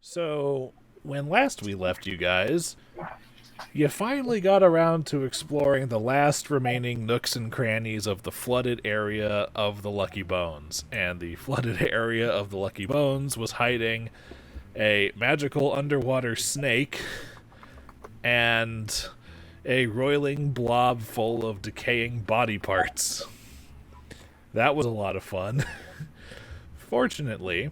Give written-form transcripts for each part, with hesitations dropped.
So, when last we left you guys, you finally got around to exploring the last remaining nooks and crannies of the flooded area of the Lucky Bones. And the flooded area of the Lucky Bones was hiding a magical underwater snake and a roiling blob full of decaying body parts. That was a lot of fun. Fortunately,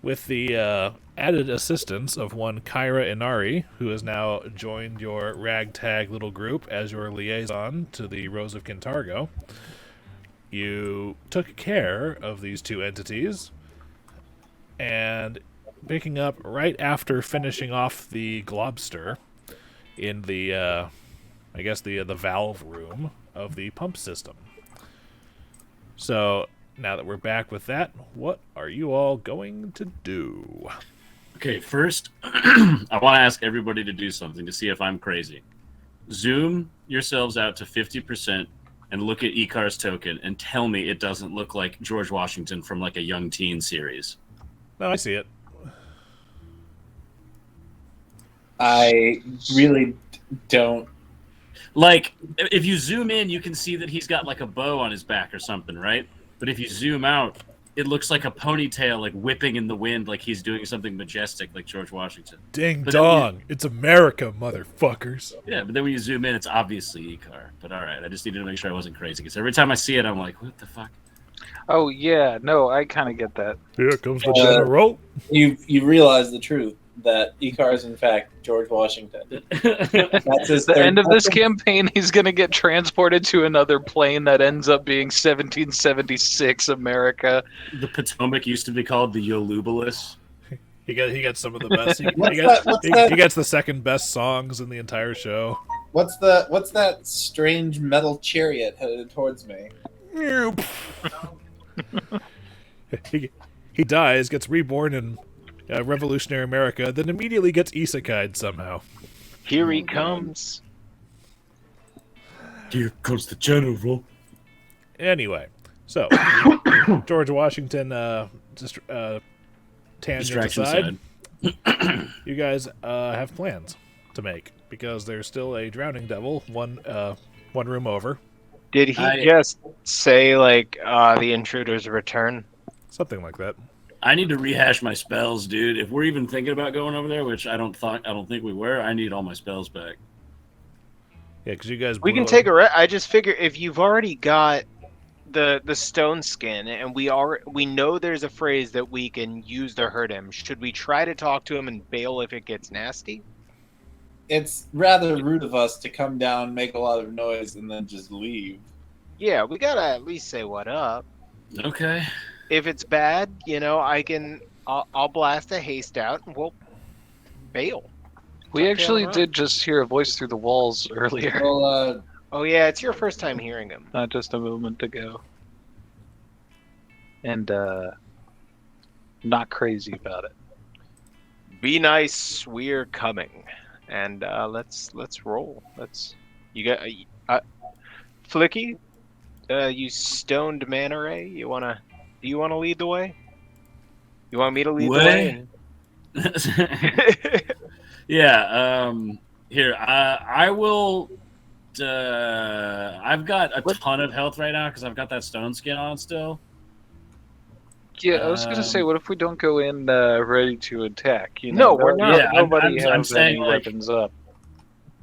with the added assistance of one Kyra Inari, who has now joined your ragtag little group as your liaison to the Rose of Kintargo, you took care of these two entities, and picking up right after finishing off the Globster in the, the valve room of the pump system. So, now that we're back with that, what are you all going to do? Okay, first, I want to ask everybody to do something to see if I'm crazy. Zoom yourselves out to 50% and look at Icar's token and tell me it doesn't look like George Washington from like a young teen series. No, I see it. I really don't. Like, if you zoom in, you can see that he's got like a bow on his back or something, right? But if you zoom out, it looks like a ponytail, like whipping in the wind, like he's doing something majestic, like George Washington. Ding dong! It's America, motherfuckers. Yeah, but then when you zoom in, it's obviously Icar. But all right, I just needed to make sure I wasn't crazy, because every time I see it, I'm like, what the fuck? Oh yeah, no, I kind of get that. Here comes the general. You realize the truth that Icar is in fact George Washington. That's his The third end of this token. campaign, he's going to get transported to another plane that ends up being 1776 America. The Potomac used to be called the Yolubalus. He got some of the best. He What's gets the second best songs in the entire show. What's that strange metal chariot headed towards me? He dies, gets reborn in revolutionary America, then immediately gets isekai'd somehow. Here he comes. Here comes the general. Anyway, so George Washington tangent aside, you guys have plans to make because there's still a drowning devil one room over. Did he just say like the intruders return? Something like that. I need to rehash my spells, dude. If we're even thinking about going over there, which I don't think we were, I need all my spells back. Yeah, because you guys. We can take a. I just figure if you've already got the stone skin, and we know there's a phrase that we can use to hurt him. Should we try to talk to him and bail if it gets nasty? It's rather rude of us to come down, make a lot of noise, and then just leave. Yeah, we gotta at least say what up. Okay. If it's bad, I'll blast a haste out and we'll bail. We actually did just hear a voice through the walls earlier. Well, Oh yeah, it's your first time hearing him. Not just a moment ago. And not crazy about it. Be nice, we're coming. And let's roll. Flickie, you stoned manta ray, do you wanna lead the way? You want me to lead the way? Yeah, here, I will. I've got a ton of health right now because I've got that stone skin on still. Yeah, I was gonna say, what if we don't go in ready to attack? No, we're not. Yeah, Nobody I'm has saying, any like, weapons up.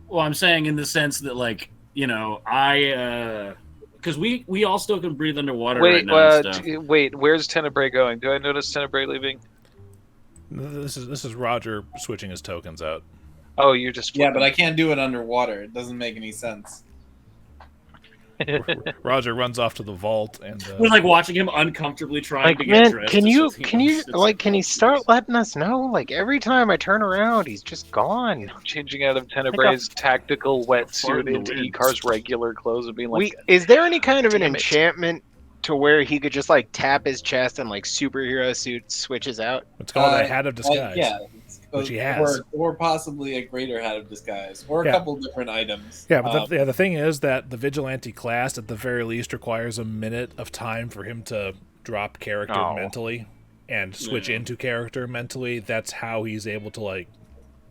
Well, I'm saying in the sense that, like, because we all still can breathe underwater right now and stuff. Wait, where's Tenebrae going? Do I notice Tenebrae leaving? This is Roger switching his tokens out. Oh, you're just yeah, but I can't do it underwater. It doesn't make any sense. Roger runs off to the vault and We're like watching him uncomfortably trying to get dressed. Can he start letting us know? Like every time I turn around, he's just gone. changing out of Tenebrae's tactical wetsuit into Icar's regular clothes and being like, Is there any kind of an Damn it. enchantment to where he could just like tap his chest and like superhero suit switches out? it's called a hat of disguise. Yeah, which he has. Or possibly a greater hat of disguise, or a couple different items. Yeah, but the thing is that the vigilante class, at the very least, requires a minute of time for him to drop character mentally and switch into character mentally, that's how he's able to like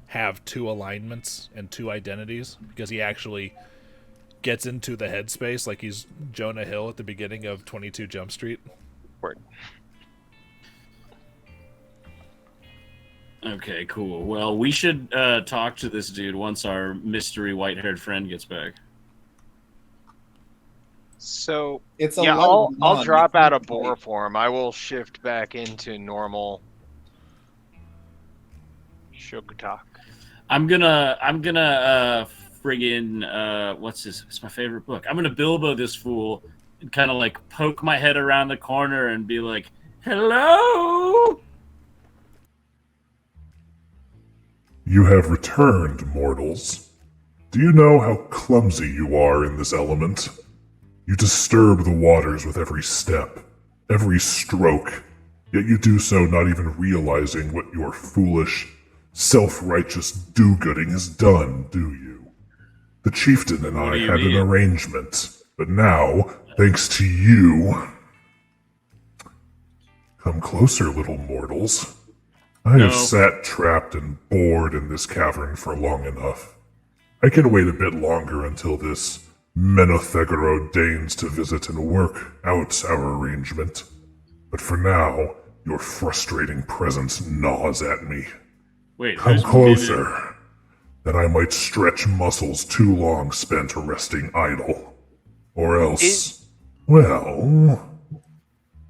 have two alignments and two identities, because he actually gets into the headspace like he's Jonah Hill at the beginning of 22 Jump Street. Word. Okay, cool. Well, we should talk to this dude once our mystery white-haired friend gets back. So It's a yeah, level I'll one. drop out of boar form. I will shift back into normal Shurshogot. I'm gonna friggin' what's this? It's my favorite book. I'm gonna Bilbo this fool and kind of like poke my head around the corner and be like, "Hello." You have returned, mortals. Do you know how clumsy you are in this element? You disturb the waters with every step, every stroke, yet you do so not even realizing what your foolish, self-righteous do-gooding has done, do you? The chieftain and What I do you had mean? an arrangement, but now, thanks to you... Come closer, little mortals. I No. have sat trapped and bored in this cavern for long enough. I can wait a bit longer until this Menothegoro deigns to visit and work out our arrangement. But for now, your frustrating presence gnaws at me. Wait, Come who's closer, that I might stretch muscles too long spent resting idle. Or else, well,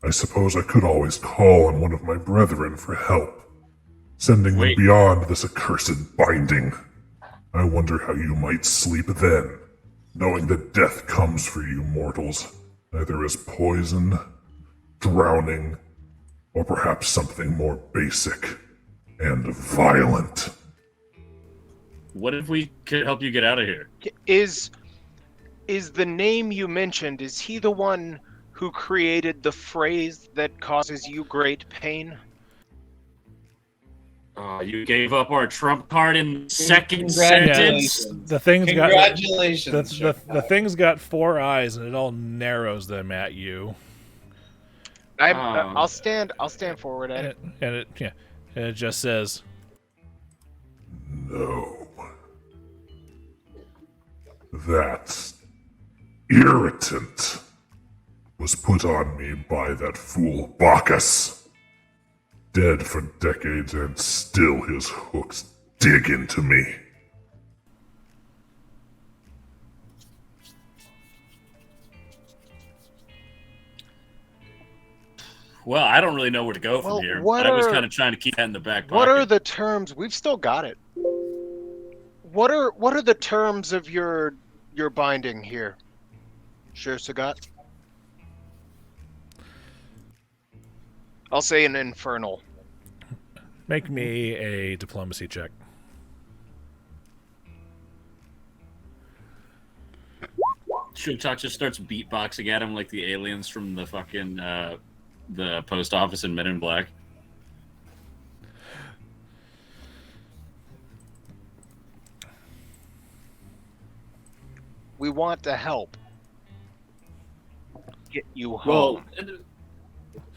I suppose I could always call on one of my brethren for help, sending Wait. them beyond this accursed binding. I wonder how you might sleep then, knowing that death comes for you mortals, either as poison, drowning, or perhaps something more basic and violent. What if we could help you get out of here? Is the name you mentioned, is he the one who created the phrase that causes you great pain? You gave up our trump card in the second Congratulations. sentence. The thing's got Congratulations. the thing's got 4 eyes and it all narrows them at you. I'll stand forward at it. And it just says, No. That irritant was put on me by that fool Baccus. Dead for decades and still his hooks dig into me. Well, I don't really know where to go from Well, here. what I was are- kind of trying to keep that in the back pocket. What are the terms? We've still got it. What are the terms of your binding here? Shurshogot? I'll say an infernal. make me a diplomacy check. Shutok just starts beatboxing at him like the aliens from the fucking the post office in Men in Black. We want to help get you Well, home. I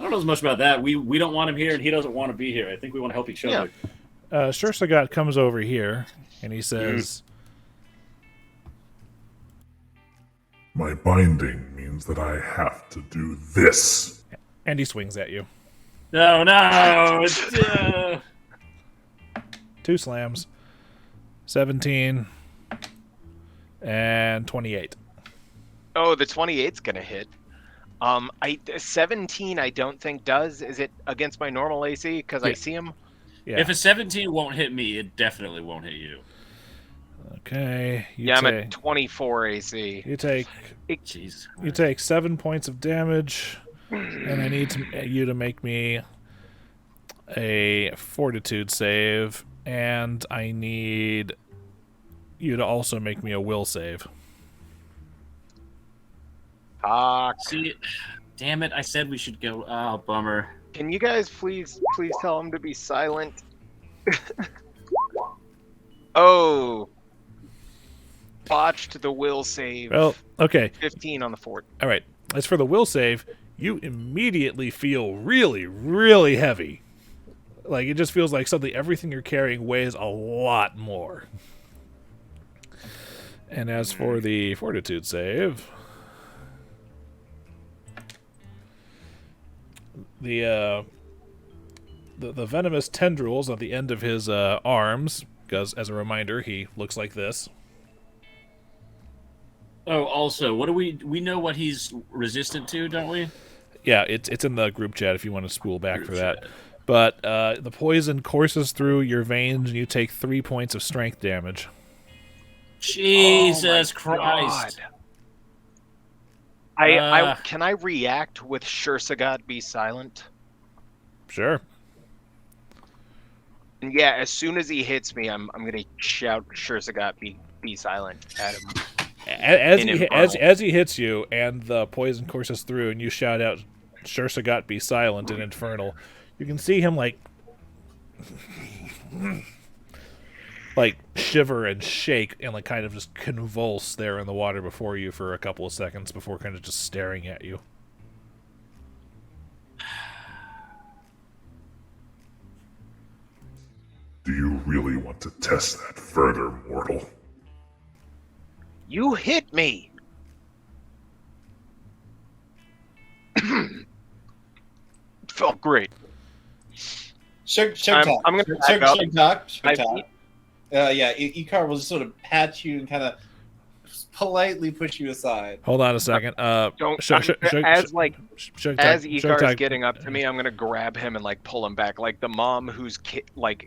don't know as much about that. We don't want him here, and he doesn't want to be here. I think we want to help each other. Shurshogot comes over here and he says, My binding means that I have to do this. and he swings at you. No, it's, 2 slams. 17 and 28. Oh, the 28's gonna hit. 17 I don't think does. Is it against my normal AC? Because I Yeah. see him. Yeah. If a 17 won't hit me, it definitely won't hit you. Okay. I'm at 24 AC. You take Jesus. You take 7 points of damage, and I need you to make me a fortitude save, and I need you to also make me a will save. See, damn it! I said we should go. Oh, bummer. Can you guys please tell him to be silent? Oh. Botched the will save. Well, okay. 15 on the fort. All right. As for the will save, you immediately feel really, really heavy. Like, it just feels like everything you're carrying weighs a lot more. And as for the fortitude save, the venomous tendrils at the end of his arms, because as a reminder, he looks like this. Oh, also, what do we know what he's resistant to, don't we? Yeah, it's in the group chat if you want to spool back for that. But the poison courses through your veins, and you take 3 points of strength damage. Jesus Christ! I can I react with Shurshogot be silent? Sure. And yeah, as soon as he hits me, I'm gonna shout Shurshogot be silent at him. As he hits you, and the poison courses through, and you shout out Shurshogot be silent in Infernal, you can see him like shiver and shake and like kind of just convulse there in the water before you for a couple of seconds before kind of just staring at you. Do you really want to test that further, mortal? You hit me. Felt great. Shurshogot. I'm gonna back up. Shurshogot. Yeah, Icar will just sort of pat you and kind of politely push you aside. Hold on a second. As Icar is getting up to me, I'm gonna grab him and like pull him back, like the mom who's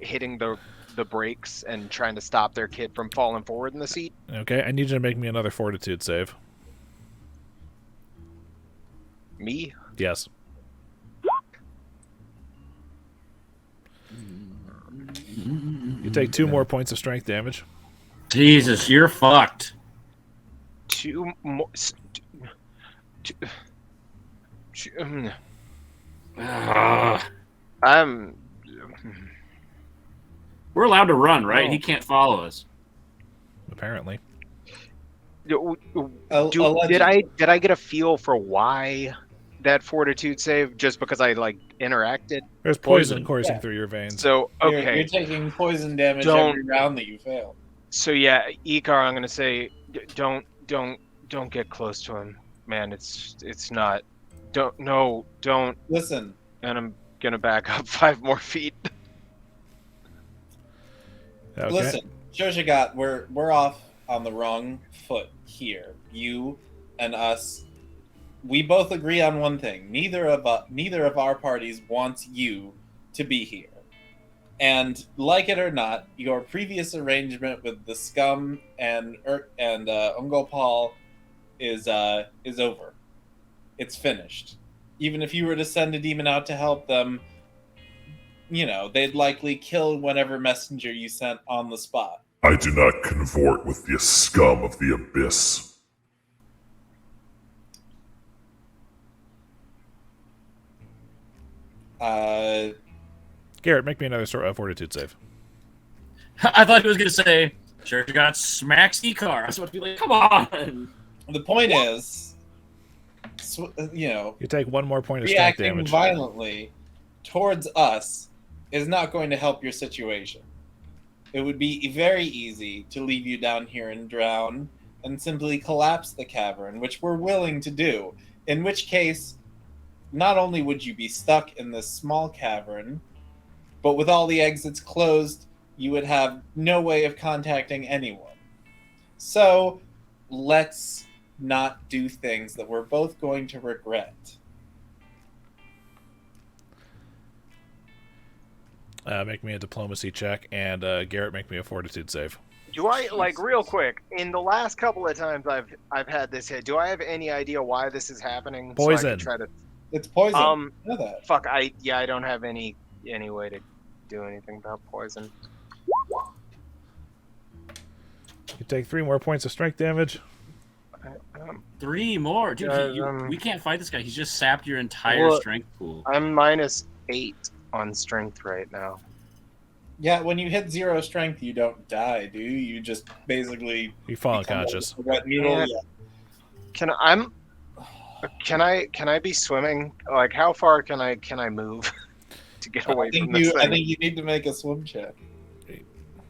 hitting the brakes and trying to stop their kid from falling forward in the seat. Okay, I need you to make me another fortitude save. Me? Yes. You take 2 more points of strength damage. Jesus, you're fucked. 2 more. We're allowed to run, right? Oh. He can't follow us. Apparently. Did I get a feel for why that fortitude save? Just because I like interacted? There's poison coursing through your veins. So okay, you're taking poison damage every round that you fail. So yeah, Icar, I'm gonna say, don't get close to him, man. It's not. Don't listen. And I'm gonna back up 5 more feet. Okay. Listen, Shurshogot, we're off on the wrong foot here. You and us, we both agree on one thing. Neither of our parties wants you to be here. And like it or not, your previous arrangement with the scum and Uncle Paul is over. It's finished. Even if you were to send a demon out to help them, they'd likely kill whatever messenger you sent on the spot. I do not cavort with the scum of the abyss. Garrett, make me another fortitude save. I thought he was going to say, Shurshogot smacks Icar. I was about to be like, come on. The point is, you take 1 more point of strength reacting damage. violently towards us is not going to help your situation. It would be very easy to leave you down here and drown and simply collapse the cavern, which we're willing to do. In which case, not only would you be stuck in this small cavern, but with all the exits closed, you would have no way of contacting anyone. So, let's not do things that we're both going to regret. Make me a diplomacy check, and Garrett, make me a fortitude save. Do I real quick? In the last couple of times I've had this hit, do I have any idea why this is happening? Poison. So I can try to... It's poison. You know that. Fuck. I don't have any way to do anything about poison. You take 3 more points of strength damage. 3 more, dude. We can't fight this guy. He's just sapped your entire strength pool. I'm -8 on strength right now. Yeah, when you hit 0 strength, you don't die, do you? You just basically You fall unconscious. Wet noodle. Yeah. Can I'm Can I be swimming? Like, how far can I move to get away from this I thing? think you need to make a swim check.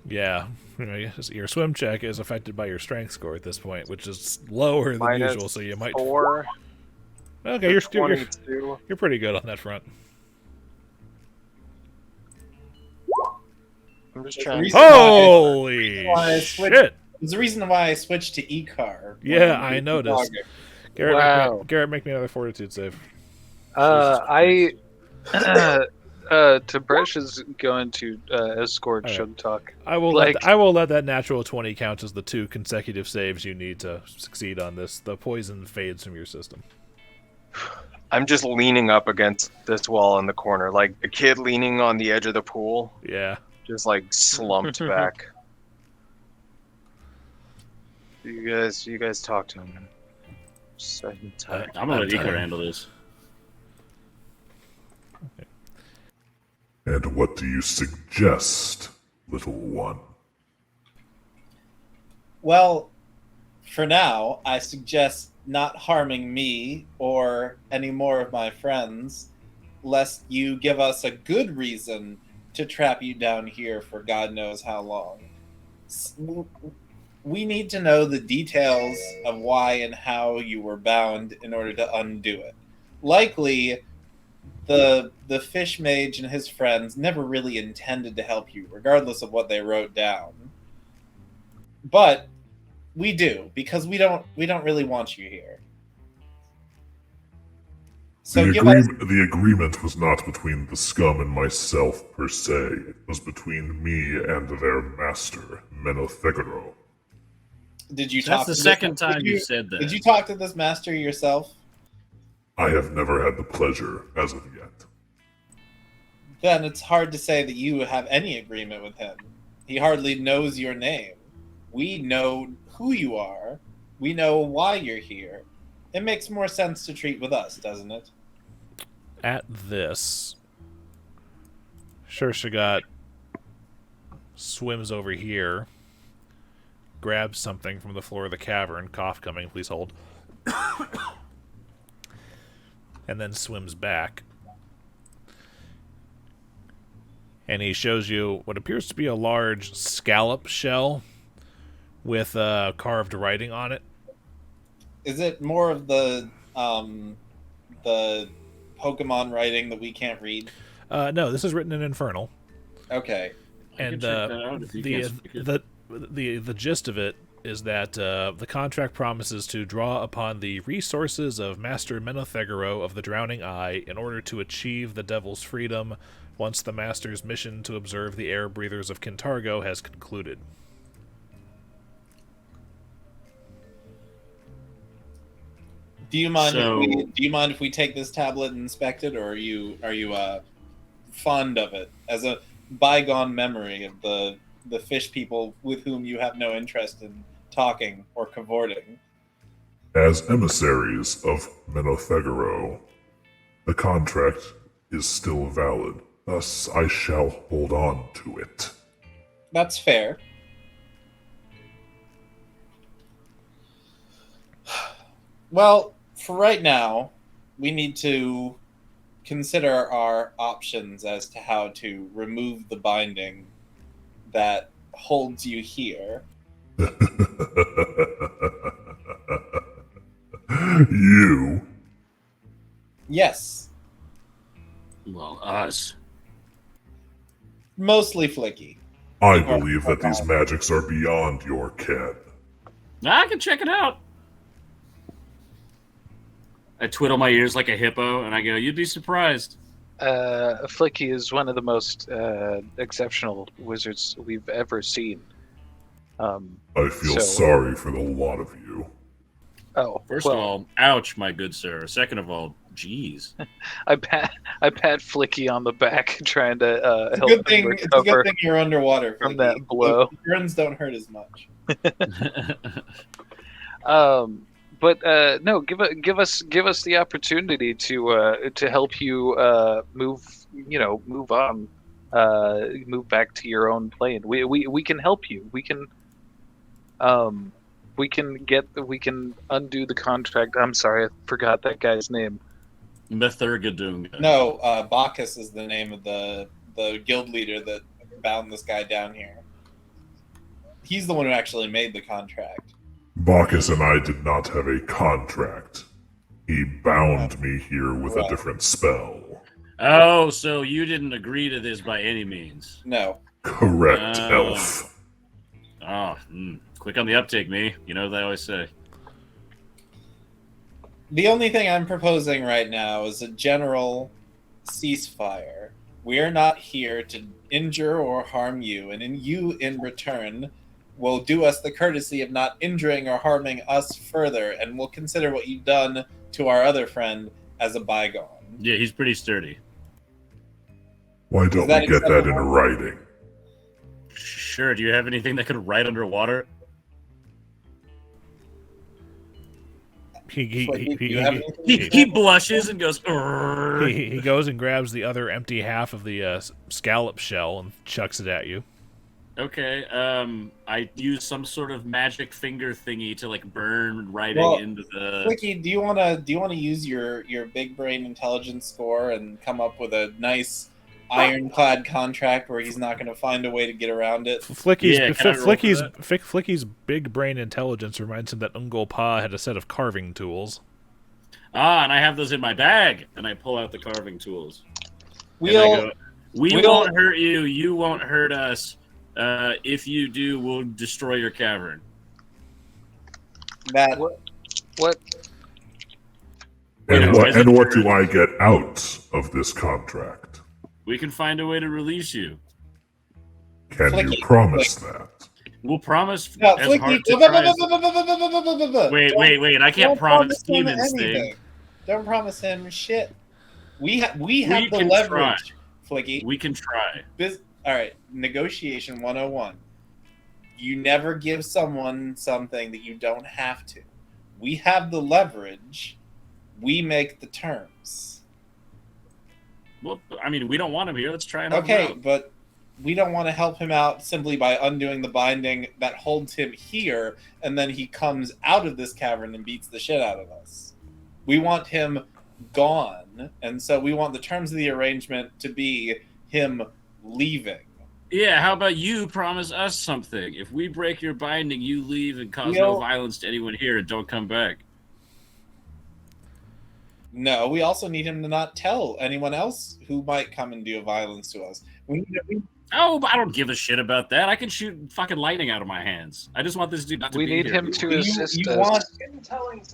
Yeah. Your swim check is affected by your strength score at this point, which is lower than Minus usual, so you might... 4. Okay, you're 22. you're pretty good on that front. I'm just trying. Holy shit! There's a reason why I switched to Icar. Yeah, I noticed. Garrett, Wow. Garrett, make me another fortitude save. Tib'resh is going to escort Okay. Shurshogot. I will I will let that natural 20 count as the 2 consecutive saves you need to succeed on this. The poison fades from your system. I'm just leaning up against this wall in the corner, like the kid leaning on the edge of the pool, Yeah. just like slumped back. You guys talk to him. I'm gonna let Icar handle this. And what do you suggest, little one? Well, for now, I suggest not harming me or any more of my friends, lest you give us a good reason to trap you down here for God knows how long. We need to know the details of why and how you were bound in order to undo it. Likely, the fish mage and his friends never really intended to help you, regardless of what they wrote down. But we do, because we don't really want you here. So The agreement was not between the scum and myself per se. It was between me and their master, Menothegoro. Did you That's talk the to second this, time you said that. Did you talk to this master yourself? I have never had the pleasure as of yet. Then it's hard to say that you have any agreement with him. He hardly knows your name. We know who you are. We know why you're here. It makes more sense to treat with us, doesn't it? At this, Shurshogot swims over here, grabs something from the floor of the cavern, cough coming, please hold, and then swims back. And he shows you what appears to be a large scallop shell with carved writing on it. Is it more of the Pokemon writing that we can't read? No, this is written in Infernal. Okay. And check that out if you can't speak it. the gist of it is that the contract promises to draw upon the resources of Master Menothegoro of the Drowning Eye in order to achieve the Devil's freedom once the Master's mission to observe the air breathers of Kintargo has concluded. Do you mind So- if we take this tablet and inspect it, or are you fond of it as a bygone memory of the fish people with whom you have no interest in talking or cavorting? As emissaries of Menothegoro, the contract is still valid. Thus, I shall hold on to it. That's fair. Well, for right now, we need to consider our options as to how to remove the binding that holds you here. You? Yes, Well, us. mostly Flickie. I believe that these magics are beyond your ken. I can check it out. I twiddle my ears like a hippo, and I go, "You'd be surprised." Flickie is one of the most exceptional wizards we've ever seen. I feel So- sorry for the lot of you. Oh, First well, of all, ouch, my good sir. Second of all, geez. I pat Flickie on the back, trying to It's a help good thing. him It's a recover good thing you're underwater from Flickie. that blow. The burns don't hurt as much. But no, give us the opportunity to help you move on, move back to your own plane. We can help you. We can We can undo the contract. I'm sorry, I forgot that guy's name. Methurgadunga. No, Baccus is the name of the guild leader that bound this guy down here. He's the one who actually made the contract. Baccus and I did not have a contract. He bound me here with a different spell. Oh, so you didn't agree to this by any means? No. Correct, elf. Oh, quick on the uptake, me. You know what they always say. The only thing I'm proposing right now is a general ceasefire. We are not here to injure or harm you, and you, in return, will do us the courtesy of not injuring or harming us further, and we'll consider what you've done to our other friend as a bygone. Yeah, he's pretty sturdy. Why don't we get that in writing? Sure, do you have anything that could write underwater? He blushes and goes, he goes and grabs the other empty half of the scallop shell and chucks it at you. Okay, I use some sort of magic finger thingy to like burn writing into the. Flickie, do you wanna use your big brain intelligence score and come up with a nice ironclad contract where he's not going to find a way to get around it? Flickie's big brain intelligence reminds him that Ungol Pa had a set of carving tools. Ah, and I have those in my bag, and I pull out the carving tools. We won't hurt you. You won't hurt us. If you do, we'll destroy your cavern. What? And what do I get out of this contract? We can find a way to release you. Can you promise that? We'll promise. No, as hard to try as... Wait! I can't promise him anything. Don't promise him shit. We have the leverage, Flickie. We can try. All right, negotiation 101. You never give someone something that you don't have to. We have the leverage. We make the terms. Well, I mean, we don't want him here. Let's try and help him Okay, out. but we don't want to help him out simply by undoing the binding that holds him here, and then he comes out of this cavern and beats the shit out of us. We want him gone, and so we want the terms of the arrangement to be him leaving. Yeah, how about you promise us something? If we break your binding, you leave and cause no violence to anyone here and don't come back. No, we also need him to not tell anyone else who might come and do violence to us. Oh, but I don't give a shit about that. I can shoot fucking lightning out of my hands. I just want this dude not to be here. We need him to assist us.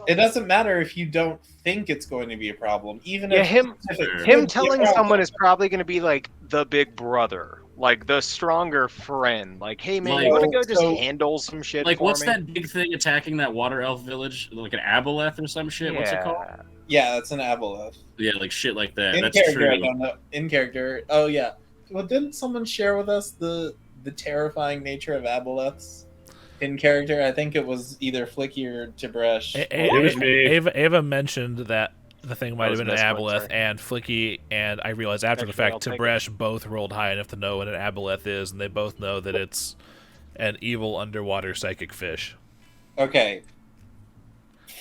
It doesn't matter if you don't think it's going to be a problem. Even if him telling someone is probably going to be like the big brother, like the stronger friend. Like, hey man, you want to go just handle some shit? Like, for what's me? that big thing attacking that water elf village? Like an aboleth or some shit? Yeah. What's it called? Yeah, that's an aboleth. Yeah, like shit like that. In That's character, true. I don't know. In character, oh yeah. Well, didn't someone share with us the terrifying nature of aboleths? In character, I think it was either Flickie or Tib'resh. It was me. Ava mentioned that the thing might have been an aboleth, sorry. and Flickie and I realized after the fact Tib'resh both rolled high enough to know what an aboleth is, and they both know that it's an evil underwater psychic fish. Okay.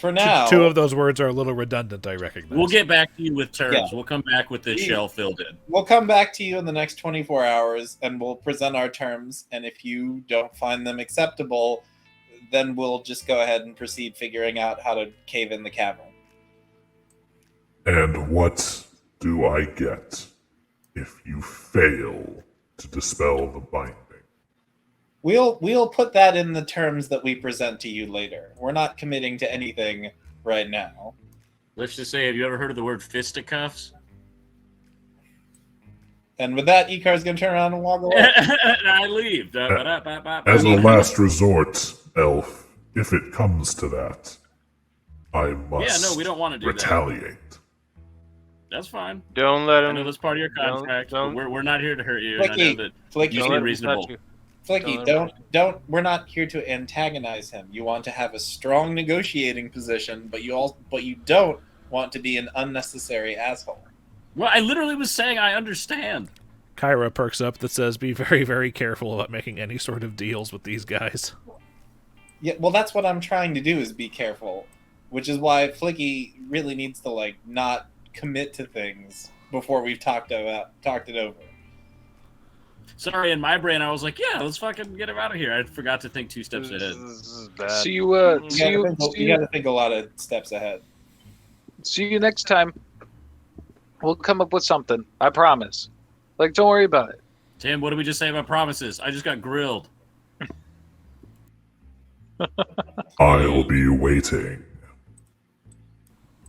For now, Two of those words are a little redundant, I recognize. We'll get back to you with terms. Yeah. We'll come back with this shell filled in. we'll come back to you in the next 24 hours, and we'll present our terms, and if you don't find them acceptable, then we'll just go ahead and proceed figuring out how to cave in the cavern. And what do I get if you fail to dispel the binding? We'll put that in the terms that we present to you later. We're not committing to anything right now. Let's just say, have you ever heard of the word fisticuffs? And with that, Icar's going to turn around and walk away. I leave. As a last resort, elf, if it comes to that, I must we don't want to do retaliate. that. That's fine. Don't let him. I know that's part of your contract. Don't- but we're not here to hurt you. And I know that Flickie, you seem reasonable. Flickie, don't. We're not here to antagonize him. You want to have a strong negotiating position, but you don't want to be an unnecessary asshole. Well, I literally was saying I understand. Kyra perks up that says, be very, very careful about making any sort of deals with these guys. Yeah, well, that's what I'm trying to do is be careful, which is why Flickie really needs to like not commit to things before we've talked it over. Sorry, in my brain, I was like, yeah, let's fucking get him out of here. I forgot to think 2 steps ahead. This is bad. See You you got to think a lot of steps ahead. see you next time. We'll come up with something. I promise. Like, don't worry about it. Tim, what did we just say about promises? I just got grilled. I'll be waiting.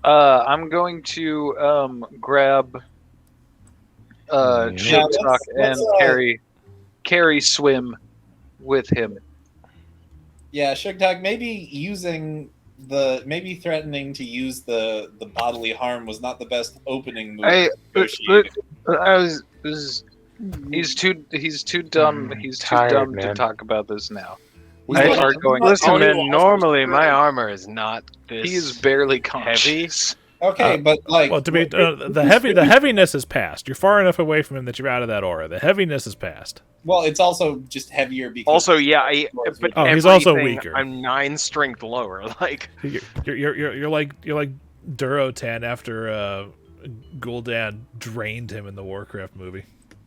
I'm going to grab Shurshogot and carry swim with him. Yeah, Sugtok, maybe threatening to use the bodily harm was not the best opening move. He's too dumb. He's too Tired, dumb man. to talk about this now. We Hey, are going. Listen, man, normally my armor is not this He is barely heavy. conscious. Okay, but like, Well, to be the heaviness is past. You're far enough away from him that you're out of that aura. The heaviness is past. well, it's also just heavier because Also, yeah, but Oh, he's also everything, weaker. I'm 9 strength lower. Like, You're like Durotan after Gul'dan drained him in the Warcraft movie.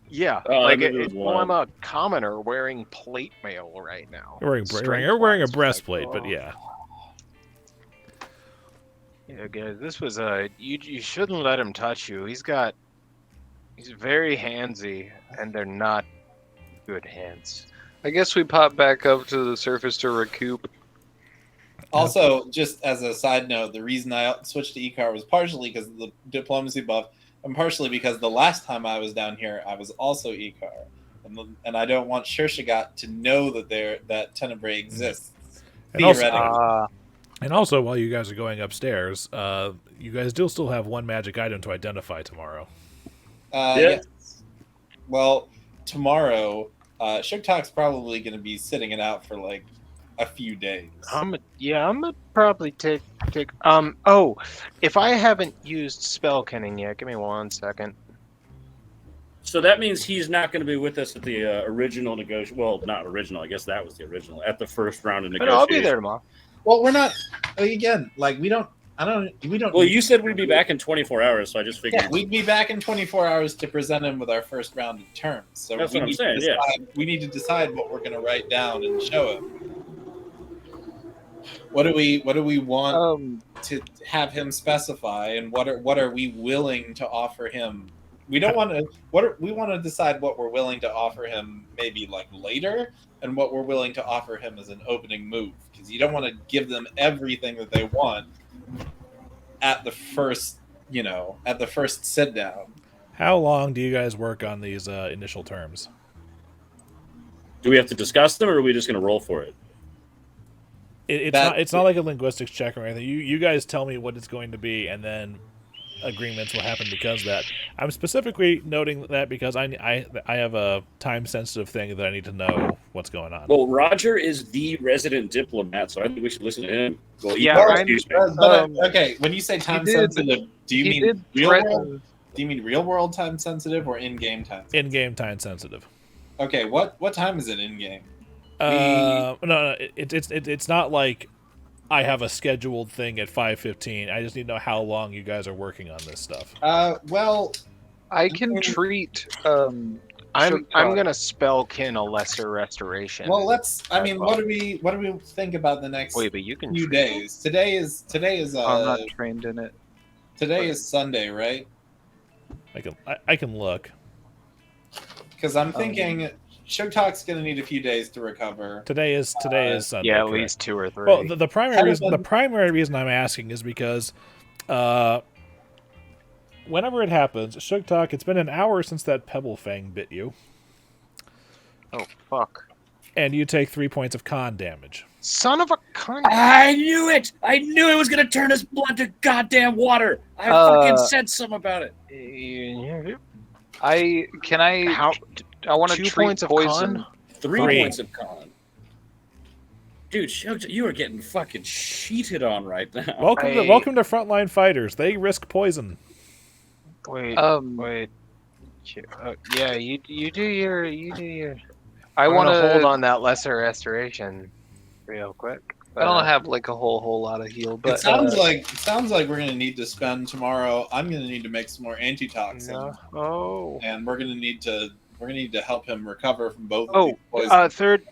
yeah, Oh, like that movie was well, I'm wild. a commoner wearing plate mail right now. You're wearing a Strength-wise, breastplate, like, but yeah. Yeah, guys, this was you shouldn't let him touch you. He's very handsy, and they're not good hands. I guess we pop back up to the surface to recoup. Also, just as a side note, the reason I switched to Icar was partially because of the diplomacy buff, and partially because the last time I was down here, I was also Icar, and I don't want Shurshogot to know that Tenebrae exists. And also- Theoretically. And also, while you guys are going upstairs, you guys still have one magic item to identify tomorrow. Yes. Well, tomorrow, Shuktok's probably going to be sitting it out for like a few days. I'm gonna probably take. Oh, if I haven't used spell canning yet, give me 1 second. So that means he's not going to be with us at the original negotiation. Well, not original. I guess that was the original. At the first round of But negotiation. I'll be there tomorrow. Well, we're not. Again, like we don't. Well, you said we'd be back in 24 hours, so I just figured. Yeah, we'd be back in 24 hours to present him with our first round of terms. So That's we what I'm need saying, to yeah. decide, we need to decide what we're going to write down and show him. What do we want to have him specify, and what are we willing to offer him? We don't want to. We want to decide what we're willing to offer him, maybe like later, and what we're willing to offer him as an opening move. Because you don't want to give them everything that they want at the first, at the first sit down. How long do you guys work on these initial terms? Do we have to discuss them, or are we just going to roll for it? It's not like a linguistics check or anything. You guys tell me what it's going to be, and then agreements will happen because of that. I'm specifically noting that because I have a time sensitive thing that I need to know what's going on. Well, Roger is the resident diplomat, so I think we should listen to him. Well, Yeah, Icar, I'm- excuse me. Okay, when you say time did- sensitive, do you He mean did real world? threaten. Do you mean real world time sensitive or in game time? In-game time sensitive. Okay, what time is it in game? No, it's not like I have a scheduled thing at 5:15. I just need to know how long you guys are working on this stuff. Well, I can treat. I'm Shurshogot. gonna spell kin a lesser restoration. well, let's. I mean, what do we think about the next Wait, but you can few treat- days? Today is I'm not trained in it. today is Sunday, right? I can look. Because I'm thinking Shuktok's going to need a few days to recover. Today is Sunday. Yeah, at correct. least 2 or 3. Well, the primary reason I'm asking is because whenever it happens, Shutok, it's been an hour since that pebble fang bit you, Oh fuck! and you take 3 points of con damage. Son of a cunt! I knew it! I knew it was going to turn his blood to goddamn water! I fucking said something about it. How? I want to 2 treat points of poison. con? 3 Three. points of con. Dude, Shogja, you are getting fucking cheated on right now. Welcome to Frontline Fighters. They risk poison. Wait, Um, wait. Yeah, you do your. I I want want to hold to. on that lesser restoration. real quick. I don't have like a whole lot of heal, but It sounds like we're gonna need to spend tomorrow. I'm gonna need to make some more antitoxin, No. Oh. and we're gonna need to help him recover from both. Of these Oh, poisons.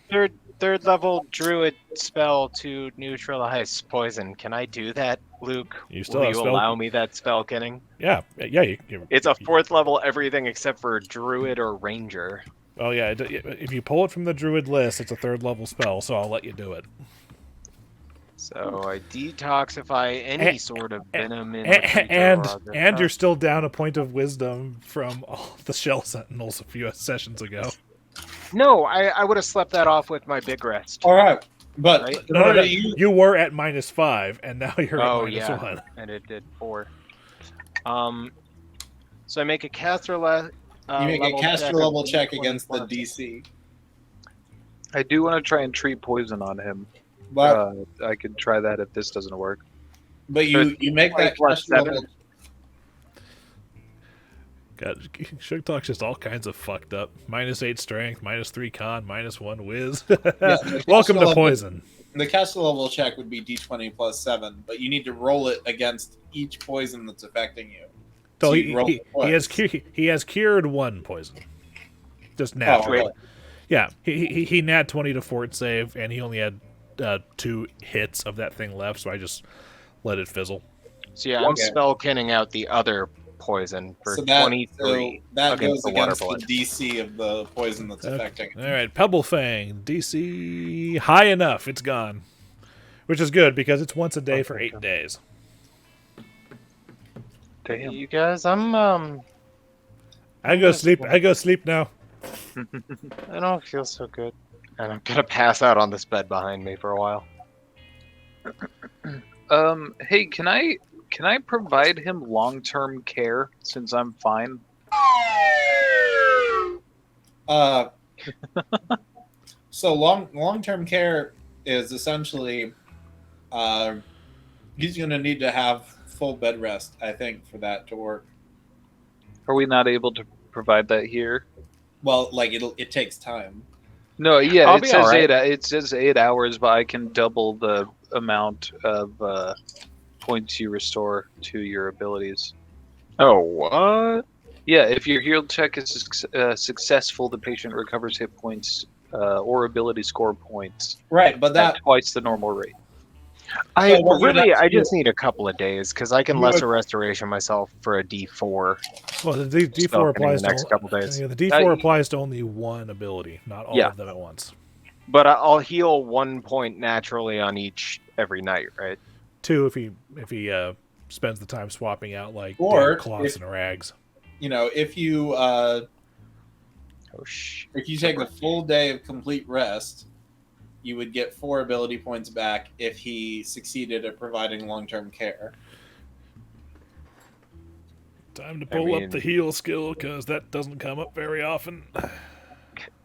third level druid spell to neutralize poison. Can I do that, Luke? You still Will have you spell. allow me that spell, Kenning? Yeah. You, It's a 4th level everything except for druid or ranger. Oh yeah. If you pull it from the druid list, it's a 3rd level spell, so I'll let you do it. So I detoxify any sort of venom in the And you're still down a point of wisdom from all the shell sentinels a few sessions ago. No, I would have slept that off with my big rest. All right, but Right? in order No, to use- you were at -5, and now you're Oh, at yeah. -1. And it did 4. So I make a caster you make a caster of level check 20 against the plus. DC. I do want to try and treat poison on him. But I could try that if this doesn't work. you make that plus caster 7. level. God, Shuktok's just all kinds of fucked up. -8 strength, -3 con, -1 whiz. the Welcome to level- poison. The caster level check would be D20 plus 7, but you need to roll it against each poison that's affecting you. So you roll twice. he has cured 1 poison. Just naturally. really? Yeah, he nat 20 to fort save, and he only had 2 hits of that thing left, so I just let it fizzle. So yeah, I'm Okay. spell canning out the other poison for So that 23. that against goes the water against the blood. DC of the poison that's Okay. affecting it. All right, Pebble Fang, DC high enough, it's gone, which is good because it's once a day for 8 days. Damn. You guys, I I go sleep now. don't feel so good. And I'm gonna pass out on this bed behind me for a while. Hey, can I provide him long-term care since I'm fine? So long-term care is essentially he's going to need to have full bed rest, I think, for that to work. Are we not able to provide that here? Well, like it takes time. No, yeah, I'll it be says alright. it says 8 hours, but I can double the amount of points you restore to your abilities. Oh, what? Yeah, if your heal check is successful, the patient recovers hit points or ability score points Right, but that at twice the normal rate. I So what you'd have to I do- just need a couple of days because I can You lesser restoration myself for a D4. Well, the D4 Spell applies the next to couple days. yeah, the D4 applies to only 1 ability, not all Yeah. of them at once. But I'll heal 1 point naturally on each every night, right? 2 if he spends the time swapping out like Or cloths if- and rags. if you Oh sh! if you take a full day of complete rest, you would get 4 ability points back if he succeeded at providing long-term care. Time to I pull mean- up the heal skill because that doesn't come up very often.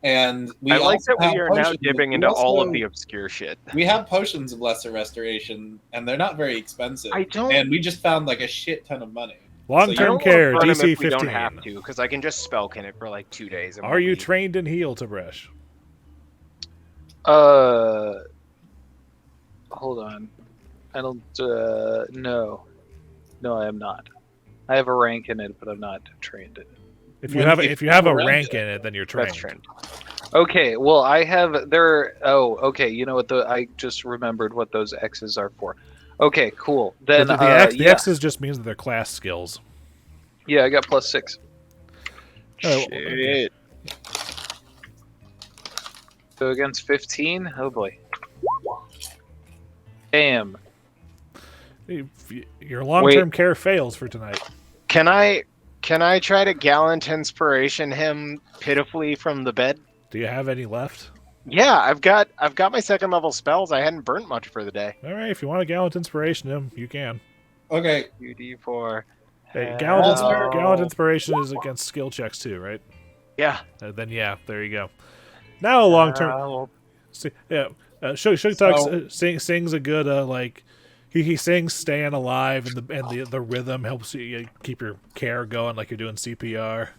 And we I like also that we have are now potions- dipping we into all also- of the obscure shit. We have potions of lesser restoration, and they're not very expensive. I don't- And we just found like a shit ton of money. Long-term So care, Run 'em DC if we 15. don't have to, because I can just spellkin it for like 2 days. and Are we'll you be- trained in heal, Tib'resh? Hold on. I don't. No, I am not. I have a rank in it, but I'm not trained in it. If you When- have if if you have a you're rank ranked- in it, then you're trained. That's trained. Okay, well, I have there. Oh, okay. You know what? I just remembered what those X's are for. Okay, cool. Then The yeah, X's just means that they're class skills. yeah, I got +6. Oh, Shit. So against 15. Oh boy. Damn. Your long-term care fails for tonight. Can I try to gallant inspiration him pitifully from the bed? Do you have any left? Yeah, I've got my 2nd level spells. I hadn't burnt much for the day. All right, if you want to gallant inspiration him, you can. Okay, 2d4. Hey, Also- gallant inspiration is against skill checks too, right? Yeah. Then yeah, there you go. Now long-term. Yeah, Shutok sings a good like. He sings "Staying Alive" and the rhythm helps you keep your care going like you're doing CPR.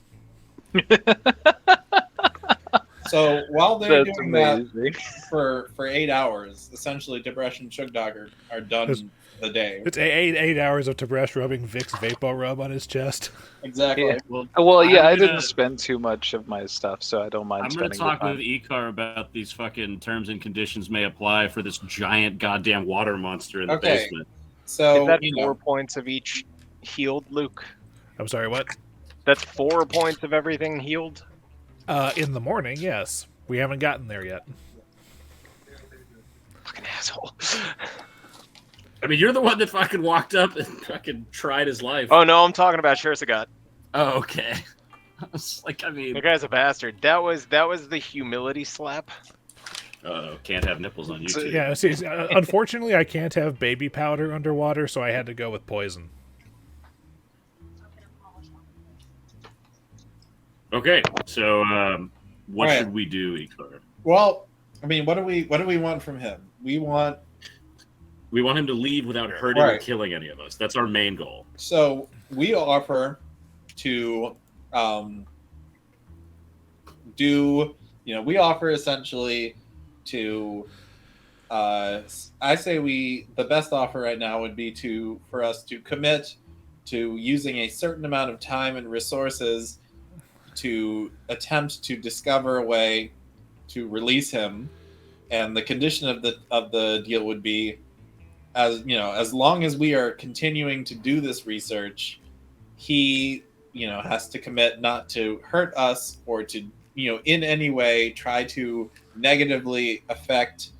So while they're That's doing amazing. that for 8 hours, essentially Tib'resh and Sugtok are done the day. It's eight hours of Tib'resh rubbing Vic's Vapor Rub on his chest. Exactly. Yeah. Well, Well, yeah, I I'm gonna- didn't spend too much of my stuff, so I don't mind I'm going to spending the talk with time. Icar about these fucking terms and conditions may apply for this giant goddamn water monster in the Okay. basement. So Is that you 4 know, points of each healed, Luke? I'm sorry, what? That's 4 points of everything healed? In the morning, yes. We haven't gotten there yet. Fucking asshole. I mean, you're the one that fucking walked up and fucking tried his life. Oh no, I'm talking about Shurshogot. Oh, okay. I was like, I mean, The guy's a bastard. That was the humility slap. can't have nipples on YouTube. Yeah, see, unfortunately, I can't have baby powder underwater, so I had to go with poison. Okay, so what Right. should we do, Icar? well, I mean, what do we want from him? We want We want him to leave without hurting or Right. killing any of us. That's our main goal. so we offer to we offer essentially to I say the best offer right now would be for us to commit to using a certain amount of time and resources to attempt to discover a way to release him, and the condition of the deal would be, as long as we are continuing to do this research, he has to commit not to hurt us or to in any way try to negatively affect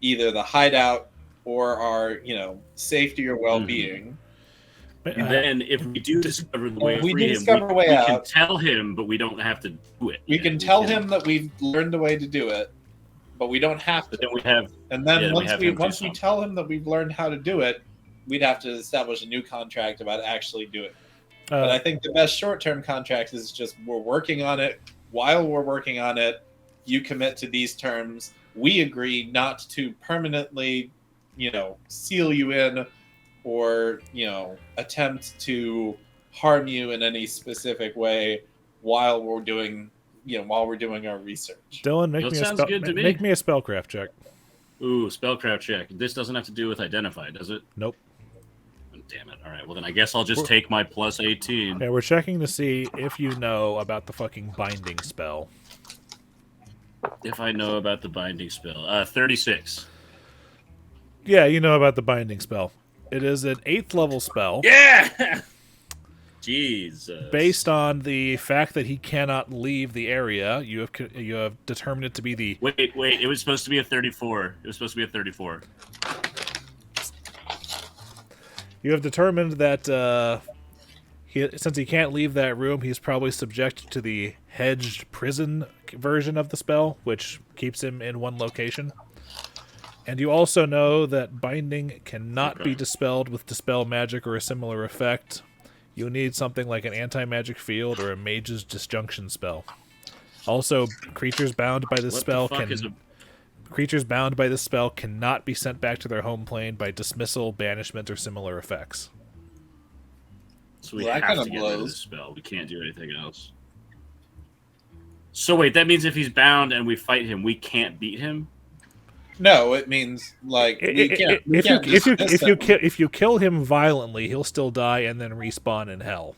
either the hideout or our safety or well-being. And then, if we do discover the way If we to do free him, discover a way we out- can tell him, but we don't have to do it. We yet. can tell him that we've learned a way to do it, but we don't have to. But then we have. And then Yeah, we once have we him do once we something. tell him that we've learned how to do it, we'd have to establish a new contract about actually doing it. But I think the best short-term contract is just we're working on it. While we're working on it, you commit to these terms. We agree not to permanently, seal you in or, attempt to harm you in any specific way while we're doing our research. Dylan, That sounds good to me. make me a spellcraft check. Ooh, spellcraft check. This doesn't have to do with identify, does it? Nope. Oh, damn it. All right. Well, then I guess I'll just take my plus 18. Yeah, we're checking to see if you know about the fucking binding spell. If I know about the binding spell. 36. Yeah, you know about the binding spell. It is an 8th level spell. Yeah! Jesus. Based on the fact that he cannot leave the area, you have determined it to be the Wait. It was supposed to be a 34. You have determined that since he can't leave that room, he's probably subjected to the hedged prison version of the spell, which keeps him in one location. And you also know that binding cannot be dispelled with dispel magic or a similar effect. You need something like an anti-magic field or a mage's disjunction spell. Also, creatures bound by this spell Creatures bound by this spell cannot be sent back to their home plane by dismissal, banishment, or similar effects. So we Well, that have kinda to get rid of blows. this spell. We can't do anything else. So wait, that means if he's bound and we fight him, we can't beat him? No, it means like we can't. we can't dismiss him. If you kill him violently, he'll still die and then respawn in hell.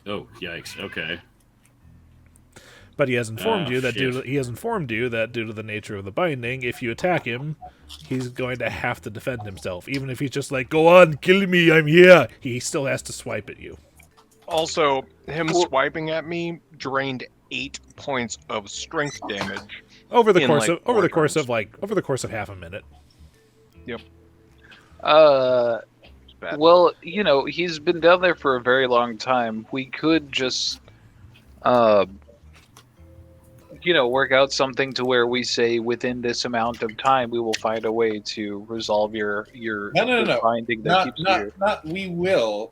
Oh, yikes. Okay. But he has informed you that shit. due to the nature of the binding, if you attack him, he's going to have to defend himself. Even if he's just like, "Go on, kill me, I'm here," he still has to swipe at you. Also, him swiping at me drained 8 points of strength damage. Over the In, course like, of over 4 the course turns. of over the course of half a minute. Bad. Well, he's been down there for a very long time. We could just, work out something to where we say within this amount of time we will find a way to resolve your No. binding that Not, keeps not, you. not. We will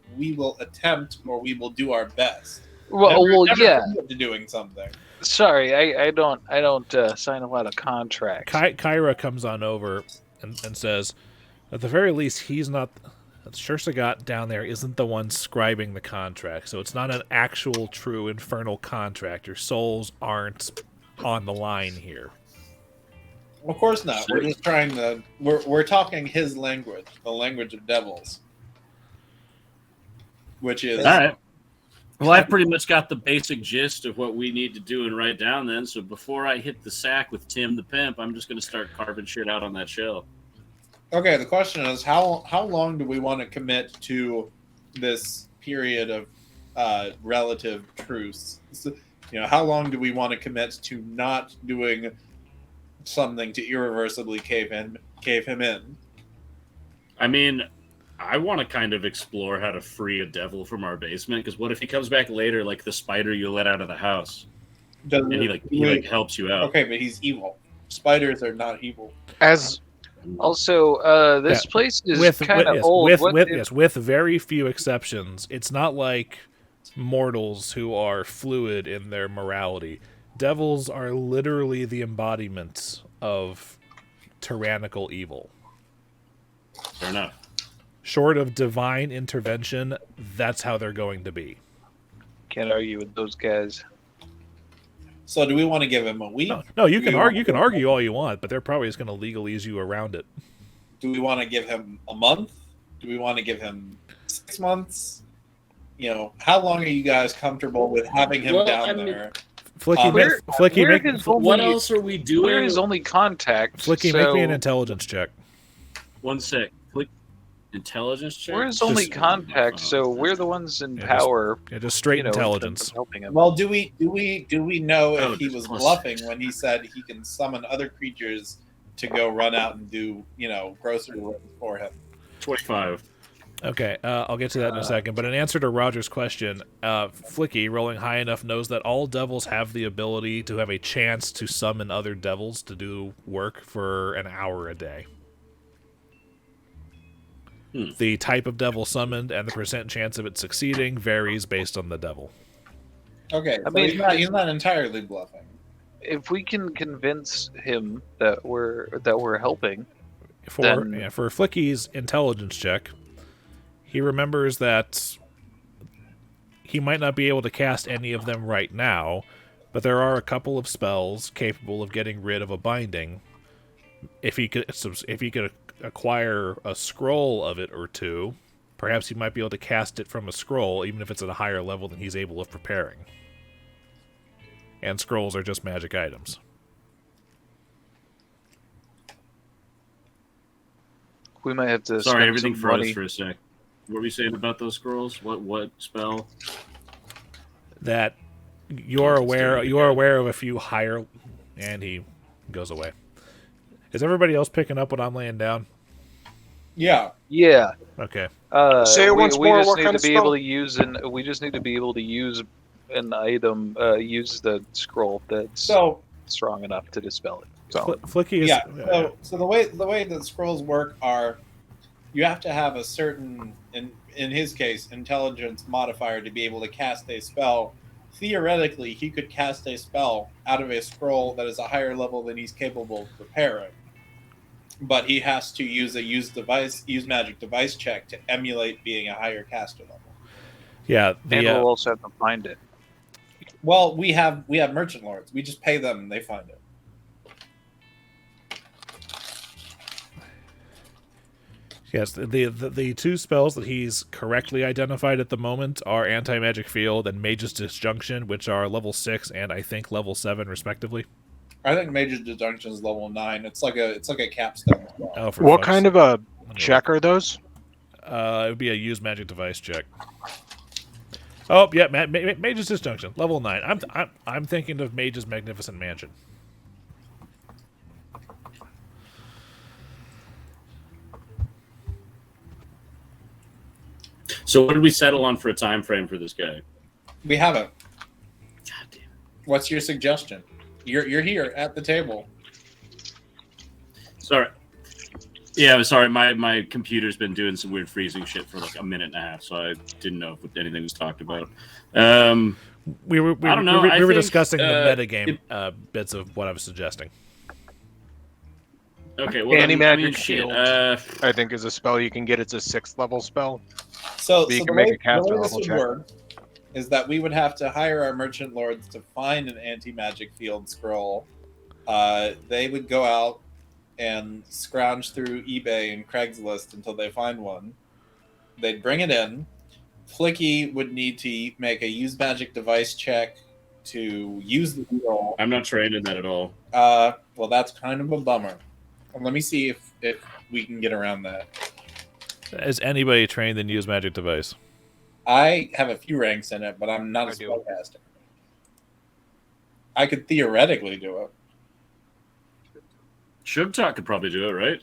attempt, or we will do our best. Well, Never yeah. commit to doing something. Sorry, I don't sign a lot of contracts. Kyra comes on over and says, at the very least, he's not. Shurshogot down there isn't the one scribing the contract, so it's not an actual, true infernal contract. Your souls aren't on the line here. Of course not. We're just trying to. We're talking his language, the language of devils, which is all right. Well, I've pretty much got the basic gist of what we need to do and write down then. So before I hit the sack with Tim the Pimp, I'm just going to start carving shit out on that shell. Okay, the question is how long do we want to commit to this period of relative truce? So, how long do we want to commit to not doing something to irreversibly cave him in? I mean, I want to kind of explore how to free a devil from our basement, because what if he comes back later like the spider you let out of the house? And he helps you out. Okay, but he's evil. Spiders are not evil. Also, this place is kind of old. With very few exceptions. It's not like mortals who are fluid in their morality. Devils are literally the embodiment of tyrannical evil. Fair enough. Short of divine intervention, that's how they're going to be. Can't argue with those guys. So do we want to give him a week? No, you can argue all you want, but they're probably just going to legalese you around it. Do we want to give him a month? Do we want to give him 6 months? How long are you guys comfortable with having him down there? Flickie, what else are we doing? Where is only contact? Flickie, make me an intelligence check. One sec. Intelligence check? Where is only contact? So we're the ones in power. Just straight intelligence. Helping him. Well, do we know if he was bluffing when he said he can summon other creatures to go run out and do grocery runs for him? 25. Okay, I'll get to that in a second. But in answer to Roger's question, Flickie, rolling high enough, knows that all devils have the ability to have a chance to summon other devils to do work for an hour a day. The type of devil summoned and the percent chance of it succeeding varies based on the devil. Okay, he's not entirely bluffing. If we can convince him that we're helping, for Flickie's intelligence check, he remembers that he might not be able to cast any of them right now, but there are a couple of spells capable of getting rid of a binding. If he could acquire a scroll of it or two, perhaps he might be able to cast it from a scroll, even if it's at a higher level than he's able of preparing. And scrolls are just magic items. We might have to. Sorry, everything some froze money. for a sec. What were we saying about those scrolls? What spell? That you're aware of a few higher, and he goes away. Is everybody else picking up what I'm laying down? Yeah. Yeah. Okay. Say it once more. What kind of spell? We just need to be able to use an item. Use the scroll that's strong enough to dispel it. So Flickie is. Yeah. So the way that scrolls work are, you have to have a certain, in his case, intelligence modifier to be able to cast a spell. Theoretically, he could cast a spell out of a scroll that is a higher level than he's capable of preparing. But he has to use a use magic device check to emulate being a higher caster level. Yeah, and we'll also have to find it. Well, we have merchant lords. We just pay them and they find it. Yes, the two spells that he's correctly identified at the moment are Anti-Magic Field and Mage's Disjunction, which are level 6 and I think level 7 respectively. I think Mage's Disjunction is level 9. It's like a capstone as well. Oh, what kind of a check are those? It would be a use magic device check. Oh yeah, Mage's Disjunction, level 9. I'm thinking of Mage's Magnificent Mansion. So what did we settle on for a time frame for this guy? We haven't. God damn. What's your suggestion? You're here at the table. Sorry. Yeah, sorry. My computer's been doing some weird freezing shit for like a minute and a half, so I didn't know if anything was talked about. We were discussing the metagame bits of what I was suggesting. Okay, well, Anti-Magic Shield, I think, is a spell you can get. It's a 6th level spell. So you the can way, make a caster the way this level would check. work is that we would have to hire our merchant lords to find an anti-magic field scroll. They would go out and scrounge through eBay and Craigslist until they find one. They'd bring it in. Flickie would need to make a use magic device check to use the scroll. I'm not trained in that at all. Well, that's kind of a bummer. Let me see if we can get around that. Is anybody trained in use magic device? I have a few ranks in it, but I'm not a spellcaster. I could theoretically do it. Shurshogot could probably do it, right?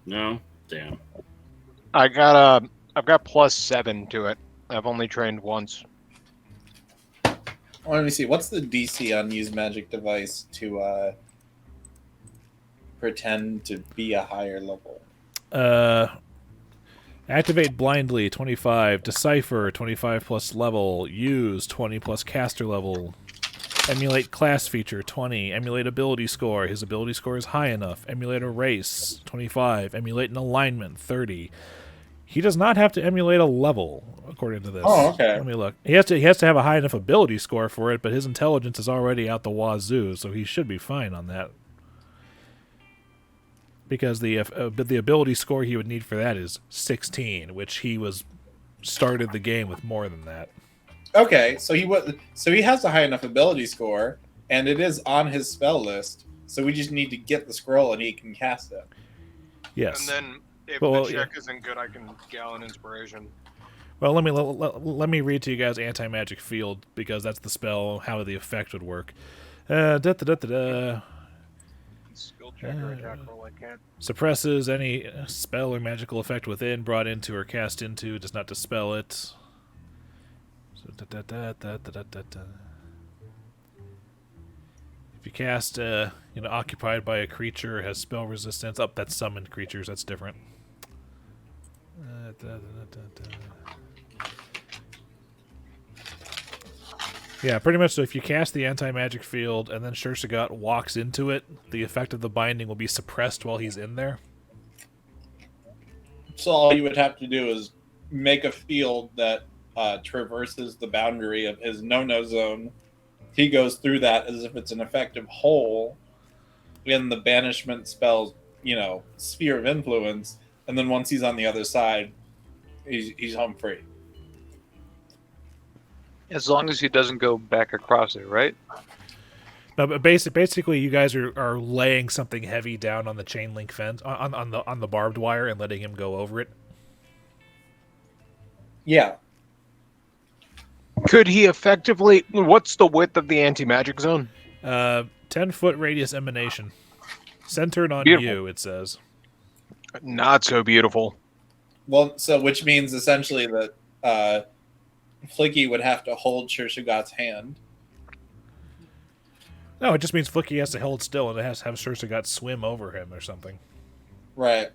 No? Damn. I've got +7 to it. I've only trained once. Let me see. What's the DC on use magic device to pretend to be a higher level? Activate blindly 25, decipher 25 plus level, use 20 plus caster level, emulate class feature 20, emulate ability score. His ability score is high enough. Emulate a race 25, emulate an alignment 30. He does not have to emulate a level, according to this. Oh, okay. Let me look. He has to have a high enough ability score for it, but his intelligence is already out the wazoo, so he should be fine on that. Because the ability score he would need for that is 16, which he started the game with more than that. Okay, so he has a high enough ability score, and it is on his spell list. So we just need to get the scroll, and he can cast it. Yes. And then if Well, the check isn't good, I can gallon inspiration. Well, let me read to you guys anti-magic field, because that's the spell, how the effect would work. Skill check or attack roll, I can't. Suppresses any spell or magical effect within, brought into, or cast into, does not dispel it. So, if you cast, occupied by a creature, has spell resistance. Oh, that's summoned creatures. That's different. Yeah, pretty much. So if you cast the anti-magic field and then Shurshogot walks into it, the effect of the binding will be suppressed while he's in there. So all you would have to do is make a field that traverses the boundary of his no-no zone. He goes through that as if it's an effective hole in the banishment spell's, sphere of influence, and then once he's on the other side, he's home free. As long as he doesn't go back across it, right? No, but basically, you guys are laying something heavy down on the chain link fence, on the barbed wire, and letting him go over it. Yeah. Could he effectively... What's the width of the anti-magic zone? 10-foot radius emanation. Centered on Beautiful. you, it says. Not so beautiful. Well, so which means essentially that Flickie would have to hold Shursogot's hand. No, it just means Flickie has to hold still, and it has to have Shurshogot swim over him or something. Right.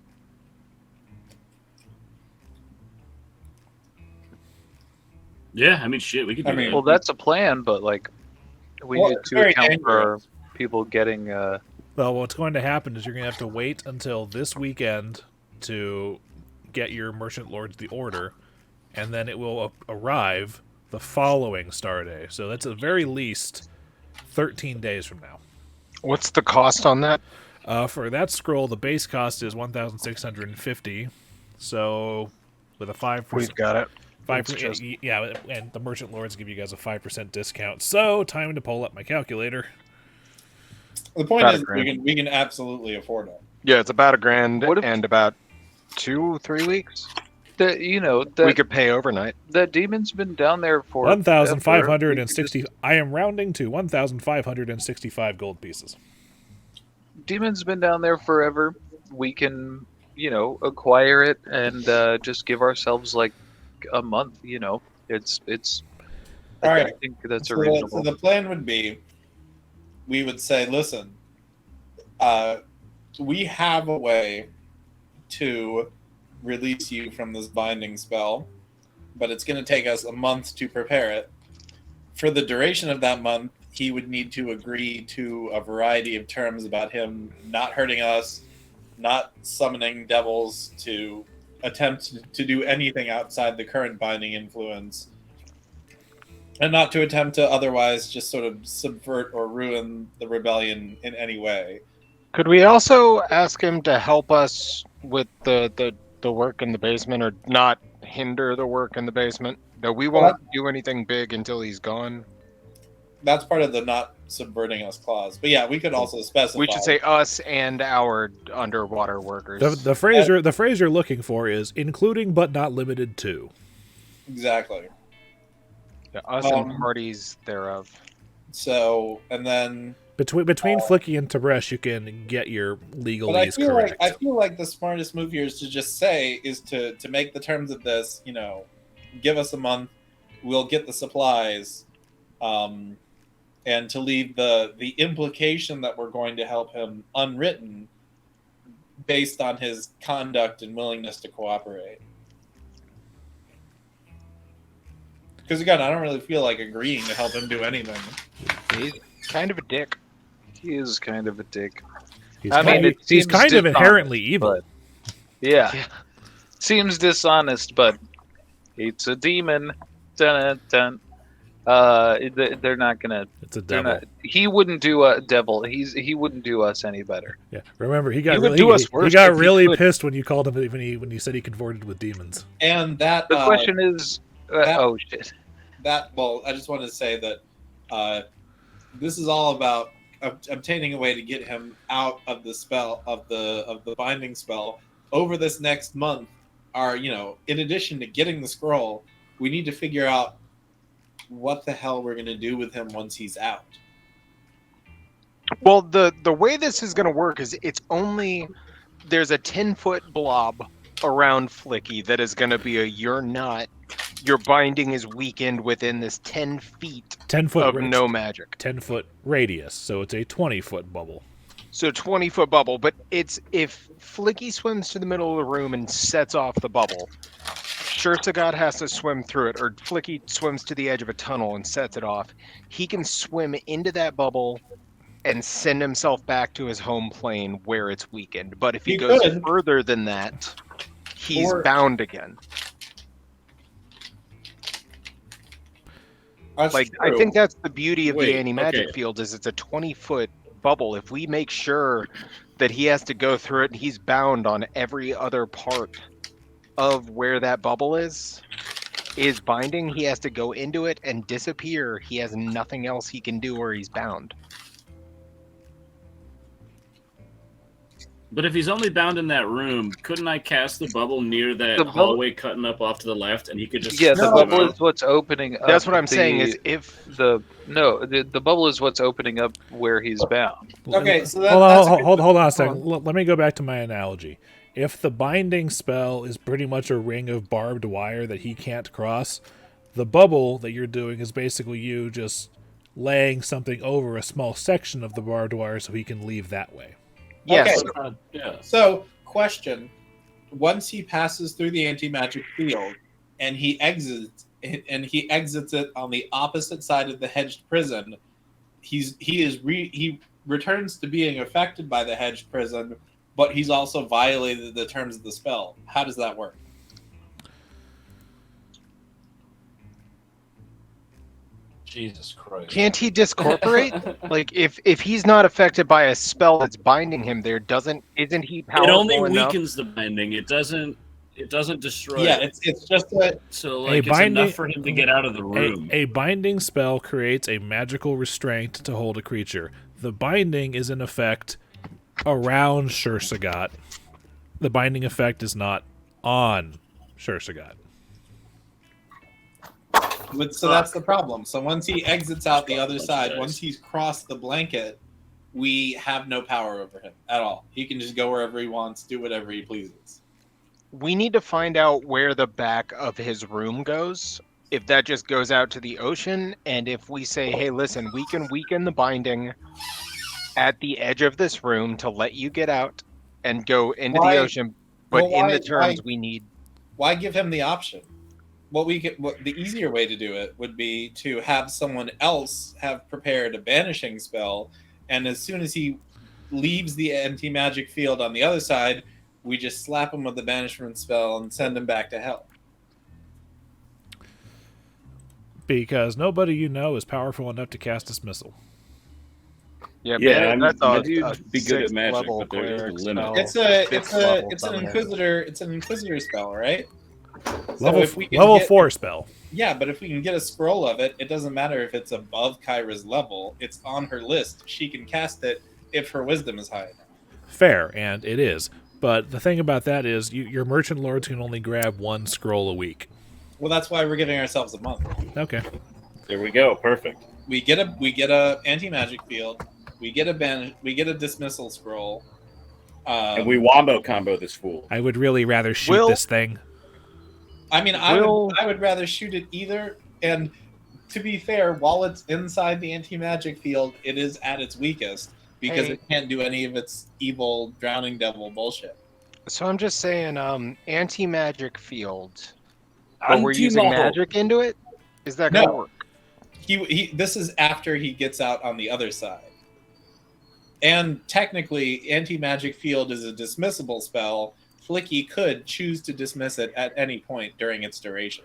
Yeah, I mean, shit, we could do that. Well, that's a plan, but we Well, need it's to very account for dangerous. people getting. Well, what's going to happen is you're going to have to wait until this weekend to get your Merchant Lords the order, and then it will arrive the following star day. So that's at the very least 13 days from now. What's the cost on that? For that scroll, the base cost is 1,650. So with a 5%, We've got it. 5%, yeah, and the Merchant Lords give you guys a 5% discount. So time to pull up my calculator. The point About is, a grand. we can absolutely afford it. Yeah, it's about $1,000 What if- and about 2-3 weeks. That We could pay overnight. that demon's been down there for 1,560. I am rounding to 1,565 gold pieces. Demon's been down there forever. We can, acquire it and just give ourselves a month. It's. All I right. think that's a So reasonable. the plan would be, we would say, listen, we have a way to release you from this binding spell, but it's going to take us a month to prepare it. For the duration of that month, he would need to agree to a variety of terms about him not hurting us, not summoning devils to attempt to do anything outside the current binding influence, and not to attempt to otherwise just sort of subvert or ruin the rebellion in any way. Could we also ask him to help us with the work in the basement, or not hinder the work in the basement? No, we won't do anything big until he's gone. That's part of the not subverting us clause. But yeah, we could also specify. We should say us and our underwater workers. The phrase you're looking for is including but not limited to. Exactly. Yeah, us and parties thereof. So, and then between Flickie and Tib'resh, you can get your legalese correct. I feel like the smartest move here is to just say to make the terms of this, give us a month, we'll get the supplies, and to leave the implication that we're going to help him unwritten based on his conduct and willingness to cooperate. Because again, I don't really feel like agreeing to help him do anything. He's kind of a dick. He is kind of a dick. He's kind of inherently evil. Yeah. Seems dishonest, but it's a demon. Dun, dun. They're not gonna. It's a devil. He wouldn't do a devil. He wouldn't do us any better. Yeah. Remember, he got really pissed when you called him when you said he converted with demons. And that the question is, oh shit. I just wanted to say that this is all about obtaining a way to get him out of the spell of the binding spell over this next month. In addition to getting the scroll, we need to figure out what the hell we're going to do with him once he's out. Well, the way this is going to work is there's a 10-foot blob around Flickie that is going to be your binding is weakened within this 10 feet 10 foot of no magic. 10-foot radius, so it's a 20-foot bubble. So 20-foot bubble, but it's if Flickie swims to the middle of the room and sets off the bubble, Shurshogot has to swim through it, or Flickie swims to the edge of a tunnel and sets it off. He can swim into that bubble and send himself back to his home plane where it's weakened. But if he goes further than that, he's bound again. I think that's the beauty of the anti-magic field is it's a 20-foot bubble. If we make sure that he has to go through it and he's bound on every other part of where that bubble is binding, he has to go into it and disappear. He has nothing else he can do where he's bound. But if he's only bound in that room, couldn't I cast the bubble near that hallway cutting up off to the left, and he could just... Yeah, the bubble is what's opening up. That's what I'm saying is if... The bubble is what's opening up where he's bound. Okay, so hold on a second. Let me go back to my analogy. If the binding spell is pretty much a ring of barbed wire that he can't cross, the bubble that you're doing is basically you just laying something over a small section of the barbed wire so he can leave that way. Yes. Okay. So, question. Once he passes through the anti-magic field and he exits it on the opposite side of the hedged prison, he returns to being affected by the hedged prison, but he's also violated the terms of the spell. How does that work? Jesus Christ. Can't he discorporate? Like, if he's not affected by a spell that's binding him there, isn't he powerful enough? It only weakens the binding. It doesn't destroy it. It's just that... So, it's enough for him to get out of the room. A binding spell creates a magical restraint to hold a creature. The binding is in effect around Shurshogot. The binding effect is not on Shurshogot. So that's the problem. So once he exits out the other side, once he's crossed the blanket, we have no power over him at all. He can just go wherever he wants, do whatever he pleases. We need to find out where the back of his room goes. If that just goes out to the ocean, and if we say, hey, listen, we can weaken the binding at the edge of this room to let you get out and go into the ocean, but we need... Why give him the option? The easier way to do it would be to have someone else have prepared a banishing spell, and as soon as he leaves the anti-magic field on the other side, we just slap him with the banishment spell and send him back to hell. Because nobody you know is powerful enough to cast Dismissal. Yeah, Yeah, man, I mean, that's I a do be good at sixth magic, level but there's a cleric limit. spell. It's an inquisitor spell, right? So if we can Level get- 4 spell. Yeah, but if we can get a scroll of it, it doesn't matter if it's above Kyra's level. It's on her list. She can cast it if her wisdom is high enough. Fair, and it is. But the thing about that is your merchant lords can only grab 1 scroll a week. Well, that's why we're giving ourselves a month. Okay. There we go. Perfect. We get a anti-magic field. We get a dismissal scroll. And we wombo combo this fool. I would really rather shoot this thing. I mean, I would rather shoot it either. And to be fair, while it's inside the anti-magic field, it is at its weakest because it can't do any of its evil drowning devil bullshit. So I'm just saying, anti-magic field. But we're using magic into it? Is that going to work? This is after he gets out on the other side. And technically, anti-magic field is a dismissible spell. Flickie could choose to dismiss it at any point during its duration.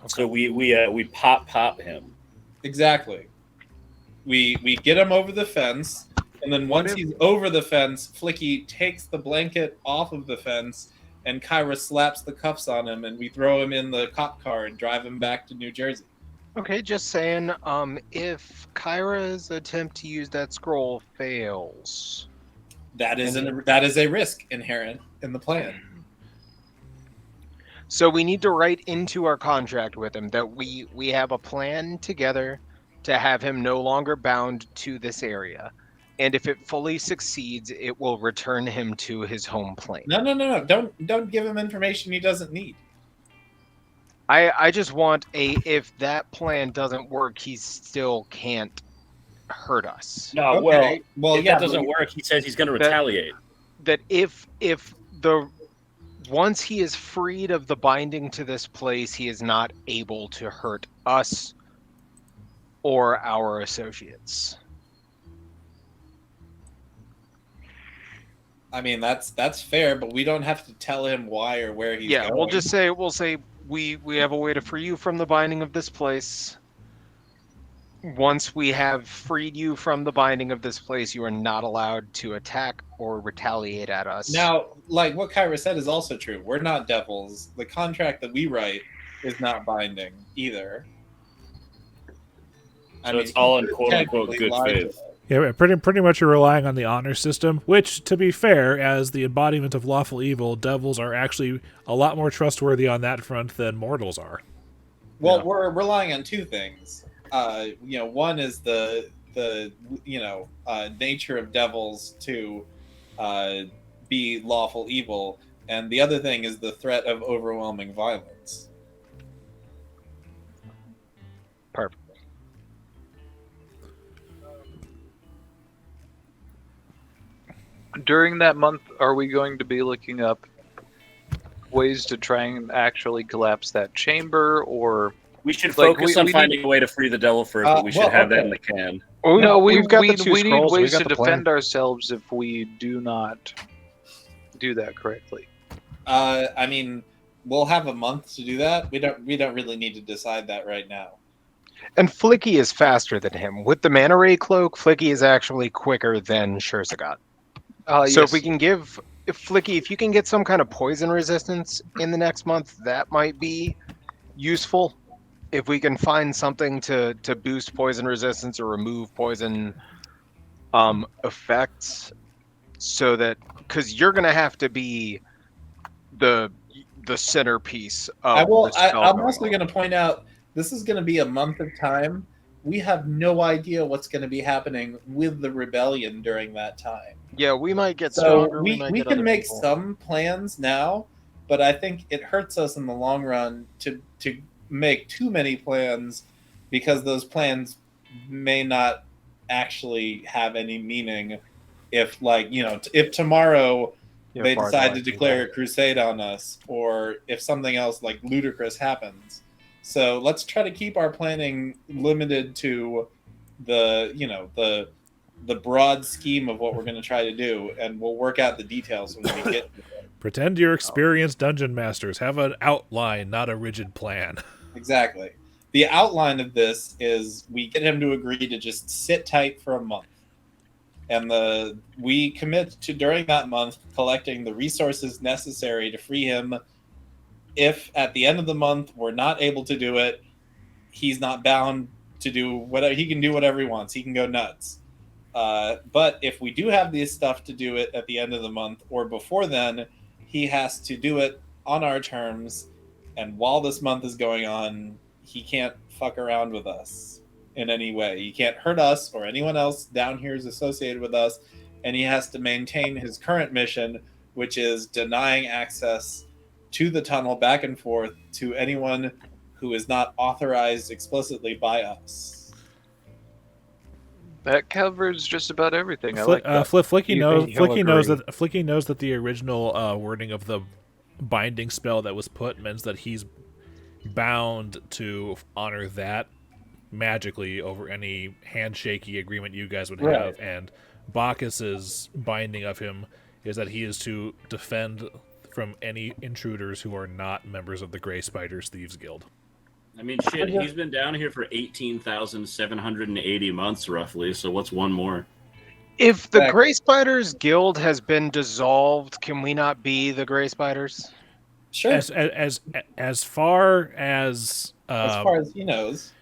So we pop him. Exactly. We get him over the fence, and then once he's over the fence, Flickie takes the blanket off of the fence, and Kyra slaps the cuffs on him, and we throw him in the cop car and drive him back to New Jersey. Okay, just saying, if Kyra's attempt to use that scroll fails... That is a risk inherent in the plan. So we need to write into our contract with him that we have a plan together to have him no longer bound to this area. And if it fully succeeds, it will return him to his home plane. No. Don't give him information he doesn't need. I just want if that plan doesn't work, he still can't hurt us. No, Okay. well, if that doesn't work, he says he's going to retaliate. That if once he is freed of the binding to this place, he is not able to hurt us or our associates. I mean, that's fair, but we don't have to tell him why or where he's going. We'll say we have a way to free you from the binding of this place. Once we have freed you from the binding of this place, you are not allowed to attack or retaliate at us. Now, like what Kyra said is also true. We're not devils. The contract that we write is not binding either. So it's all in quote-unquote good faith. Yeah, pretty much you're relying on the honor system, which, to be fair, as the embodiment of lawful evil, devils are actually a lot more trustworthy on that front than mortals are. Well, we're relying on two things. One is the nature of devils to be lawful evil, and the other thing is the threat of overwhelming violence. Perfect. During that month, are we going to be looking up ways to try and actually collapse that chamber, or we should focus on finding a way to free the devil first, but we should have that in the can. No, we've got the two we need scrolls, ways we to got the defend plan. ourselves if we do not do that correctly. I mean, we'll have a month to do that. We don't really need to decide that right now. And Flickie is faster than him. With the Mana Ray Cloak, Flickie is actually quicker than Shurshogot. So if we can Flickie, if you can get some kind of poison resistance in the next month, that might be useful. If we can find something to boost poison resistance or remove poison effects, so that, because you're going to have to be the centerpiece of the spell. I'm also going to point out, this is going to be a month of time. We have no idea what's going to be happening with the rebellion during that time. Yeah, we might get So stronger. we might get can other make people. some plans now, but I think it hurts us in the long run to make too many plans, because those plans may not actually have any meaning if, if tomorrow they decide to declare a crusade on us, or if something else like ludicrous happens. So let's try to keep our planning limited to the the broad scheme of what we're going to try to do, and we'll work out the details when we get to it. Pretend you're experienced dungeon masters. Have an outline, not a rigid plan. Exactly. The outline of this is we get him to agree to just sit tight for a month. And we commit to, during that month, collecting the resources necessary to free him. If at the end of the month we're not able to do it, he's not bound to do whatever. He can do whatever he wants. He can go nuts. But if we do have this stuff to do it at the end of the month or before then, he has to do it on our terms. And while this month is going on, he can't fuck around with us in any way. He can't hurt us or anyone else down here is associated with us. And he has to maintain his current mission, which is denying access to the tunnel back and forth to anyone who is not authorized explicitly by us. That covers just about everything. I like that. Flickie He'll knows that the original wording of the binding spell that was put means that he's bound to honor that magically over any handshaky agreement you guys would have. Right. And Baccus's binding of him is that he is to defend from any intruders who are not members of the Grey Spiders Thieves Guild. I mean, shit, he's been down here for 18,780 months, roughly, so what's one more? If the Grey Spiders Guild has been dissolved, can we not be the Grey Spiders? Sure. As far as As far as he knows.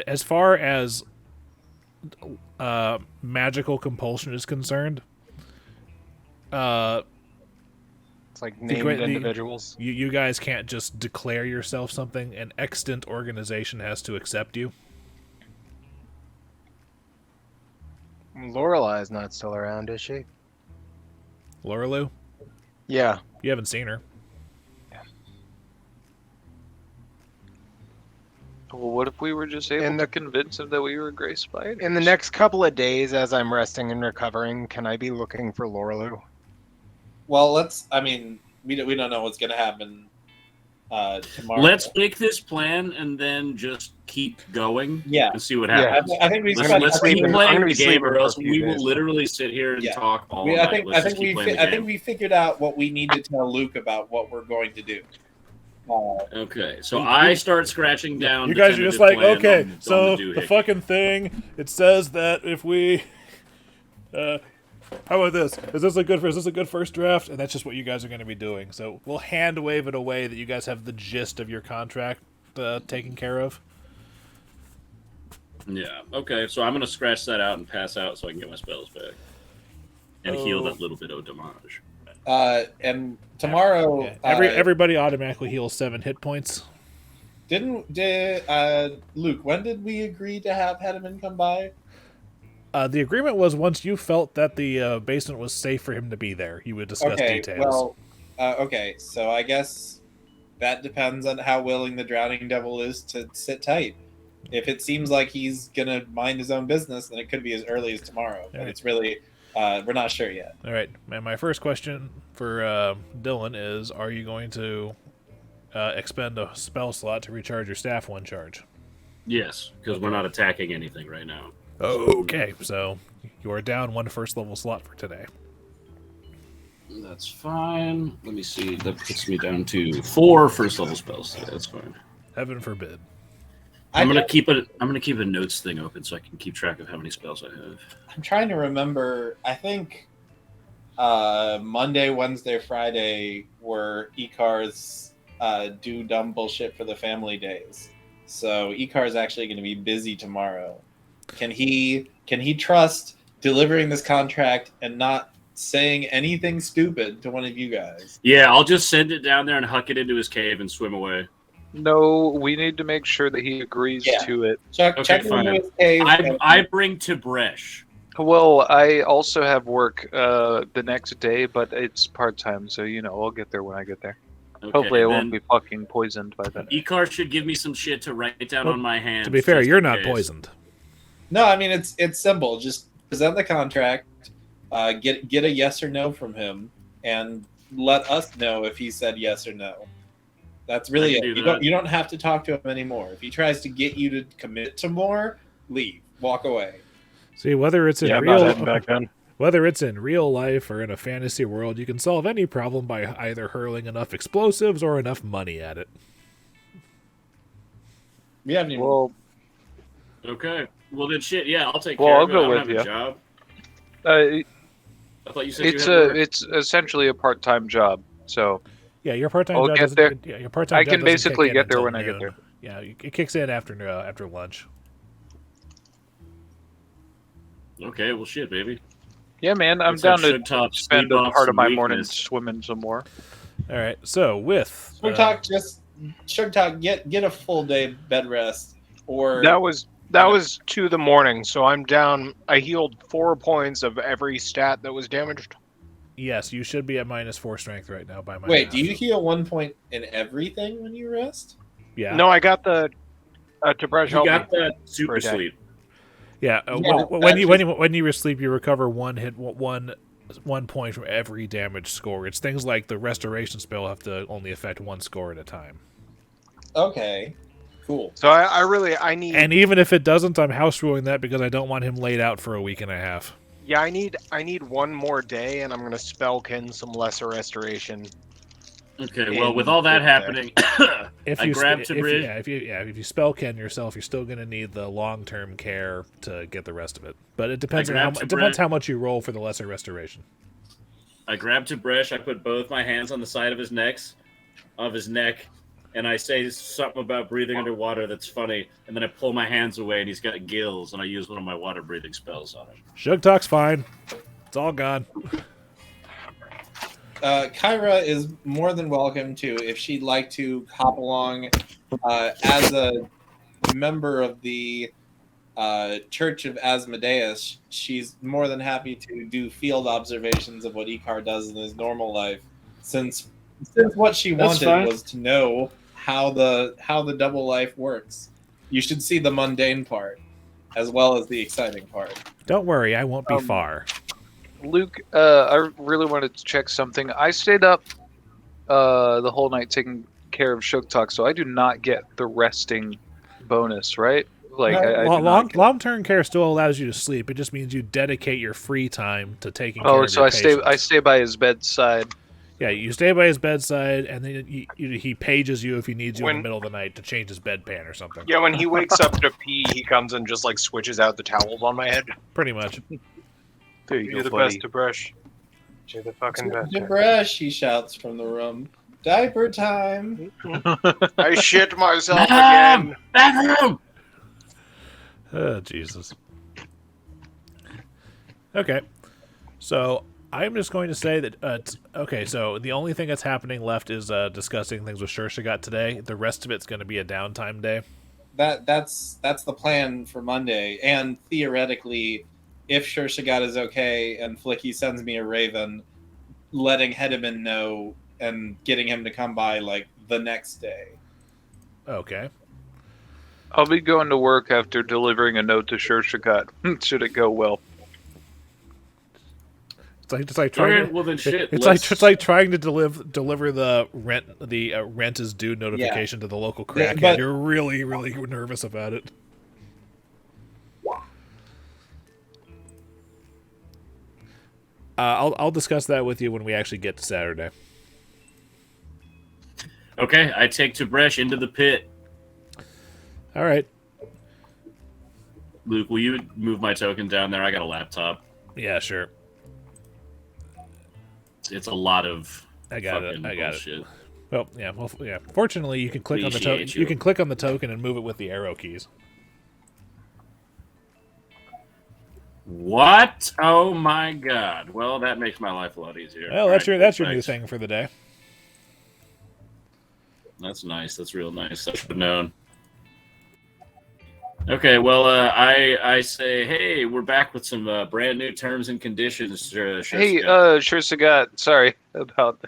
as far as magical compulsion is concerned, It's like named individuals. You guys can't just declare yourself something. An extant organization has to accept you. Lorelai's not still around, is she? Lorelou? Yeah. You haven't seen her. Well, what if we were just able to convince him that we were Grey Spiders? In the next couple of days, as I'm resting and recovering, can I be looking for Lorelou? Well, we don't know what's going to happen tomorrow. Let's make this plan and then just keep going and see what Yeah. happens. I think we Let's keep playing the game, or else for a few we will days. literally sit here and talk all I night. think Let's just keep playing the game. we figured out what we need to tell Luke about what we're going to do. Okay, so I start scratching down. You the guys are just tentative like, plan okay, on so the the doohickey. fucking thing, it says that if we, how about this? Is this a good first draft? And that's just what you guys are going to be doing. So we'll hand wave it away that you guys have the gist of your contract taken care of. Yeah. Okay, so I'm gonna scratch that out and pass out so I can get my spells back and heal that little bit of damage. And tomorrow, Yeah. Everybody automatically heals 7 hit points. Luke, when did we agree to have Hedman come by? The agreement was once you felt that the basement was safe for him to be there, you would discuss details. Well, okay, so I guess that depends on how willing the Drowning Devil is to sit tight. If it seems like he's gonna mind his own business, then it could be as early as tomorrow. But it's really, we're not sure yet. All right, and my first question for Dillon is: are you going to expend a spell slot to recharge your staff 1 charge? Yes, because we're not attacking anything right now. Okay, so you are down 1 first level slot for today. That's fine. Let me see. That puts me down to 4 first level spells. Yeah, that's fine. Heaven forbid. I'm gonna keep a notes thing open so I can keep track of how many spells I have. I'm trying to remember. I think Monday, Wednesday, Friday were Icar's do dumb bullshit for the family days. So Icar's actually going to be busy tomorrow. Can he trust delivering this contract and not saying anything stupid to one of you guys? Yeah, I'll just send it down there and huck it into his cave and swim away. No, we need to make sure that he agrees to it. Check fine. into his cave. I bring Tib'resh. Well, I also have work the next day, but it's part-time, so, I'll get there when I get there. Okay, Hopefully I then won't be fucking poisoned by then. Icar should give me some shit to write down on my hand. To be fair, you're not poisoned. No, I mean it's simple. Just present the contract, get a yes or no from him, and let us know if he said yes or no. That's really it. You don't have to talk to him anymore. If he tries to get you to commit to more, leave, walk away. See, whether it's in Yeah, real about heading back then. whether it's in real life or in a fantasy world, you can solve any problem by either hurling enough explosives or enough money at it. We haven't even. Well, Okay. Well, then shit. Yeah, I'll take Well, care I'll of it. go I don't with have you. a job. uh, I thought you said you had work. it's essentially a part-time job. So Yeah, your part-time I'll job get doesn't- there. Yeah, your part-time I job can doesn't basically kick in get there until when I get noon. there. Yeah, it kicks in after lunch. Okay. Well, shit, baby. Yeah, man, I'm Let's down have to Shutok spend sleep a off part of some my morning weakness. swimming some more. All right. So with Shutok, get a full day bed rest, or That was to the morning, so I'm down. I healed 4 points of every stat that was damaged. yes, you should be at -4 strength right now by my wait, math. do you heal 1 point in everything when you rest? Yeah. No, I got the Tib'resh You help got me. that super For a day. sleep. Yeah. Yeah, When you sleep, you recover one point from every damage score. It's things like the restoration spell have to only affect one score at a time. Okay, cool. So I need. And even if it doesn't, I'm house ruling that because I don't want him laid out for a week and a half. Yeah, I need one more day, and I'm gonna spellkin some lesser restoration. Okay. Well, with all that happening, If I you grabbed if you, Tib'resh. if you spellcan yourself, you're still going to need the long-term care to get the rest of it. But it depends on grabbed it depends Tib'resh. how much you roll for the lesser restoration. I grabbed Tib'resh. I put both my hands on the side of his neck, and I say something about breathing underwater that's funny, and then I pull my hands away, and he's got gills, and I use one of my water breathing spells on him. Shuktok's fine. It's all gone. Kyra is more than welcome to, if she'd like to hop along as a member of the Church of Asmodeus. She's more than happy to do field observations of what Icar does in his normal life, since what she That's wanted fine. was to know how the double life works. You should see the mundane part as well as the exciting part. Don't worry, I won't be far. Luke, I really wanted to check something. I stayed up the whole night taking care of Shutok, so I do not get the resting bonus, right? Like, I do not get- Long-term care still allows you to sleep. It just means you dedicate your free time to taking care Oh, of so your I patients. stay by his bedside. Yeah, you stay by his bedside, and then he pages you if he needs you in the When- middle of the night to change his bedpan or something. Yeah, when he wakes up to pee, he comes and just like switches out the towels on my head. Pretty much. There you You're go, the buddy. best to brush. You're the fucking best. Tib'resh, he shouts from the room. Diaper time. I shit myself Mom! again. Bathroom! Oh, Jesus. Okay. So, I'm just going to say that... okay, so the only thing that's happening left is discussing things with Shurshogot today. The rest of it's going to be a downtime day. That's the plan for Monday. And theoretically, if Shurshogot is okay and Flickie sends me a raven, letting Hedeman know and getting him to come by like the next day. Okay. I'll be going to work after delivering a note to Shurshogot. Should it go well? It's like trying Okay, to... well then shit. It's like trying to deliver the rent is due notification to the local crackhead. but- You're really, really nervous about it. I'll discuss that with you when we actually get to Saturday. Okay, I take Tib'resh into the pit. All right. Luke, will you move my token down there? I got a laptop. Yeah, sure. It's a lot of I got it. fucking I got bullshit. it. Well, yeah. Well, yeah. Fortunately, you can click on the token. Appreciate you. You can click on the token and move it with the arrow keys. What? Oh my god. Well, that makes my life a lot easier. Well, that's Alright, your new thanks. thing for the day. That's nice. That's real nice. I should have known. Okay, well, I say, hey, we're back with some brand new terms and conditions. Hey, Shurshogot, sorry about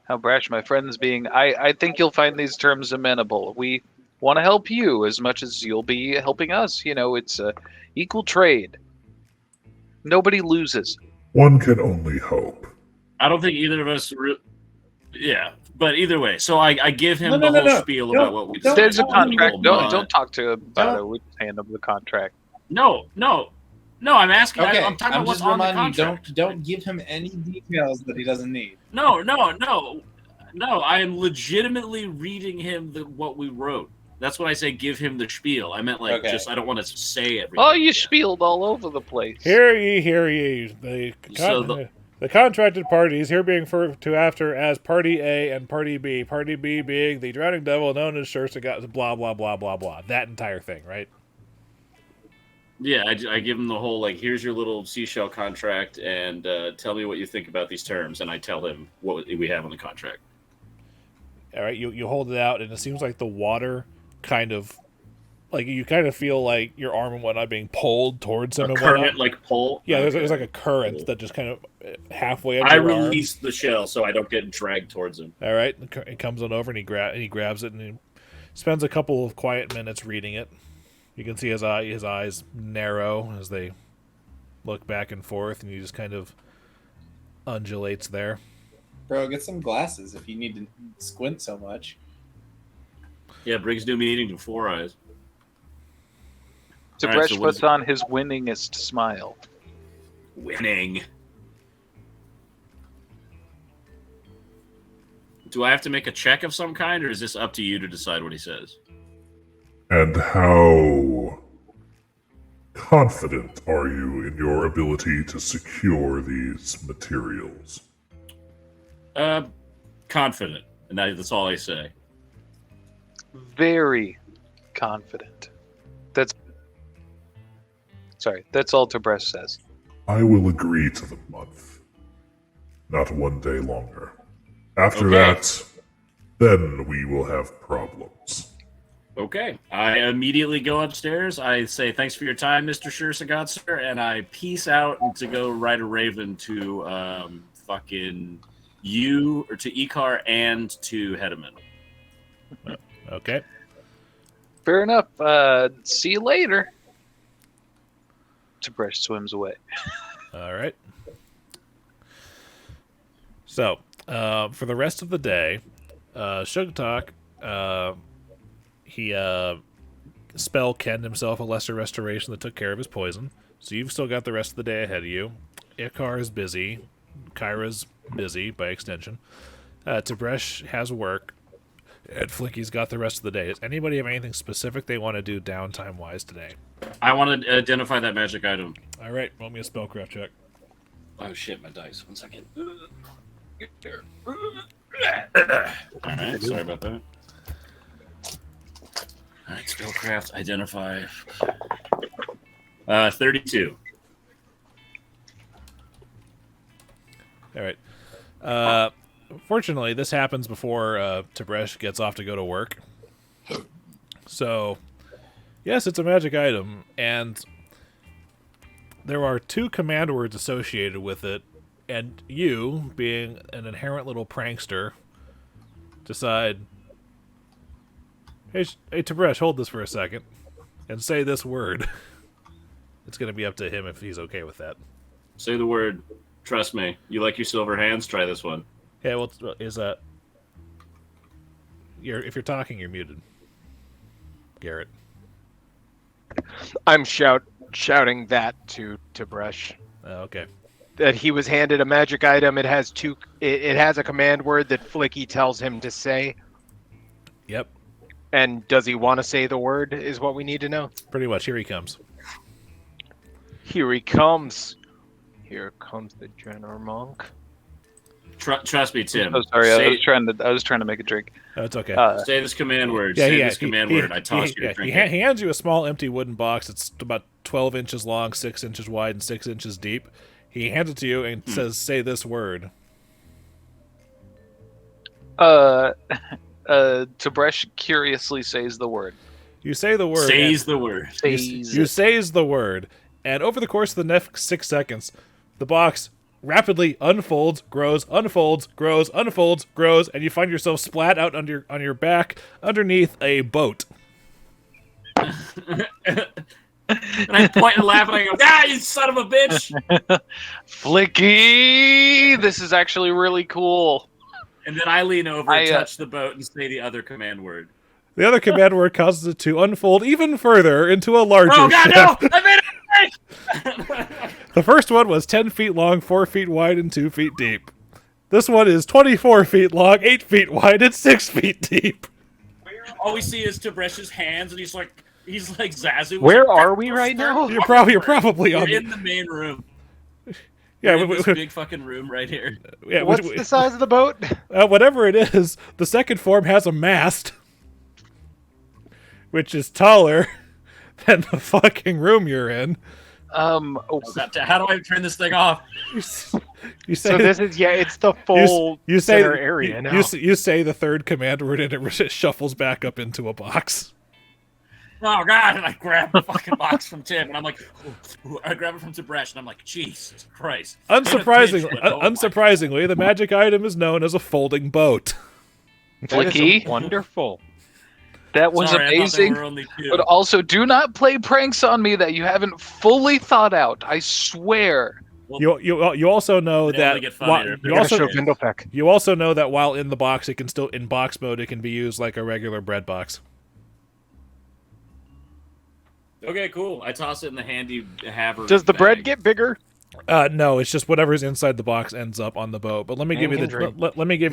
how brash my friend's being. I think you'll find these terms amenable. We want to help you as much as you'll be helping us. You know, it's equal trade. Nobody loses. One can only hope. I don't think either of us. Yeah, but either way, so I give him No, the no, whole no. spiel No, about what we. There's a don't- contract. don't- Don't talk to him about don't- it. We just hand him the contract. No, No, I'm asking. Okay, I'm talking I'm about what's just on the reminding you, contract. don't give him any details that he doesn't need. No. I am legitimately reading him what we wrote. That's what I say. Give him the spiel. I meant like Okay. I don't want to say everything. Oh, you spieled all over the place. Hear ye. The contracted parties here being referred to after as Party A and Party B. Party B being the drowning devil known as Shurshogot, blah, blah, blah, blah, blah. That entire thing, right? Yeah, I give him the whole, like, here's your little seashell contract, and tell me what you think about these terms, and I tell him what we have on the contract. All right, you hold it out, and it seems like the water kind of, like, you kind of feel like your arm and whatnot being pulled towards him and whatnot. Current, like, pull? Yeah, there's like a current that just kind of halfway up I your arm. release the shell so I don't get dragged towards him. All right, he comes on over and he grabs it and he spends a couple of quiet minutes reading it. You can see his eyes narrow as they look back and forth, and he just kind of undulates there. Bro, get some glasses if you need to squint so much. Yeah, brings new meaning to Four Eyes. Tib'resh All right, so what puts is- on his winningest smile. Winning. Do I have to make a check of some kind, or is this up to you to decide what he says? And how confident are you in your ability to secure these materials? Confident, and that's all I say. Very confident. That's all Tib'resh says. I will agree to the month. Not one day longer. After Okay. that, then we will have problems. Okay. I immediately go upstairs. I say, thanks for your time, Mr. Shurshogot, sir, and I peace out to go ride a raven to fucking you, or to Icar and to Hedeman. Okay. Fair enough. See you later. Tib'resh swims away. All right. So, for the rest of the day, Sugtok, he spell kenned himself a lesser restoration that took care of his poison. So you've still got the rest of the day ahead of you. Icar is busy. Kyra's busy by extension. Tib'resh has work. And Flickie's got the rest of the day. Does anybody have anything specific they want to do downtime-wise today? I want to identify that magic item. All right, roll me a spellcraft check. Oh shit, my dice. 1 second. Get there. Alright, sorry about that. Alright, spellcraft, identify. 32. All right. Fortunately, this happens before Tib'resh gets off to go to work. So, yes, it's a magic item, and there are 2 command words associated with it, and you, being an inherent little prankster, decide, hey Tib'resh, hold this for a second, and say this word. It's going to be up to him if he's okay with that. Say the word. Trust me. You like your silver hands? Try this one. Yeah, well, is that... if you're talking, you're muted. Garrett. I'm shouting that to Tib'resh. Okay. That he was handed a magic item. It has it has a command word that Flickie tells him to say. Yep. And does he want to say the word is what we need to know. Pretty much. Here he comes. Here he comes. Here comes the Jenner monk. Trust me, Tim. Oh, sorry. Say, I was trying to make a drink. Oh, it's okay. say this command word. Yeah, say yeah, this command word. I toss you to drink he it. hands you a small empty wooden box. It's about 12 inches long, 6 inches wide, and 6 inches deep. He hands it to you and says, say this word. Tib'resh curiously says the word. You say the word. Says the word. You says the word. And over the course of the next 6 seconds, the box rapidly unfolds, grows, unfolds, grows, unfolds, grows, and you find yourself splat out on your back underneath a boat. And I point and laugh and I go, you son of a bitch! Flickie! This is actually really cool. And then I lean over and touch the boat and say the other command word. The other command word causes it to unfold even further into a larger Oh god, ship. no! I made a mistake! The first one was 10 feet long, 4 feet wide, and 2 feet deep. This one is 24 feet long, 8 feet wide, and 6 feet deep. All we see is Tibresh's hands, and he's like Zazu. Where are we right now? You're probably on You're in the main room. yeah, You're in this big fucking room right here. yeah. What's the size of the boat? Whatever it is, the second form has a mast, which is taller than the fucking room you're in. How do I turn this thing off? You say So this is it's the full you say center area now. You say the third command word and it shuffles back up into a box. Oh god! And I grab the fucking box from Tim, and I'm like, ooh, I grab it from Tib'resh, and I'm like, Jesus Christ! Unsurprisingly, the magic item is known as a folding boat. Flickie, wonderful. that was Sorry, I thought there amazing. were only two. But also, do not play pranks on me that you haven't fully thought out. I swear. You also know They only that get funnier if you they're also gonna show Vindlepeck. you also know that while in the box, it can still in box mode it can be used like a regular bread box. Okay, cool. I toss it in the handy haver. Does the bread bag. get bigger? No, it's just whatever's inside the box ends up on the boat. But let me give you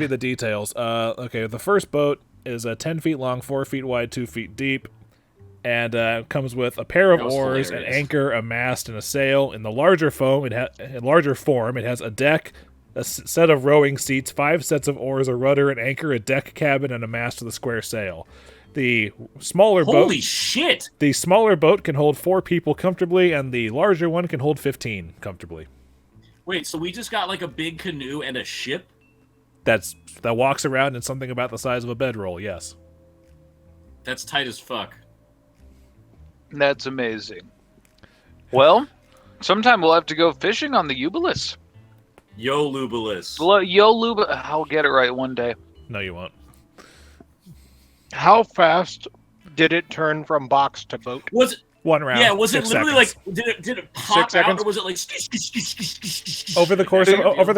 the details. Okay, the first boat is 10 feet long, 4 feet wide, 2 feet deep, and comes with a pair of That was oars, hilarious. an anchor, a mast, and a sail. In the larger form, it has a deck, a set of rowing seats, 5 sets of oars, a rudder, an anchor, a deck cabin, and a mast with a square sail. The smaller Holy shit! The smaller boat can hold 4 people comfortably, and the larger one can hold 15 comfortably. Wait, so we just got like a big canoe and a ship? That walks around in something about the size of a bedroll, yes. That's tight as fuck. That's amazing. Well, sometime we'll have to go fishing on the Ubilis. Yo, Lubulis. Yo, Luba. I'll get it right one day. No, you won't. How fast did it turn from box to boat? Was it? One round. Yeah, was it 6 literally seconds. like? Did it pop 6 out, seconds? or was it like? over the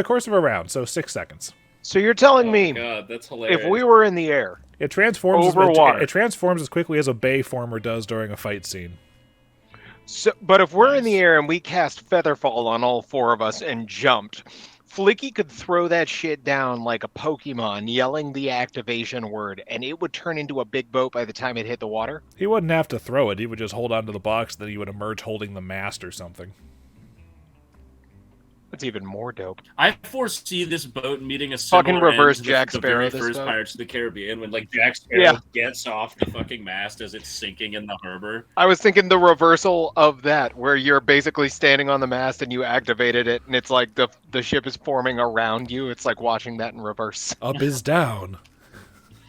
course of a round? So 6 seconds. So you're telling Oh me my god, that's hilarious. if we were in the air, It transforms Over water. It transforms as quickly as a bay former does during a fight scene. but if we're in the air and we cast Featherfall on all 4 of us and jumped, Flickie could throw that shit down like a Pokemon, yelling the activation word, and it would turn into a big boat by the time it hit the water. He wouldn't have to throw it. He would just hold onto the box, then he would emerge holding the mast or something. That's even more dope. I foresee this boat meeting a Fucking similar reverse end Jack to the Sparrow very this first boat. Pirates of the Caribbean when like Jack Sparrow Yeah. gets off the fucking mast as it's sinking in the harbor. I was thinking the reversal of that, where you're basically standing on the mast and you activated it, and it's like the ship is forming around you. It's like watching that in reverse. Up is down.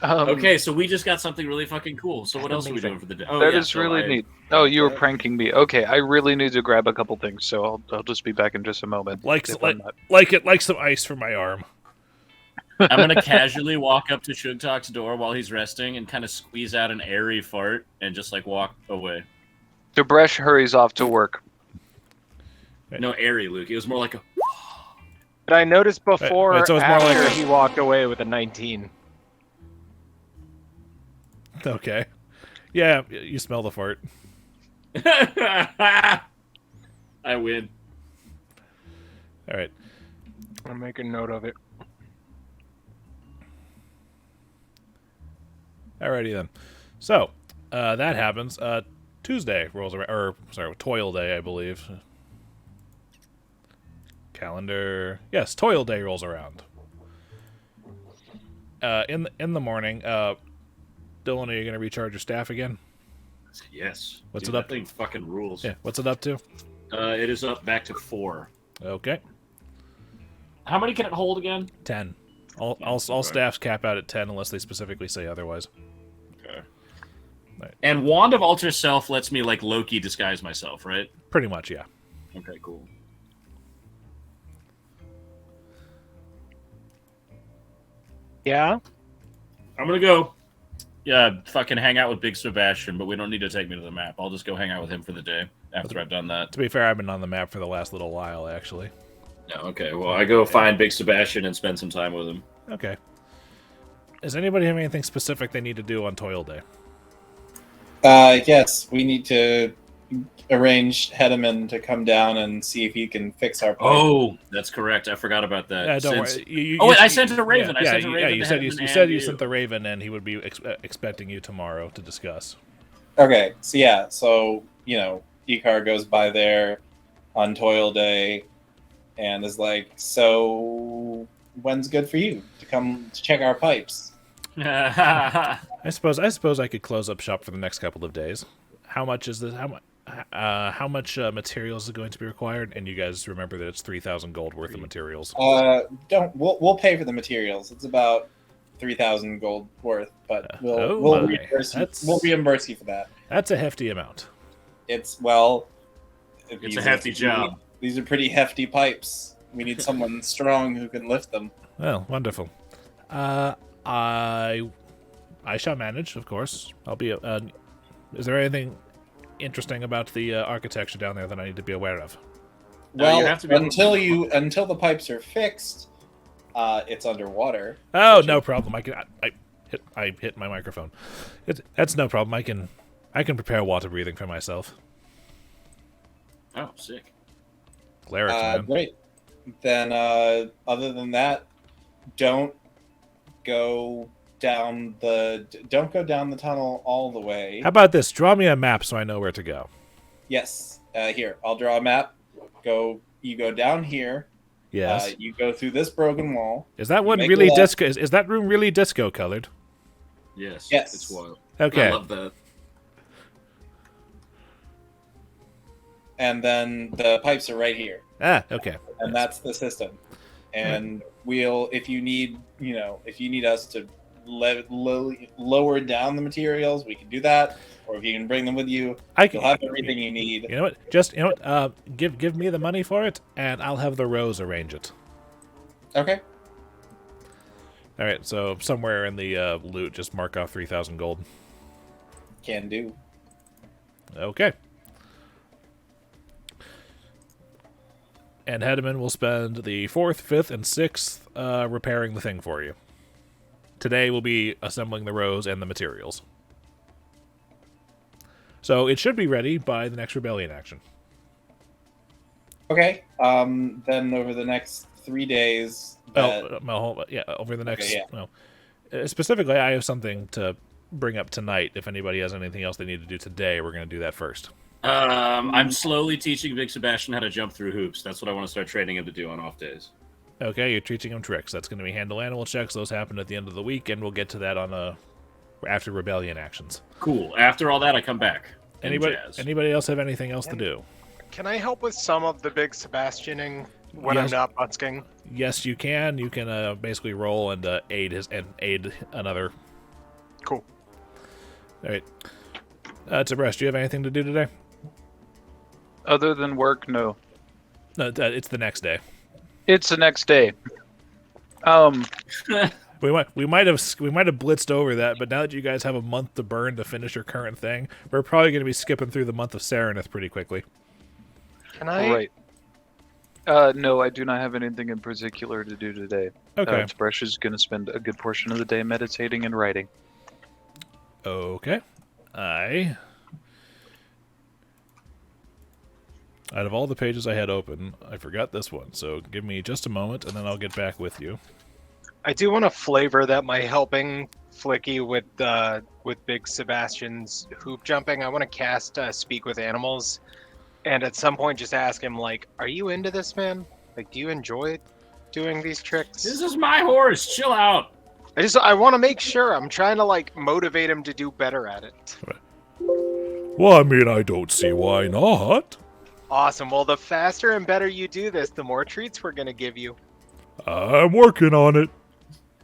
Okay, so we just got something really fucking cool. So what else are we doing for the day? Oh, That yeah, is so really I- neat. Oh, you were pranking me. Okay, I really need to grab a couple things, so I'll just be back in just a moment. Like if I'm not- like some ice for my arm. I'm gonna casually walk up to Shuktok's door while he's resting and kind of squeeze out an airy fart and just like walk away. Tib'resh hurries off to work. No airy, Luke. It was more like a. But I noticed before Wait, so it's more after like- he walked away with a 19. Okay. Yeah, you smell the fart. I win. All right. I'm making note of it. Alrighty then. So, that happens. Tuesday rolls around, or sorry, Toil Day, I believe. Calendar. Yes, Toil Day rolls around. In the morning, Dillon, are you going to recharge your staff again? Yes. What's Dude, it up that thing fucking rules. Yeah. What's it up to? It is up back to 4. Okay. How many can it hold again? 10. All Okay. staffs cap out at 10 unless they specifically say otherwise. Okay. Right. And Wand of Alter Self lets me like Loki disguise myself, right? Pretty much, yeah. Okay, cool. Yeah? I'm gonna go. Yeah, fucking hang out with Big Sebastian, but we don't need to take me to the map. I'll just go hang out with him for the day after I've done that. To be fair, I've been on the map for the last little while, actually. Yeah, okay. Well, I go find Big Sebastian and spend some time with him. Okay. Does anybody have anything specific they need to do on Toil Day? Yes, we need to arrange Hedeman to come down and see if he can fix our pipe. Oh, that's correct. I forgot about that. Yeah, don't Since- worry. wait, I sent a raven. Yeah, I sent a raven. you to said Hedman you and said you sent the raven, and he would be expecting you tomorrow to discuss. Okay, so Icar goes by there on toil day and is like, so when's good for you to come to check our pipes? I suppose I could close up shop for the next couple of days. How much is this? How much materials is going to be required? And you guys remember that it's 3,000 gold worth of materials. We'll pay for the materials. It's about 3,000 gold worth, but we'll reimburse you for that. That's a hefty amount. It's It's a hefty job. These are pretty hefty pipes. We need someone strong who can lift them. Well, wonderful. I shall manage, of course. I'll be. Is there anything interesting about the architecture down there that I need to be aware of? Well, you have to be until the pipes are fixed, it's underwater. Oh, no problem. I hit my microphone. That's no problem. I can prepare water breathing for myself. Oh, sick. Clerics, man. Great. Then, other than that, don't go down the tunnel all the way. How about this? Draw me a map so I know where to go. Yes. Here, I'll draw a map. You go down here. Yes. You go through this broken wall. Is that one make really a left. disco? Is that room really disco colored? Yes. Yes. It's wild. Okay. I love that. And then the pipes are right here. Ah, okay. And that's the system. And if you need us to lower down the materials, we can do that. Or if you can bring them with you, you'll have everything you need. You know what? Give me the money for it, and I'll have the Rose arrange it. Okay. All right. So somewhere in the loot, just mark off 3,000 gold. Can do. Okay. And Hedeman will spend the 4th, 5th, and 6th repairing the thing for you. Today we'll be assembling the Rose and the materials. So it should be ready by the next rebellion action. Okay. Then over the next 3 days. Over the next. Okay, yeah. Specifically, I have something to bring up tonight. If anybody has anything else they need to do today, we're going to do that first. I'm slowly teaching Vic Sebastian how to jump through hoops. That's what I want to start training him to do on off days. Okay, you're teaching him tricks. That's going to be handle animal checks. Those happen at the end of the week, and we'll get to that on after rebellion actions. Cool. After all that, I come back. Anybody else have anything else to do? Can I help with some of the big Sebastianing when I'm not busking? Yes, you can. You can basically roll and aid another. Cool. All right. Tib'resh, do you have anything to do today? Other than work, no. No, it's the next day. It's the next day. We might have blitzed over that, but now that you guys have a month to burn to finish your current thing, we're probably going to be skipping through the month of Serenith pretty quickly. Can I? All right. No, I do not have anything in particular to do today. Okay. Tib'resh is going to spend a good portion of the day meditating and writing. Okay. Out of all the pages I had open, I forgot this one, so give me just a moment, and then I'll get back with you. I do want to flavor that my helping Flickie with Big Sebastian's hoop jumping. I want to cast Speak with Animals, and at some point just ask him, like, are you into this, man? Like, do you enjoy doing these tricks? This is my horse. Chill out. I want to make sure. I'm trying to, like, motivate him to do better at it. Well, I mean, I don't see why not. Awesome. Well, the faster and better you do this, the more treats we're going to give you. I'm working on it.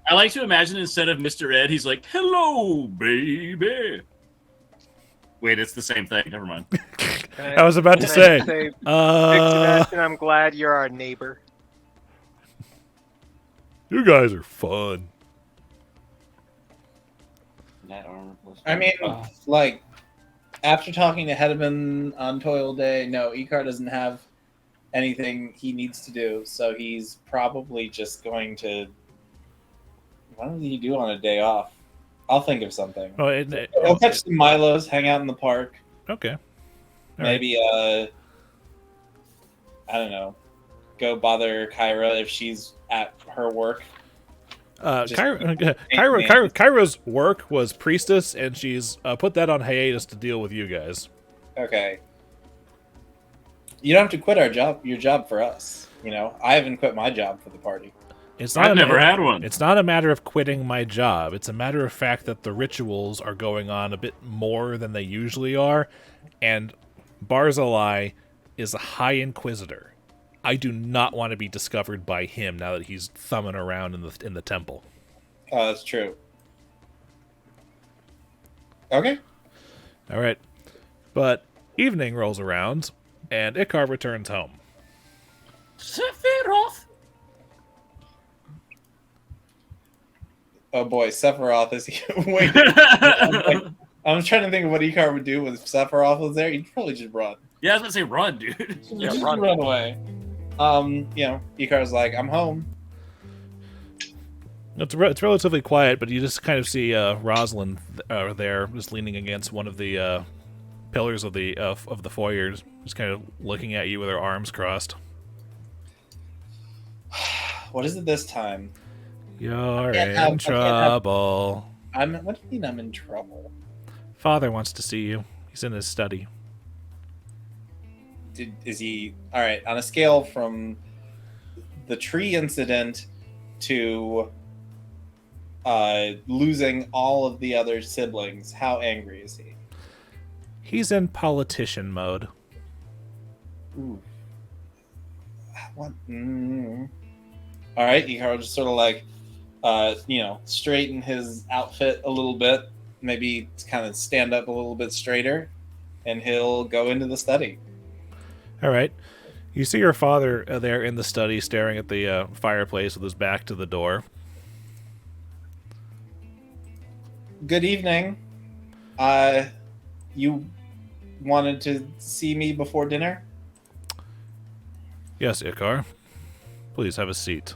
I like to imagine instead of Mr. Ed, he's like, hello, baby. Wait, it's the same thing. Never mind. I was about to say. Big Sebastian, I'm glad you're our neighbor. You guys are fun. I mean, like, after talking to Hedeman on Toil Day, no, Icar doesn't have anything he needs to do, so he's probably just going to... What does he do on a day off? I'll think of something. Oh, He'll catch some Milos, hang out in the park. Okay. Maybe I don't know. Go bother Kyra if she's at her work. Kyra's work was priestess, and she's put that on hiatus to deal with you guys. Okay. You don't have to quit your job for us. You know, I haven't quit my job for the party. I've never had one. It's not a matter of quitting my job. It's a matter of fact that the rituals are going on a bit more than they usually are, and Barzillai is a High Inquisitor. I do not want to be discovered by him now that he's thumbing around in the temple. Oh, that's true. Okay. All right. But evening rolls around, and Icar returns home. Sephiroth! Oh boy, Sephiroth is here. Wait. I was trying to think of what Icar would do if Sephiroth was there. He'd probably just run. Yeah, I was going to say run, dude. Yeah, just run. run away. Icar's like, I'm home. It's relatively quiet, but you just kind of see Rosalind there, just leaning against one of the pillars of the foyer, just kind of looking at you with her arms crossed. What is it this time? You're in trouble. What do you mean I'm in trouble? Father wants to see you. He's in his study. Is he all right? On a scale from the tree incident to losing all of the other siblings, how angry is he? He's in politician mode. Ooh. What? All right, Icar just sort of like, straighten his outfit a little bit, maybe kind of stand up a little bit straighter, and he'll go into the study. All right. You see your father there in the study staring at the fireplace with his back to the door. Good evening. You wanted to see me before dinner? Yes, Icar. Please have a seat.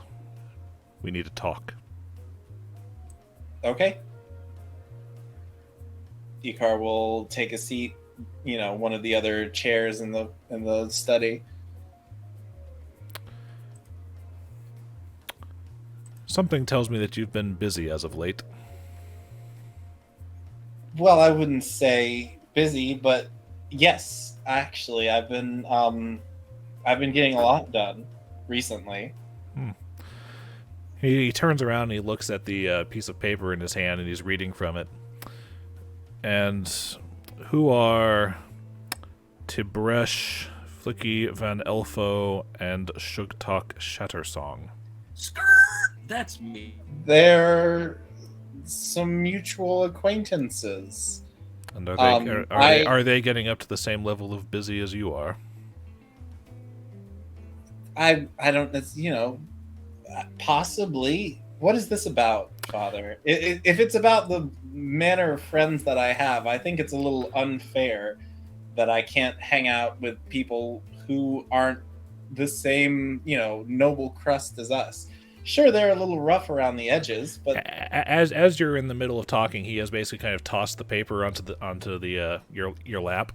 We need to talk. Okay. Icar will take a seat, one of the other chairs in the study. Something tells me that you've been busy as of late. Well, I wouldn't say busy, but yes, actually, I've been getting a lot done recently. He turns around and he looks at the piece of paper in his hand and he's reading from it. And who are Tib'resh, Flickie, Van Elfo, and Sugtok Shattersong? That's me. They're some mutual acquaintances. And are they getting up to the same level of busy as you are? I don't, possibly. What is this about, Father? If it's about the manner of friends that I have, I think it's a little unfair that I can't hang out with people who aren't the same, noble crust as us. Sure, they're a little rough around the edges, but as you're in the middle of talking, he has basically kind of tossed the paper onto your lap.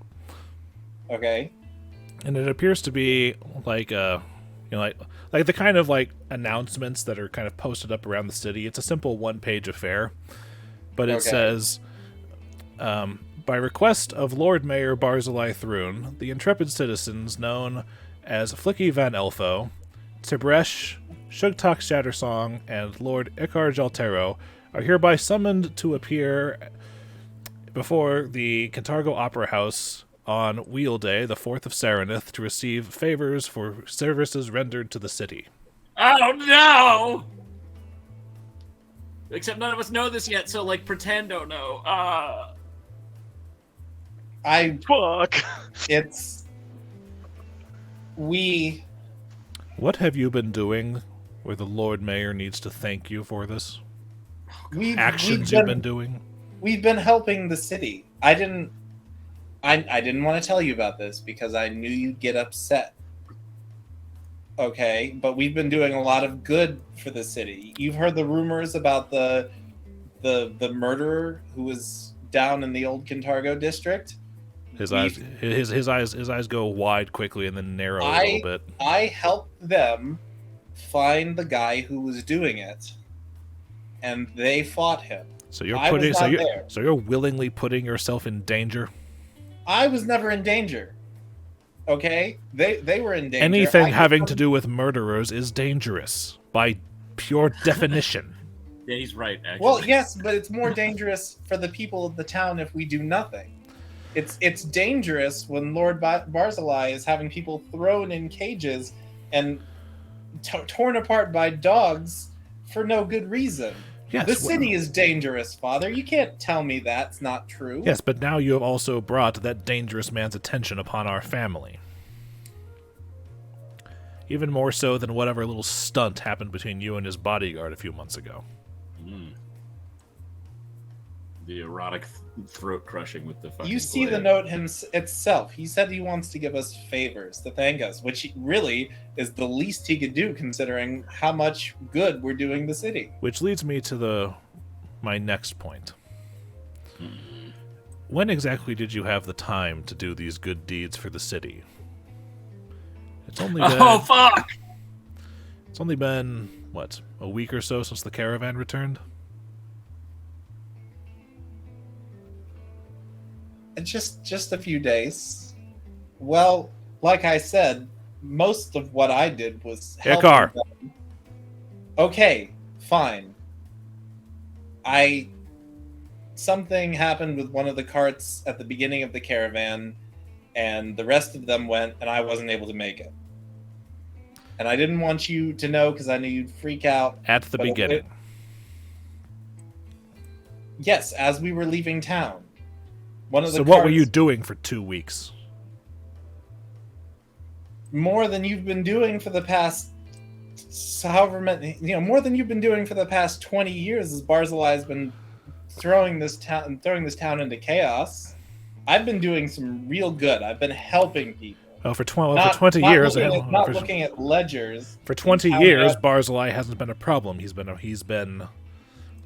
Okay. And it appears to be like like the kind of like announcements that are kind of posted up around the city. It's a simple one-page affair, but it says, by request of Lord Mayor Barzillai Thrun, the intrepid citizens known as Flickie Van Elfo, Tib'resh, Shugstok Shattersong, and Lord Icar Jhaltero are hereby summoned to appear before the Cantargo Opera House on Wheel Day, the 4th of Saranith, to receive favors for services rendered to the city. Oh no! Except none of us know this yet, so pretend don't know. Fuck. What have you been doing where the Lord Mayor needs to thank you for this? You've been doing? We've been helping the city. I didn't want to tell you about this because I knew you'd get upset. Okay, but we've been doing a lot of good for the city. You've heard the rumors about the murderer who was down in the old Cantargo district? His eyes go wide quickly and then narrow a little bit. I helped them find the guy who was doing it, and they fought him. So you're willingly putting yourself in danger. I was never in danger. Okay, they were in danger. Anything having to do with murderers is dangerous by pure definition. Yeah, he's right. Actually. Well, yes, but it's more dangerous for the people of the town if we do nothing. It's dangerous when Lord Barzillai is having people thrown in cages and torn apart by dogs for no good reason. Yes, the city is dangerous, Father. You can't tell me that's not true. Yes, but now you have also brought that dangerous man's attention upon our family. Even more so than whatever little stunt happened between you and his bodyguard a few months ago. The erotic throat crushing with the fucking You see blade. the note itself. He said he wants to give us favors to thank us, which really is the least he could do considering how much good we're doing the city. Which leads me to my next point. When exactly did you have the time to do these good deeds for the city? It's only been... Oh, fuck! It's only been, what, a week or so since the caravan returned? Just a few days. Well, like I said, most of what I did was help Icar. them. Okay, fine. Something happened with one of the carts at the beginning of the caravan, and the rest of them went, and I wasn't able to make it. And I didn't want you to know because I knew you'd freak out. At the beginning. Yes, as we were leaving town. So what were you doing for 2 weeks? More than you've been doing for the past, however many, more than you've been doing for the past 20 years, as Barzillai has been throwing this town into chaos. I've been doing some real good. I've been helping people. Oh, for 20 years, looking at ledgers. For 20 years, Barzillai hasn't been a problem. He's been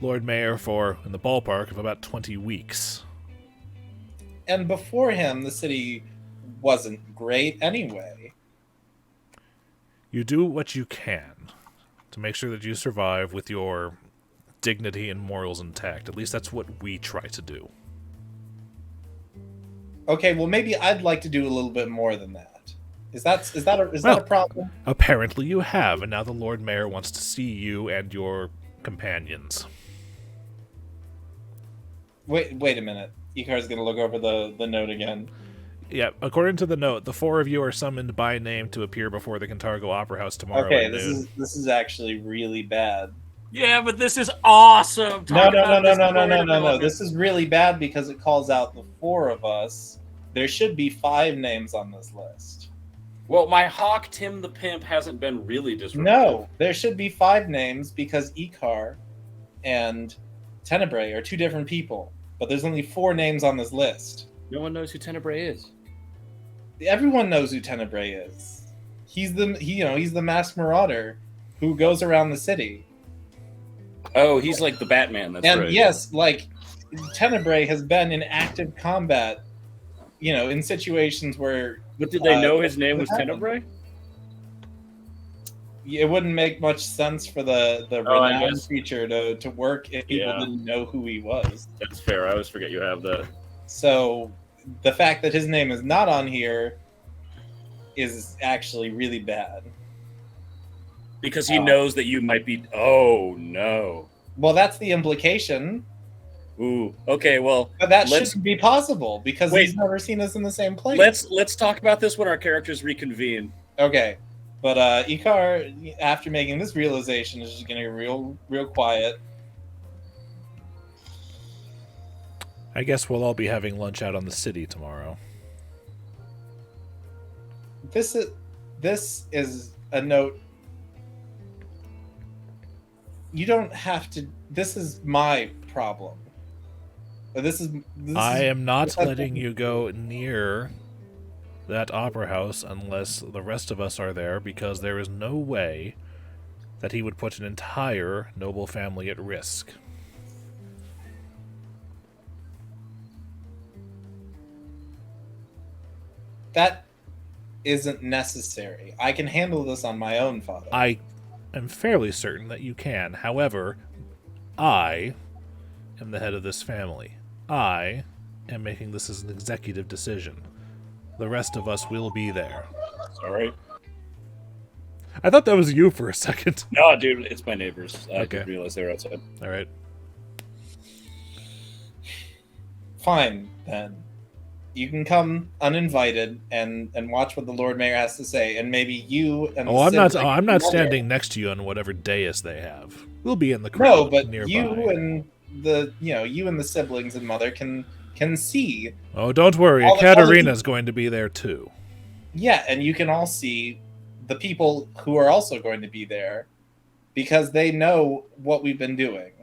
Lord Mayor for in the ballpark of about 20 weeks. And before him, the city wasn't great anyway. You do what you can to make sure that you survive with your dignity and morals intact. At least that's what we try to do. Okay, well maybe I'd like to do a little bit more than that. Is that a problem? Apparently you have, and now the Lord Mayor wants to see you and your companions. Wait a minute. Icar's gonna look over the note again. Yeah, according to the note, the 4 of you are summoned by name to appear before the Cantargo Opera House tomorrow. Okay, at this is actually really bad. Yeah, but this is awesome. No. This is really bad because it calls out the 4 of us. There should be 5 names on this list. Well, my hawk Tim the Pimp hasn't been really disruptive. No, there should be 5 names because Icar and Tenebrae are 2 different people. But there's only 4 names on this list. No one knows who Tenebrae is. Everyone knows who Tenebrae is. He's the masked marauder who goes around the city. Oh, he's like the Batman. That's and right. Yes, like Tenebrae has been in active combat. In situations where. But did they know his name was Tenebrae? It wouldn't make much sense for the renowned creature to work if people didn't know who he was. That's fair. I always forget you have that. So the fact that his name is not on here is actually really bad. Because he knows that you might be... Oh, no. Well, that's the implication. Ooh, okay, well... But that shouldn't be possible, because he's never seen us in the same place. Let's talk about this when our characters reconvene. Okay. But Icar, after making this realization, is just getting real quiet. I guess we'll all be having lunch out on the city tomorrow. This is a note. You don't have to. This is my problem. I am not letting you go near that opera house unless the rest of us are there, because there is no way that he would put an entire noble family at risk. That isn't necessary. I can handle this on my own, Father. I am fairly certain that you can. However, I am the head of this family. I am making this as an executive decision. The rest of us will be there. Sorry. I thought that was you for a second. No, dude, it's my neighbors. I Okay. didn't realize they were outside. All right. Fine, then. You can come uninvited and watch what the Lord Mayor has to say, and maybe you and Oh, I'm not. sibling Oh, I'm not mother- standing next to you on whatever dais they have. We'll be in the crowd No, but nearby. you and the siblings and mother can see. Oh, don't worry. all the Katarina's going to be there too. Yeah, and you can all see the people who are also going to be there because they know what we've been doing.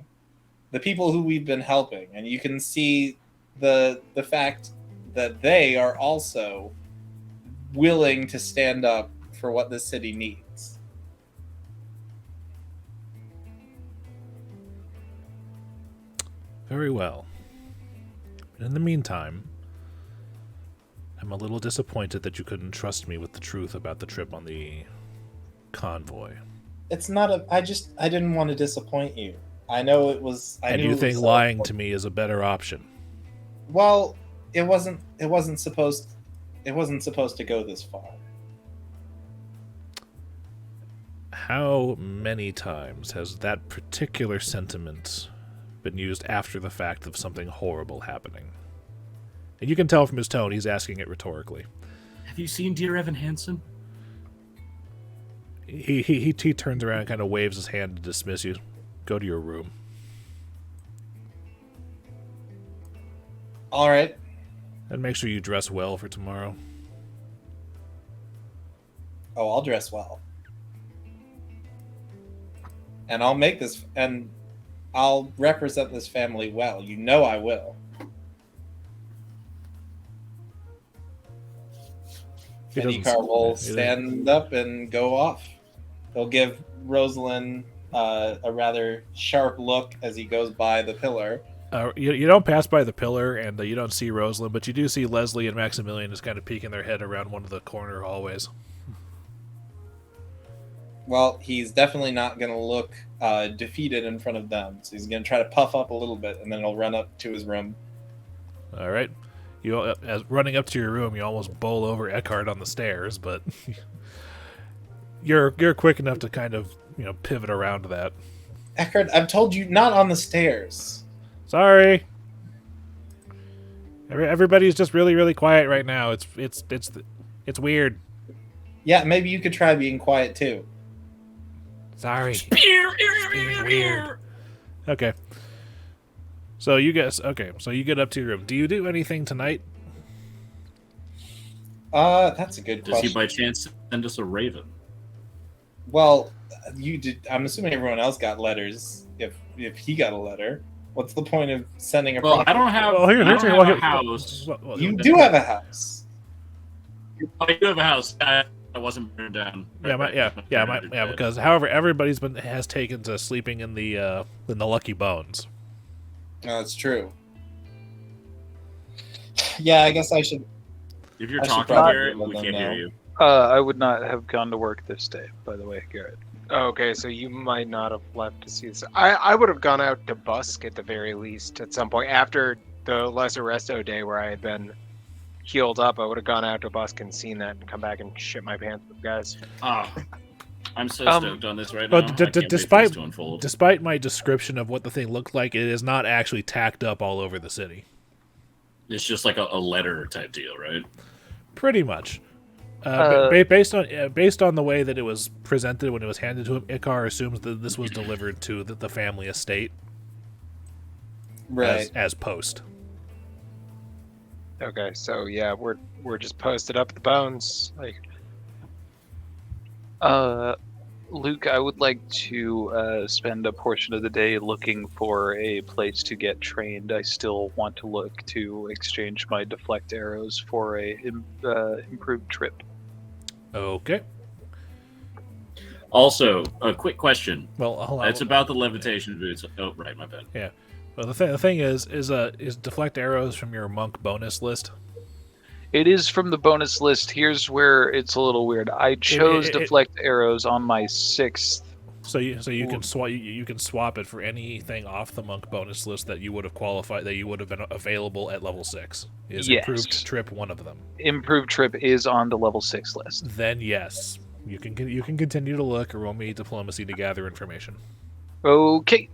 The people who we've been helping, and you can see the fact that they are also willing to stand up for what this city needs. Very well. But in the meantime, I'm a little disappointed that you couldn't trust me with the truth about the trip on the convoy. It's not a. I didn't want to disappoint you. I know it was. And you think lying to me is a better option? Well, it wasn't. It wasn't supposed to go this far. How many times has that particular sentiment been used after the fact of something horrible happening? And you can tell from his tone he's asking it rhetorically. Have you seen Dear Evan Hansen? He turns around and kind of waves his hand to dismiss you. Go to your room. All right. And make sure you dress well for tomorrow. Oh, I'll dress well. And I'll make this, and I'll represent this family well. You know I will. He And doesn't- Icar will he doesn't- stand up and go off. He'll give Rosalind a rather sharp look as he goes by the pillar. You don't pass by the pillar, and you don't see Rosalind, but you do see Leslie and Maximilian just kind of peeking their head around one of the corner hallways. Well, he's definitely not going to look defeated in front of them. So he's going to try to puff up a little bit, and then he'll run up to his room. All right. As running up to your room, you almost bowl over Eckhart on the stairs, but you're quick enough to kind of pivot around that. Eckhart, I've told you not on the stairs. Sorry. Everybody's just really, really quiet right now. It's weird. Yeah, maybe you could try being quiet too. Sorry. It's being weird. Okay. So you get up to your room. Do you do anything tonight? That's a good Does question. he by chance send us a raven? Well, you did. I'm assuming everyone else got letters. If he got a letter, what's the point of sending a? Well, I don't have, Well, here- I don't here- have well, a house. You do have a house. I do have a house. I wasn't burned down. Because however, everybody's has taken to sleeping in the Lucky Bones. No, that's true. Yeah, I guess I should. If you're I should talking, probably Garrett, let we them can't know. hear you. I would not have gone to work this day, by the way, Garrett. Okay, so you might not have left to see this. I would have gone out to busk at the very least at some point after the Lesser Resto day where I had been healed up. I would have gone out to busk and seen that and come back and shit my pants with guys. Ah, I'm so stoked on this right But now. I can't wait for despite this to unfold. despite my description of what the thing looked like, it is not actually tacked up all over the city. It's just like a letter type deal, right? Pretty much. Based on the way that it was presented when it was handed to him, Icar assumes that this was delivered to the family estate Right. as post. Okay, so yeah, we're just posted up at the bones. Like, Luke, I would like to spend a portion of the day looking for a place to get trained. I still want to look to exchange my deflect arrows for a improved trip. Okay. Also, a quick question. Well, hold on. It's about the levitation boots. Oh, right, my bad. Yeah. Well, the thing is deflect arrows from your monk bonus list? It is from the bonus list. Here's where it's a little weird. I chose deflect arrows on my 6th. So you can swap it for anything off the monk bonus list that you would have qualified, that you would have been available at level 6. Is Yes. improved trip one of them? Improved trip is on the level 6 list. Then yes, you can continue to look, or roll me diplomacy to gather information. Okay.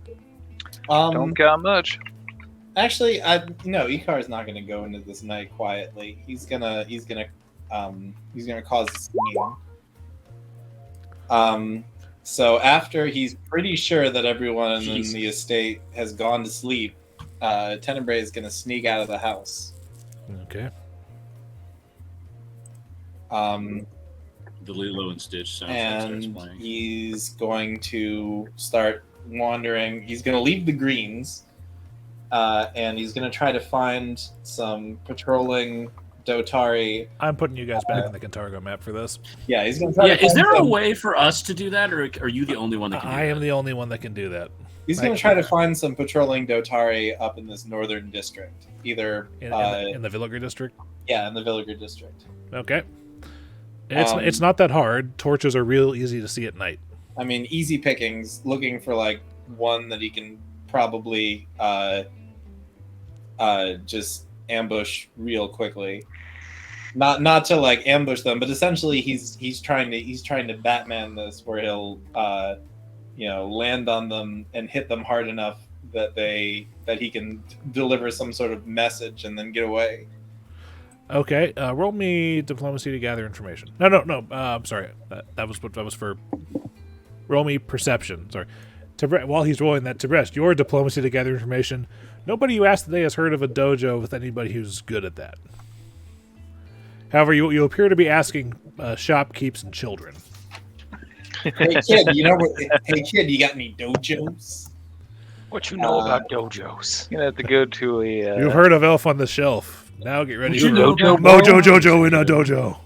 Don't got much. Actually, Icar is not going to go into this night quietly. He's gonna cause a scene. So after he's pretty sure that everyone in the estate has gone to sleep, Tenebrae is going to sneak out of the house. Okay. The Lilo and Stitch soundtrack starts playing. He's going to start wandering. He's going to leave the greens, and he's going to try to find some patrolling Dotari. I'm putting you guys back in the Kintargo map for this. Yeah, he's going to try to is there a some... way for us to do that, or are you the only one that can do that? I am the only one that can do that. He's going to try to find some patrolling Dotari up in this northern district. Either in the Villiger district? Yeah, in the Villiger district. Okay. It's not that hard. Torches are real easy to see at night. I mean, easy pickings, looking for like one that he can probably just ambush real quickly. Not to like ambush them, but essentially he's trying to Batman this, where he'll land on them and hit them hard enough that he can deliver some sort of message and then get away. Okay, roll me diplomacy to gather information. No. I'm sorry. That was for. Roll me perception. Sorry. While he's rolling that, Tib'resh, your diplomacy to gather information. Nobody you asked today has heard of a dojo with anybody who's good at that. However, you appear to be asking shopkeepers and children. Hey kid, you got any dojos? What you know about dojos? You're gonna have to go to a. You've heard of Elf on the Shelf. Now get ready for Dojo Mojo Jojo in a dojo.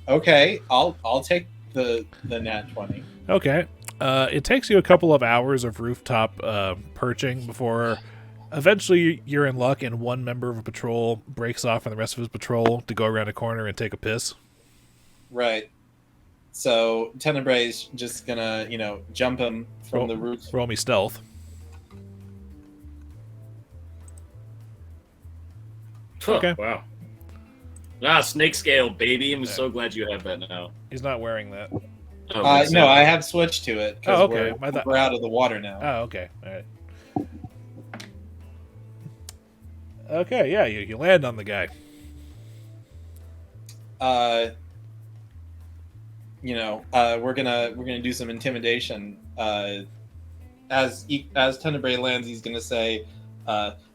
Okay, I'll take the nat 20. Okay. It takes you a couple of hours of rooftop perching before eventually you're in luck and one member of a patrol breaks off from the rest of his patrol to go around a corner and take a piss. Right. So Tenebrae's just gonna, jump him from the roof. Roll me stealth. Okay. Wow. Snake scale, baby. I'm so glad you have that now. He's not wearing that. No, I have switched to it because okay. we're out of the water now. Oh, okay. All right. Okay, yeah, you land on the guy. We're gonna do some intimidation. As Tenebrae lands, he's gonna say,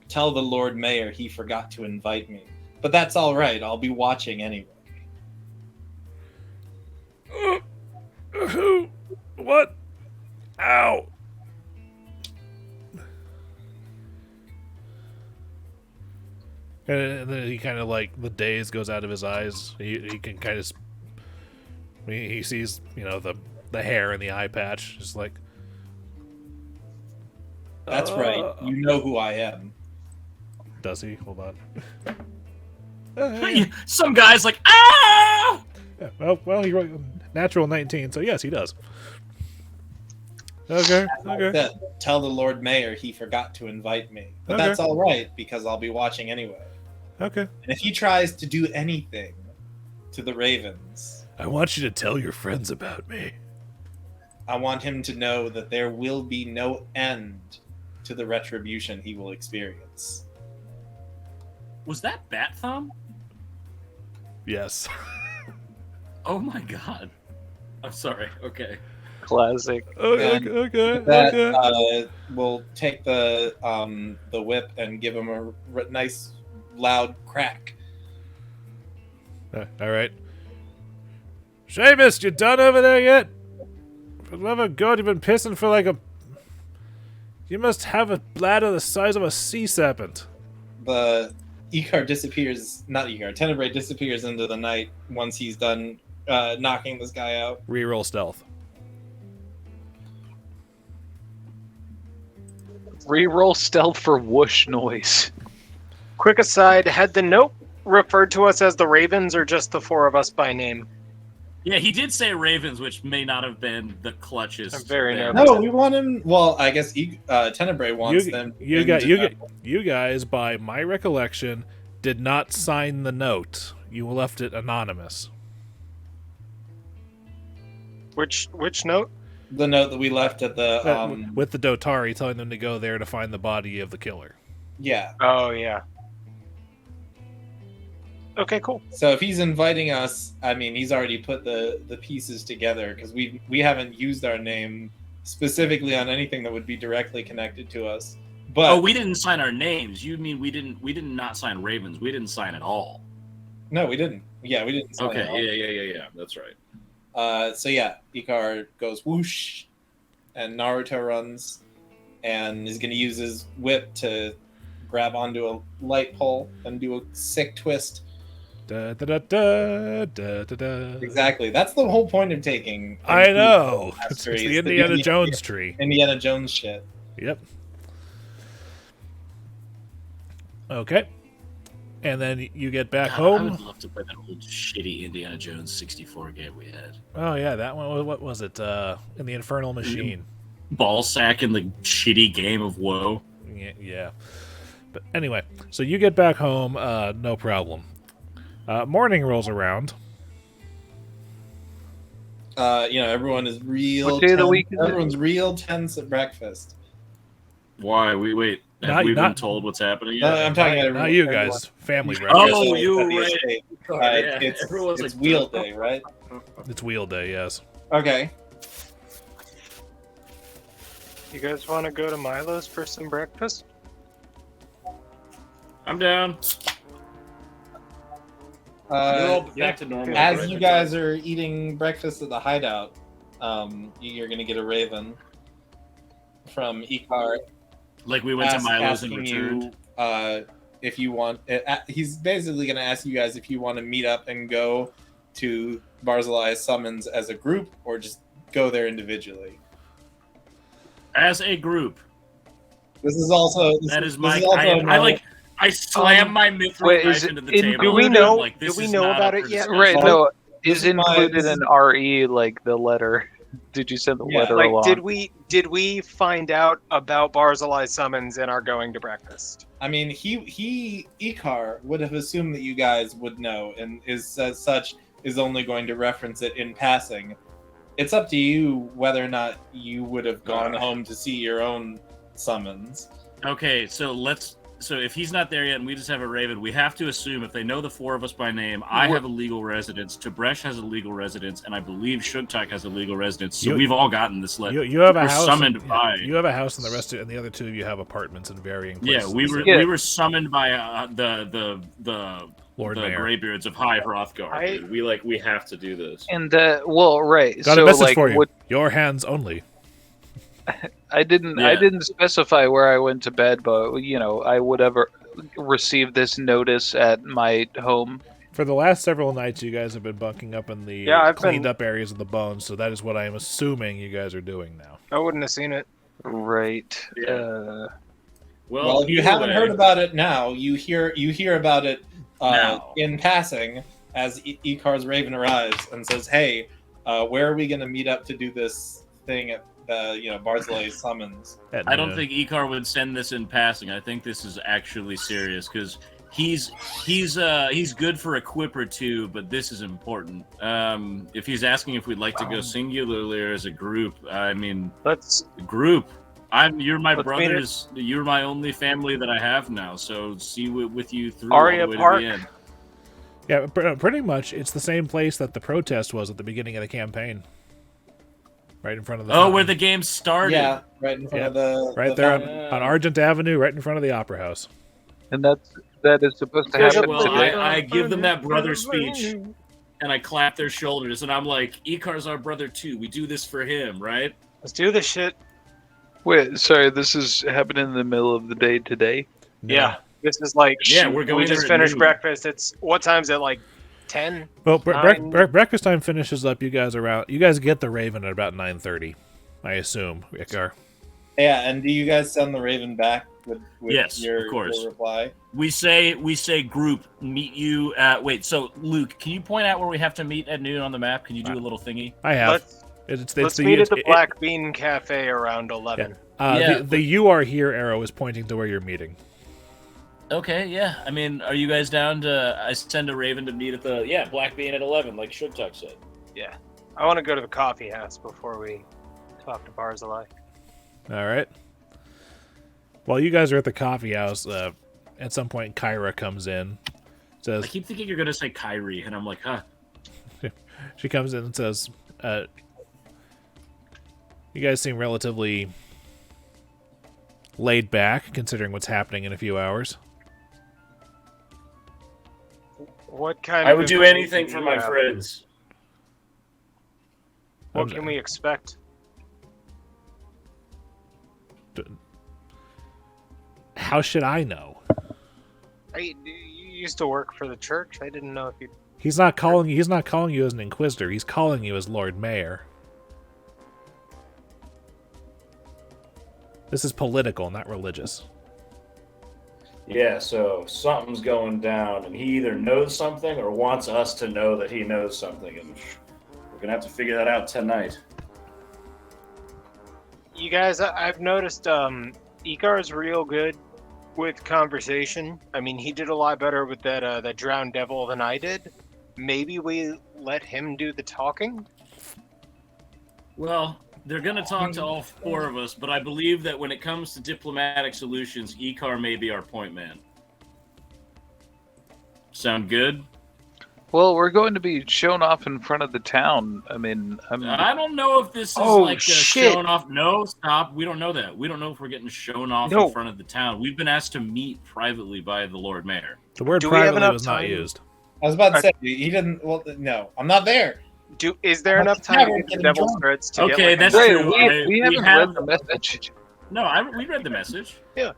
"Tell the Lord Mayor he forgot to invite me, but that's all right. I'll be watching anyway." Who? What? Ow! And then he kind of the daze goes out of his eyes. He can kind of. He sees, the hair and the eye patch. Just like. That's right. You know who I am. Does he? Hold on. Some guy's like, ah! Yeah, well, he wrote natural 19, so yes, he does. Okay. Tell the Lord Mayor he forgot to invite me, but that's all right because I'll be watching anyway. Okay. And if he tries to do anything to the Ravens, I want you to tell your friends about me. I want him to know that there will be no end to the retribution he will experience. Was that Bat Thumb? Yes. Oh my god. I'm sorry. Okay. Classic. Okay. We'll take the whip and give him a nice loud crack. All right. Seamus, you done over there yet? For the love of God, you've been pissing for like a... You must have a bladder the size of a sea serpent. The Icar disappears, not Icar, Tenebrae disappears into the night once he's done knocking this guy out. Reroll stealth. Reroll stealth for whoosh noise. Quick aside, had the note referred to us as the Ravens or just the four of us by name? Yeah, he did say Ravens, which may not have been the clutchest. I'm very there. nervous. No, we want him. Well, I guess Tenebrae wants them. You guys, by my recollection, did not sign the note. You left it anonymous. Which note? The note that we left at the With the Dotari telling them to go there to find the body of the killer. yeah. Oh yeah. Okay, cool. So if he's inviting us, I mean, he's already put the pieces together because we haven't used our name specifically on anything that would be directly connected to us. But Oh, we didn't sign our names. You mean we did not sign Ravens? We didn't sign at all. no, we didn't. Yeah, we didn't. sign Okay, it all. yeah. That's right. So yeah, Icar goes whoosh, and Naruto runs, and is going to use his whip to grab onto a light pole and do a sick twist. Da, da, da, da, da, da, da. Exactly. That's the whole point of taking. I know. It's Mastery, the is Indiana Jones tree. Indiana Jones shit. Yep. Okay. And then you get back God, home. I would love to play that old shitty Indiana Jones 64 game we had. Oh yeah, that one. What was it? In the Infernal Machine. Ball sack in the shitty game of woe. Yeah. But anyway, so you get back home, no problem. Morning rolls around. Everyone is real. What day of the tense. week is it? Everyone's real tense at breakfast. Why? Wait. Have we been told what's happening No, yet? I'm talking about Not everyone. you guys. Family breakfast. Oh, you At the right. estate. Yeah, It's everyone's like, wheel day, right? It's wheel day. Yes. Okay. You guys want to go to Milo's for some breakfast? I'm down. You're all back to normal. As right? you guys are eating breakfast at the hideout, you're gonna get a raven from Icar. Like we went to Milo's and asking returned. you if you want. He's basically gonna ask you guys if you want to meet up and go to Barzillai's summons as a group or just go there individually. As a group. This is also That is my. I slam my mithril Wait, knife is it into the in- table. do we and know- I'm like, do this we is know not about up it for yet? discussion. Right, no, This is is my- included this in is- RE like the letter. Did you send the Yeah, letter Like, along? did we find out about Barzillai's summons and our going to breakfast? I mean, Icar would have assumed that you guys would know, and is as such is only going to reference it in passing. It's up to you whether or not you would have gone home to see your own summons. Okay, so if he's not there yet and we just have a raven, we have to assume if they know the four of us by name, I have a legal residence, Tib'resh has a legal residence, and I believe Shugstok has a legal residence. So we've all gotten this letter. You have a We're house. summoned by. You have a house, and the other two of you have apartments in varying places. Yeah, we were summoned by the Lord the Mayor. Greybeards of High Hrothgar. Dude. We have to do this. And right. Got so a message like, for you. what- Your hands only. I didn't specify where I went to bed, but I would have received this notice at my home. For the last several nights, you guys have been bunking up in the Yeah, I've cleaned been- up areas of the bones, so that is what I am assuming you guys are doing now. I wouldn't have seen it. Right. Well, if you either haven't way- heard about it now, you hear about it Now. in passing as Icar's raven arrives and says, "Hey, where are we going to meet up to do this thing at Barzillai's summons?" I don't think Icar would send this in passing. I think this is actually serious because he's good for a quip or two, but this is important. If he's asking if we'd like to go singularly or as a group, I mean, Let's group. You're my Let's meet brothers. You're my only family that I have now. So see with you through Aria all the way Park. to the end. Yeah, pretty much. It's the same place that the protest was at the beginning of the campaign. Right in front of the. Oh, fountain. where the game started. Yeah, right in front of the Right the there fountain. on Argent Avenue, right in front of the Opera House. And that is supposed to Guys, happen Well, today. I give them that brother speech, and I clap their shoulders, and I'm like, Icar's our brother too. We do this for him, right? let's do this shit. Wait, sorry, this is happening in the middle of the day today. No. Yeah, this is like Yeah, we're going We just there at finished noon. breakfast. It's what time's it? Like 10. Well, Nine. breakfast time finishes up. You guys get the Raven at about 9:30, I assume. Icar. Yeah, and do you guys send the Raven back with Yes, your, of course. your reply? We say group meet you at. Wait, so Luke, can you point out where we have to meet at noon on the map? Can you do a little thingy? I have. Let's It's meet at the it- Black Bean Cafe around 11. Yeah, the "you are here" arrow is pointing to where you're meeting. Okay, yeah. I mean, are you guys down to? I send a Raven to meet at the Black Bean at 11, like Shurshogot said. Yeah. I want to go to the coffee house before we talk to Barzilai. All right. While you guys are at the coffee house, at some point Kyra comes in. Says, I keep thinking you're gonna say Kyrie, and I'm like, huh. She comes in and says, "You guys seem relatively laid back, considering what's happening in a few hours." What kind I of would do information anything do for you my have? friends. What can we expect? How should I know? You used to work for the church. I didn't know if you. He's not calling you. He's not calling you as an inquisitor. He's calling you as Lord Mayor. This is political, not religious. Yeah, so something's going down, and he either knows something or wants us to know that he knows something, and we're gonna have to figure that out tonight. You guys, I've noticed Icar's real good with conversation. I mean, he did a lot better with that drowned devil than I did. Maybe we let him do the talking? Well, they're going to talk to all four of us, but I believe that when it comes to diplomatic solutions, Icar may be our point man. Sound good? Well, we're going to be shown off in front of the town. I mean, I don't know if this is like shit. shown off. No, stop. We don't know that. We don't know if we're getting shown off No. in front of the town. We've been asked to meet privately by the Lord Mayor. The word Do we have privately enough was not time? used. I was about to say he didn't. Well, no, I'm not there. Is there enough time to get the devil's threads to Okay, get like that's a- Wait, true. we haven't read the message. No, we read the message. No,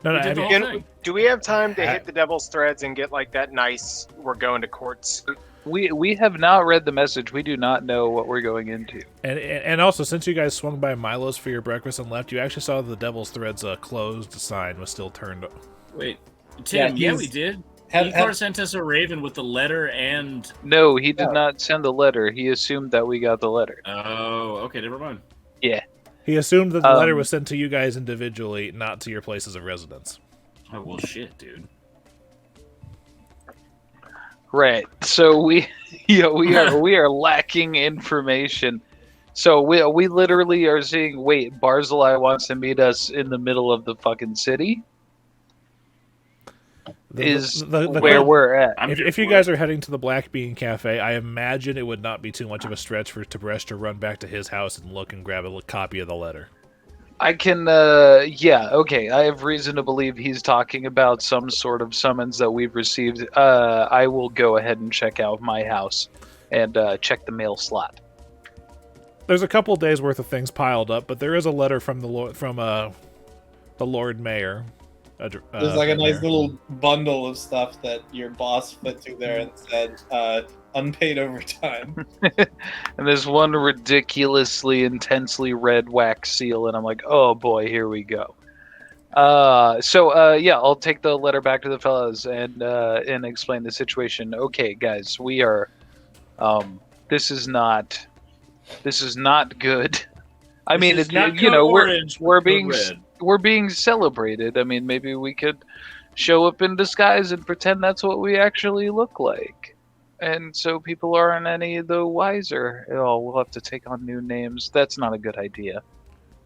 We no, did the I whole mean, thing. Do we have time to hit the devil's threads and get like that nice we're going to courts? We have not read the message. We do not know what we're going into. and also, since you guys swung by Milo's for your breakfast and left, you actually saw the Devil's Threads closed sign was still turned. Wait, Tim, yeah, he's- we did. Have, Icar sent us a Raven with the letter and... No, he did Oh. not send the letter. He assumed that we got the letter. Oh, okay, never mind. He assumed that the letter was sent to you guys individually, not to your places of residence. Oh, well, shit, dude. Right. So we are lacking information. So we literally are seeing. Wait, Barzilai wants to meet us in the middle of the fucking city. Where we're at. If you guys are heading to the Black Bean Cafe, I imagine it would not be too much of a stretch for Tib'resh to run back to his house and look and grab a copy of the letter. I can, okay. I have reason to believe he's talking about some sort of summons that we've received. I will go ahead and check out my house and check the mail slot. There's a couple days worth of things piled up, but there is a letter from the Lord Mayor. There's like a nice little bundle of stuff that your boss put to there and said, unpaid overtime. And there's one ridiculously intensely red wax seal, and I'm like, oh boy, here we go. Yeah, I'll take the letter back to the fellas and explain the situation. Okay, guys, we are. This is not good. I mean, This is not you know, orange, we're but being red. we're being celebrated. I mean, maybe we could show up in disguise and pretend that's what we actually look like. And so people aren't any the wiser. Oh, we'll have to take on new names. That's not a good idea.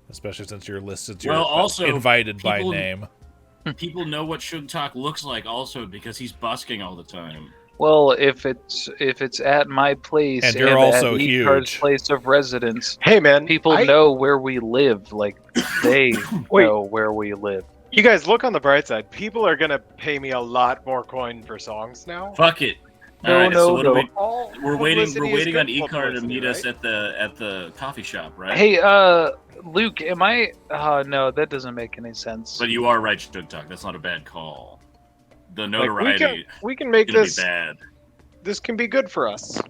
Especially since you're listed, Well, also, invited by people- name. People know what Sugtok looks like also because he's busking all the time. Well, if it's at my place And you're also at huge. Icar's place of residence, Hey man, people know where we live. Like they know where we live. You guys look on the bright side. People are gonna pay me a lot more coin for songs now. Fuck it. No, All right, no, so what no. are we? All We're waiting. publicity We're is waiting on good Icar to publicity, meet us right? at the coffee shop, right? Hey, Luke, am I? No, that doesn't make any sense. But you are right, Sugtok. That's not a bad call. The Like, notoriety we can make is gonna this. be bad. This can be good for us.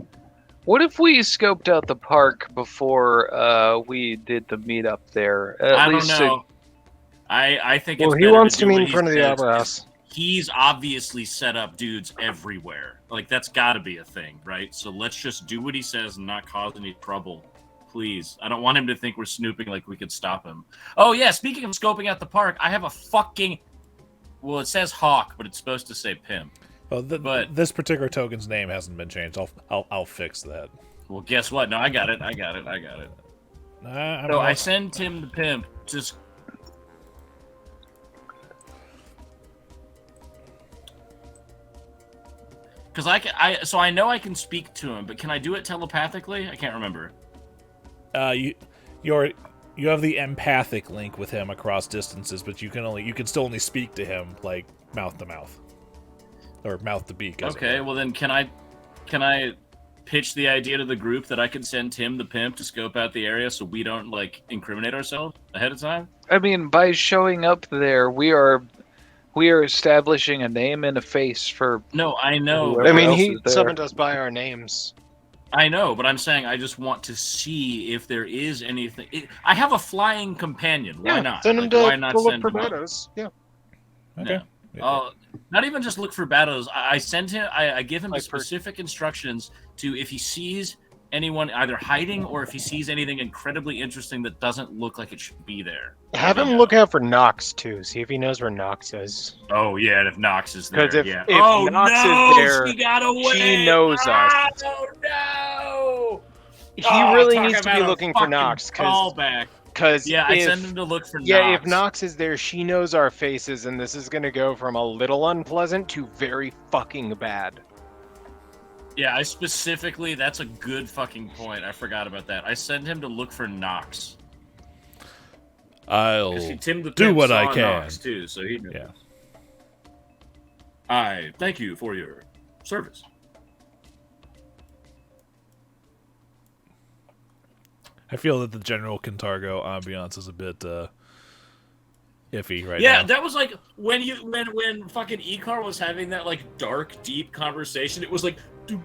What if we scoped out the park before we did the meetup there? I don't know. I think it's Well, he better wants to do meet what in he front of the says, Opera 'cause House. He's obviously set up dudes everywhere. Like, that's got to be a thing, right? So let's just do what he says and not cause any trouble. Please. I don't want him to think we're snooping like we could stop him. Oh, yeah, speaking of scoping out the park, I have a fucking... Well, it says hawk, but it's supposed to say pimp. Well, But- this particular token's name hasn't been changed. I'll fix that. Well, guess what? No, I got it. So I send Tim the pimp just... Because I know I can speak to him, but can I do it telepathically? I can't remember. You have the empathic link with him across distances, but you can still only speak to him like mouth to mouth, or mouth to beak. Okay, well then can I pitch the idea to the group that I could send Tim the pimp to scope out the area so we don't like incriminate ourselves ahead of time? I mean, by showing up there, we are establishing a name and a face for. No, I know. Whoever I mean, else he is there. summoned us by our names. I know, but I'm saying I just want to see if there is anything. I have a flying companion. Why not? Send him Like, to why not look send for him up? Bados. Yeah. Okay. Not even just look for battles. I send him. I give him the Like specific instructions to if he sees anyone either hiding or if he sees anything incredibly interesting that doesn't look like it should be there. Have him look out for Nox too. See if he knows where Nox is. Oh yeah, and if Nox is there, 'Cause if- yeah. if oh Nox is no, there, she got away. she knows us. Oh no! He Oh, really talk needs to be about a looking for fucking Nox callback. because Yeah, I send him to look for yeah, Nox. if Nox is there, she knows our faces, and this is gonna go from a little unpleasant to very fucking bad. Yeah, I specifically. That's a good fucking point. I forgot about that. I send him to look for Nox. I'll Tim the do Pimp what saw I can. Nox too, so he knows. Yeah. I thank you for your service. I feel that the general Kintargo ambiance is a bit iffy right Yeah, now. that was like when fucking Icar was having that like dark, deep conversation. It was like it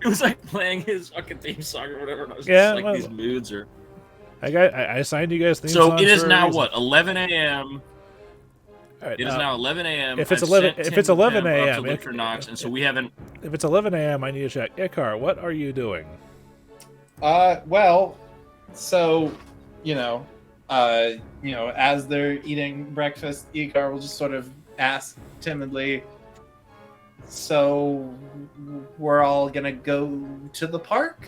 was like playing his fucking theme song or whatever. And I was Yeah, just like well, these moods are. I assigned you guys theme So songs it is for a now reason. what 11 a.m. All right, It is now 11 a.m. if it's I've 11 sent if Tim it's the 11 Pimp up a.m., to look for Nox, and so we haven't. If it's 11 a.m., I need to check. Icar, what are you doing? Well, so, as they're eating breakfast, Icar will just sort of ask timidly, so we're all gonna go to the park?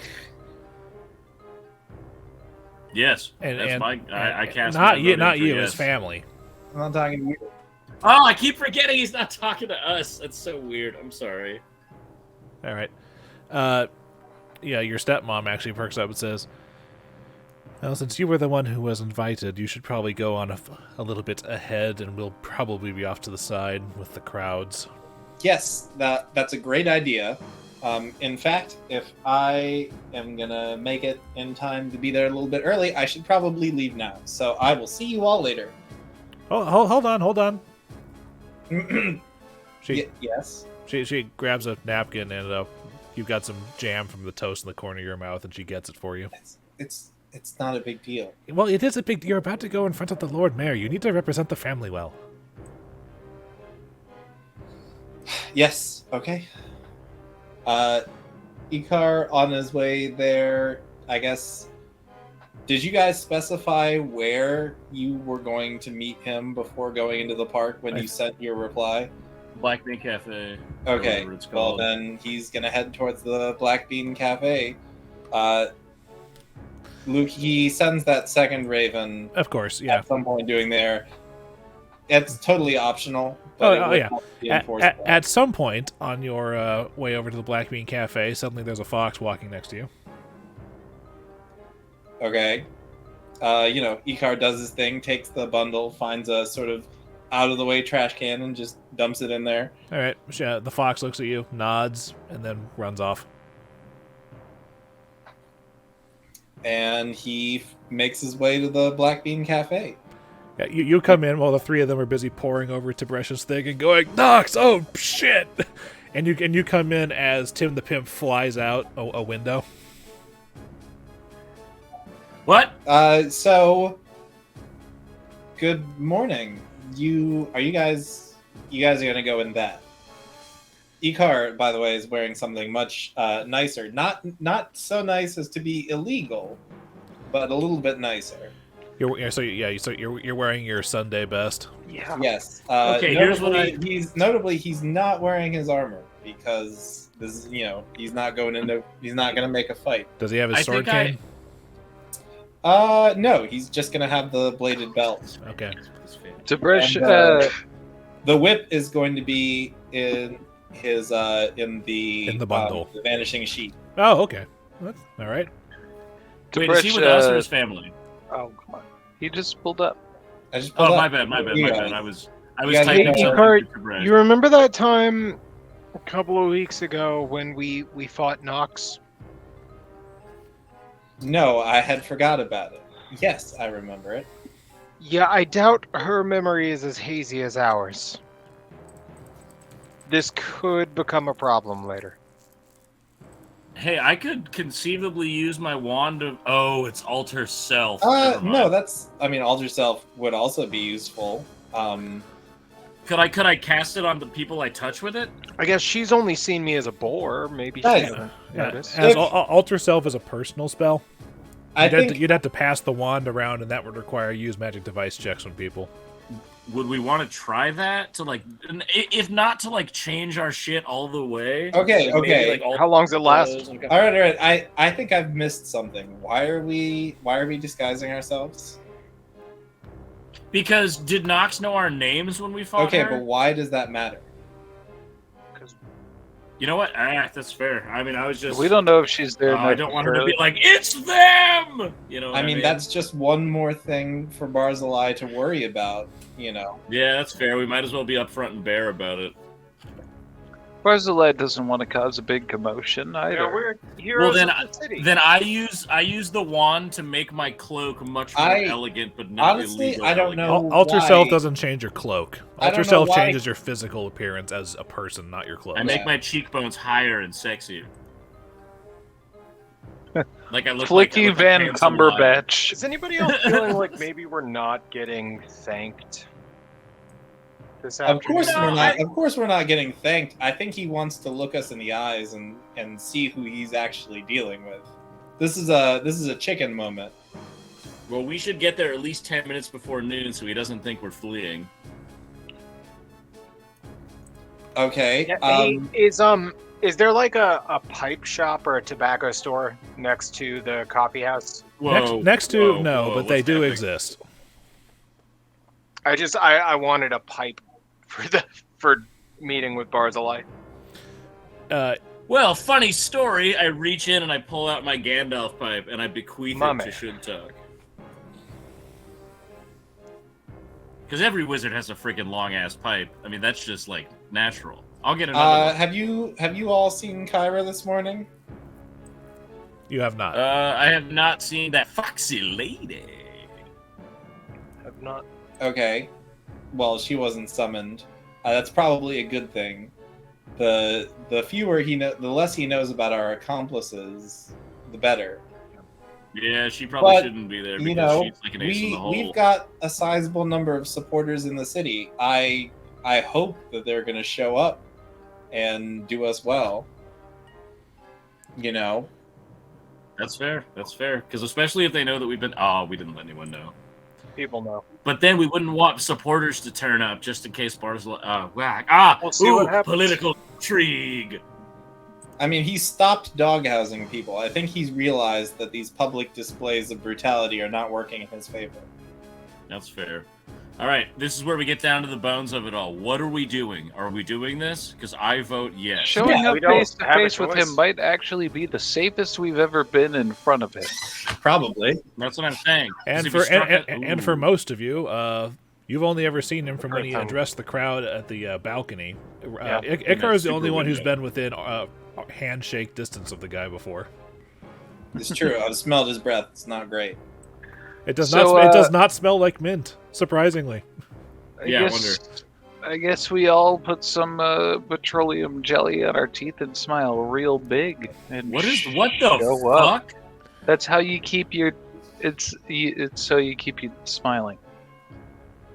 Yes, And, that's and, my. I cast. not my you, vote in not for you, yes. his family. I'm not talking to you. Oh, I keep forgetting he's not talking to us. That's so weird. I'm sorry. All right. Yeah, your stepmom actually perks up and says, well, since you were the one who was invited, you should probably go on a little bit ahead, and we'll probably be off to the side with the crowds. Yes, that's a great idea. In fact, if I am gonna make it in time to be there a little bit early, I should probably leave now. So I will see you all later. Oh, hold on. Yes. She grabs a napkin and you've got some jam from the toast in the corner of your mouth, and she gets it for you. It's not a big deal. Well, it is a big. You're about to go in front of the Lord Mayor. You need to represent the family well. Yes. Okay. Icar on his way there, I guess. Did you guys specify where you were going to meet him before going into the park when you sent your reply? Black Bean Cafe. Okay, whatever it's well called. then he's gonna head towards the Black Bean Cafe. Luke, he sends that second Raven Of course, yeah. at some point doing there. It's totally optional. But it Oh, will yeah. have to be enforced. At some point on your way over to the Black Bean Cafe, suddenly there's a fox walking next to you. Okay. Icar does his thing, takes the bundle, finds a sort of out-of-the-way trash can, and just dumps it in there. All right, the fox looks at you, nods, and then runs off. And he makes his way to the Black Bean Cafe. Yeah, you come in while the three of them are busy poring over Tib'resh's thing and going, Nox, oh shit! And you come in as Tim the Pimp flies out a window. What? So good morning. Are you guys are gonna go in that? Icar, by the way, is wearing something much nicer. Not so nice as to be illegal, but a little bit nicer. You're wearing your Sunday best. Yeah. Yes. Okay, here's what he's not wearing his armor because this is, he's not gonna make a fight. Does he have his I sword think cane? No, he's just gonna have the bladed belt. Okay. Tib'resh, And, the whip is going to be in his in the bundle. the vanishing sheet. Oh, okay. That's all right. Wait, is he with us or his family? Oh, come on. He just pulled up. I just pulled Oh, up. my bad. You I guys. was guys typing know- something Icar, to Tib'resh. you remember that time a couple of weeks ago when we fought Nox? No, I had forgot about it. Yes, I remember it. Yeah, I doubt her memory is as hazy as ours. This could become a problem later. Hey, I could conceivably use my wand of... Oh, it's alter self. Never mind. No, Alter Self would also be useful. Could I cast it on the people I touch with it? I guess she's only seen me as a boar. Maybe she Nice. doesn't Yeah, notice. as alter self is a personal spell. You'd have to pass the wand around, and that would require use magic device checks on people. Would we want to try that to if not to change our shit all the way? Okay, like, maybe, okay. How long's it last? All right. I think I've missed something. Why are we disguising ourselves? Because did Nox know our names when we fought Okay, her? but why does that matter? You know what? That's fair. I was just... We don't know if she's there. I don't want her to be like, it's them! You know what I mean? That's just one more thing for Barzillai to worry about, Yeah, that's fair. We might as well be upfront and bare about it. Barzillai doesn't want to cause a big commotion either. Yeah, we're heroes Well, of the city. Then I use the wand to make my cloak much more elegant, but not honestly, illegal. I don't know. Alter why- self doesn't change your cloak. I don't Alter know self why- changes your physical appearance as a person, not your clothes. I make my cheekbones higher and sexier. Like I look Flickie like Van handsome lion. Cumberbatch. Is anybody else feeling like maybe we're not getting thanked this Of afternoon? course we're not. Of course we're not getting thanked. I think he wants to look us in the eyes and see who he's actually dealing with. This is a chicken moment. Well, we should get there at least 10 minutes before noon so he doesn't think we're fleeing. Okay. Yeah, is there like a pipe shop or a tobacco store next to the coffee house? Next to no, but they do exist. I wanted a pipe for meeting with Barzillai. Well, funny story. I reach in and I pull out my Gandalf pipe and I bequeath it to Shurshogot. Because every wizard has a freaking long ass pipe. That's just natural. I'll get another one. Have you all seen Kyra this morning? You have not. I have not seen that foxy lady. Have not. Okay. Well, she wasn't summoned. That's probably a good thing. The less he knows about our accomplices, the better. Yeah, she probably But, shouldn't be there because she's like an ace in the hole. we've got a sizable number of supporters in the city. I hope that they're going to show up and do us well. That's fair. That's fair. Because especially if they know that we didn't let anyone know. People know. But then we wouldn't want supporters to turn up just in case Barzillai... We'll see what happens. Political intrigue. He stopped doghousing people. I think he's realized that these public displays of brutality are not working in his favor. That's fair. All right, this is where we get down to the bones of it all. What are we doing? Are we doing this? Because I vote yes. Showing up we don't face to have a face with choice. him might actually be the safest we've ever been in front of him. Probably. That's what I'm saying. 'Cause And if we for struck it- and for most of you, you've only ever seen him from when he Great time. addressed the crowd at the balcony. Yeah. Icar is the only super one who's window. been within handshake distance of the guy before. It's true. I've smelled his breath. It's not great. It does So, not. It does not smell like mint. Surprisingly. Yeah, I guess I guess we all put some petroleum jelly on our teeth and smile real big. And What show the up. fuck? That's how you keep your. It's so you keep you smiling.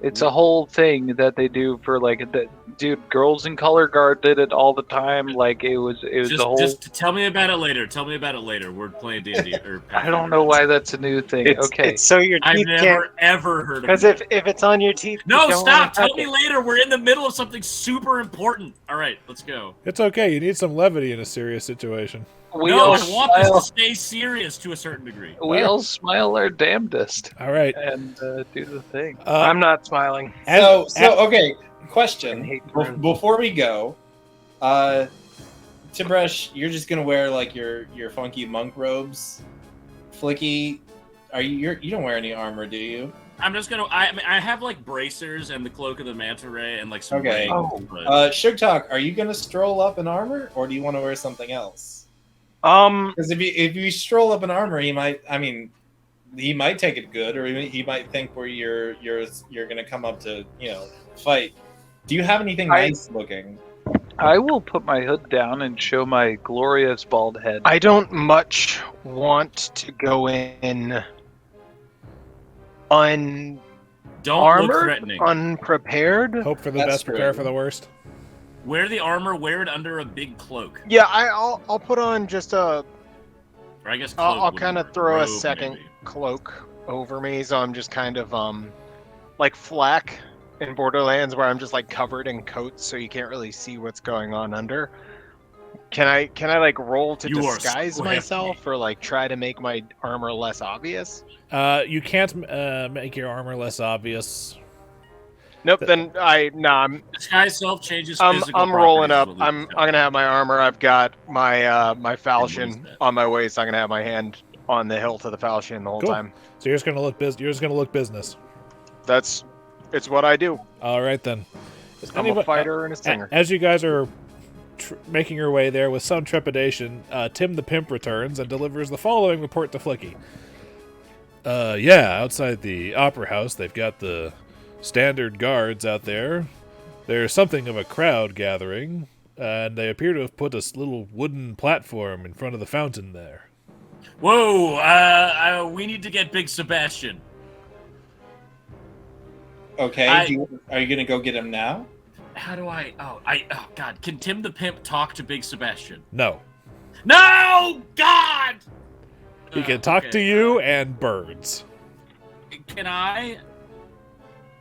It's a whole thing that they do for like the dude. Girls in Color Guard did it all the time. Like it was Just, the whole. just tell me about it later. Tell me about it later. We're playing D&D or I don't know why that's a new thing. Okay. It's so your I've teeth never can't. ever heard of Because it. if it's on your teeth, you No, don't stop! wanna Tell touch me it. later. We're in the middle of something super important. All right, let's go. It's okay. You need some levity in a serious situation. We No, all I want this smile. to stay serious to a certain degree. We all smile our damnedest All right. and do the thing. I'm not smiling. So okay. I Question hate friends. before we go, Tib'resh, you're just gonna wear like your funky monk robes. Flickie, you don't wear any armor, do you? I'm just gonna. I have like bracers and the cloak of the manta ray and like some Okay. rings, but- Sugtok, are you gonna stroll up in armor, or do you want to wear something else? Um, Because if you stroll up in armor, he might. I mean, he might take it good, or he might think where you're gonna come up to fight. Do you have anything nice looking? I will put my hood down and show my glorious bald head. I don't much want to go in Don't look armored, threatening. unprepared. Hope for the That's best, prepare true. for the worst. Wear the armor. Wear it under a big cloak. Yeah, I'll put on just a. Or I guess cloak I'll would kind of work. throw a Robe, second maybe. cloak over me, so I'm just kind of like Flack in Borderlands, where I'm just like covered in coats, so you can't really see what's going on under. Can I like roll to You are disguise so myself, or like try to make my armor less obvious? You can't make your armor less obvious. Nope. Then I'm Disguise self changes. I'm physical rolling properties, up. is what I'm Luke's got. gonna have my armor. I've got my my falchion that? on my waist. I'm gonna have my hand on the hilt of the falchion the whole Cool. time. So you're just gonna look business. It's what I do. All right then. I'm a fighter and a singer. As you guys are making your way there with some trepidation, Tim the Pimp returns and delivers the following report to Flickie. Yeah, outside the Opera House, they've got the standard guards out there. There's something of a crowd gathering, and they appear to have put a little wooden platform in front of the fountain there. Whoa! We need to get Big Sebastian. Okay, are you gonna go get him now? How do I? Oh God! Can Tim the Pimp talk to Big Sebastian? No. No, God! He can talk to you and birds. Can I?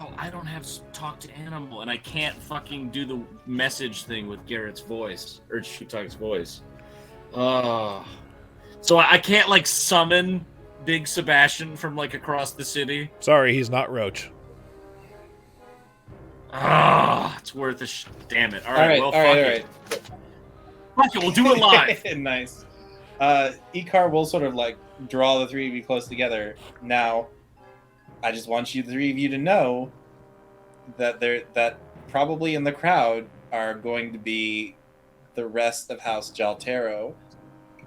Oh, I don't have talk to animal, and I can't fucking do the message thing with Garrett's voice or Shuktok's voice. So I can't like summon Big Sebastian from like across the city. Sorry, he's not Roach. It's worth a damn it. All right, well, fuck it. Fuck it, we'll do it live. Nice. Icar will sort of like draw the three of you close together. Now, I just want the three of you to know that probably in the crowd are going to be the rest of House Jhaltero.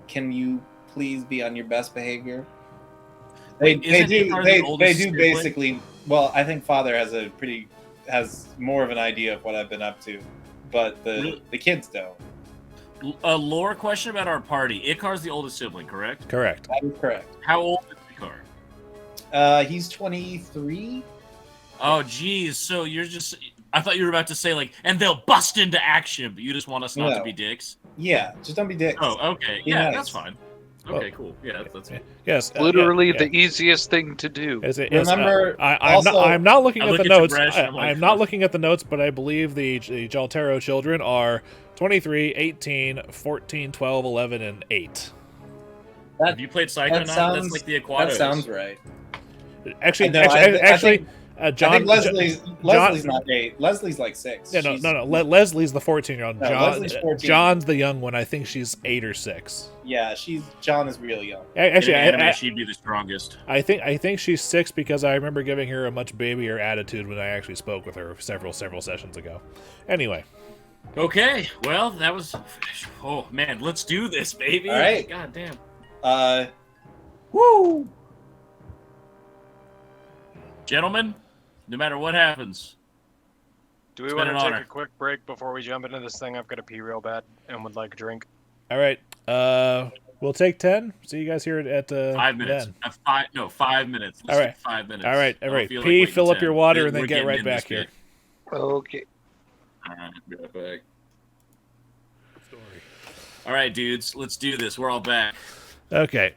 Can you please be on your best behavior? They do basically. Well, I think Father has more of an idea of what I've been up to, but the kids don't. A lore question about our party. Icar's the oldest sibling, correct? Correct. That is correct. How old is Icar? He's 23. Oh, geez. So you're just... I thought you were about to say, like, and they'll bust into action, but you just want us not to be dicks? Yeah, just don't be dicks. Oh, okay. Be Yeah, nice. that's fine. Okay, cool. Yeah, that's Yes. Literally the easiest thing to do. Remember, I'm not looking I at look the at notes. Tib'resh and I'm like, I'm not looking at the notes, but I believe the Jhaltero children are 23, 18, 14, 12, 11, and 8. Have you played Psychonauts? That's like the Aquatos. That sounds right. Actually, I John. think Leslie's not 8. Leslie's like 6. Yeah, no. Leslie's the 14-year-old. No, Leslie's 14. John's the young one. I think she's 8 or 6. Yeah, John is real young. Actually, she'd be the strongest. I think she's 6 because I remember giving her a much babier attitude when I actually spoke with her several sessions ago. Anyway. Okay, well, that was... Oh, man, let's do this, baby. All right. God damn. Woo! Gentlemen, no matter what happens, Do we It's want been to an take honor. a quick break before we jump into this thing? I've got to pee real bad and would like a drink. All right. We'll take 10. See you guys here at 5 minutes. then. 5 minutes. Let's All right. do 5 minutes. All right. I All don't right. feel like Pee, waiting fill up 10. your water, We're and then get getting right in back this here. bit. Okay. All right, be right back. All right, dudes, let's do this. We're all back. Okay.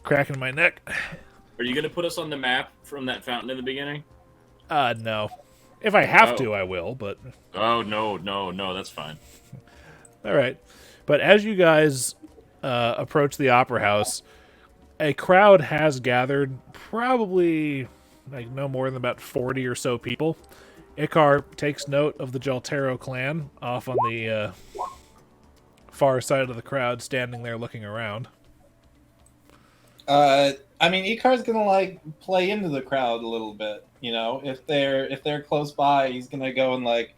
Cracking my neck. Are you gonna put us on the map from that fountain in the beginning? No. If I have Oh. to, I will, but... Oh, no, that's fine. All right. But as you guys approach the Opera House, a crowd has gathered, probably like no more than about 40 or so people. Icar takes note of the Jhaltero clan off on the far side of the crowd, standing there looking around. I mean, Icar's gonna like play into the crowd a little bit. You know, if they're close by, he's gonna go and like,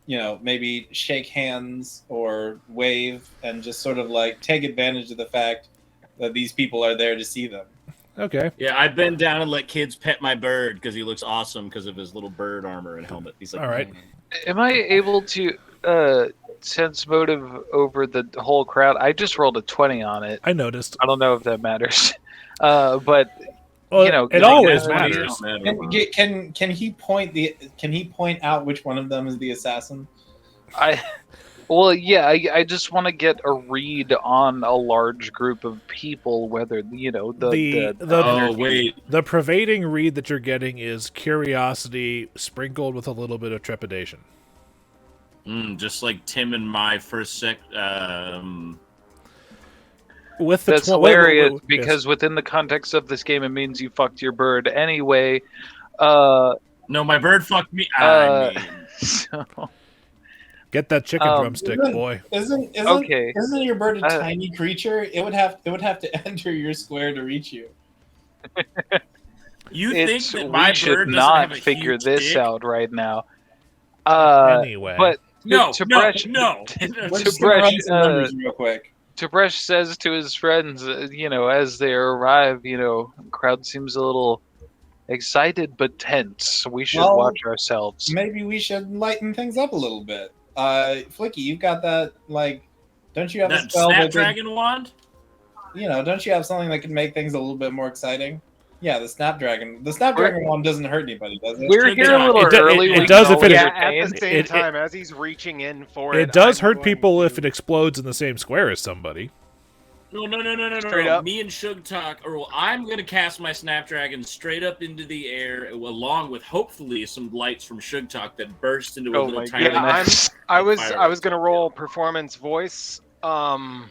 you know, maybe shake hands or wave and just sort of like take advantage of the fact that these people are there to see them. Okay. Yeah, I bend down and let kids pet my bird because he looks awesome because of his little bird armor and helmet. He's like, All right. Am I able to sense motive over the whole crowd? I just rolled a 20 on it. I noticed. I don't know if that matters. But Well, you know, it like, always that's- matters. Can he point out which one of them is the assassin? I just want to get a read on a large group of people, whether you know The pervading read that you're getting is curiosity sprinkled with a little bit of trepidation. Just like Tim and my first With the that's hilarious because within the context of this game, it means you fucked your bird anyway. No, my bird fucked me. So, get that chicken drumstick, boy. Isn't your bird a tiny creature? It would have to enter your square to reach you. You think that my we bird should doesn't not have a figure huge this dick? out right now. Anyway, but No. We're just gonna run some numbers real quick. Tib'resh says to his friends, as they arrive, crowd seems a little excited but tense. We should watch ourselves. Maybe we should lighten things up a little bit. Flickie, you've got that, don't you have a that spell Snapdragon wand? Don't you have something that can make things a little bit more exciting? Yeah, the Snapdragon. The Snapdragon one doesn't hurt anybody, does it? We're here a little early. It does if it is. At the same time, as he's reaching in for it, It does I'm hurt going people to- if it explodes in the same square as somebody. No. Straight up. Me and Sugtok, I'm going to cast my Snapdragon straight up into the air, along with hopefully some lights from Sugtok that burst into a Oh little my tiny. goodness. I was gonna roll performance voice, and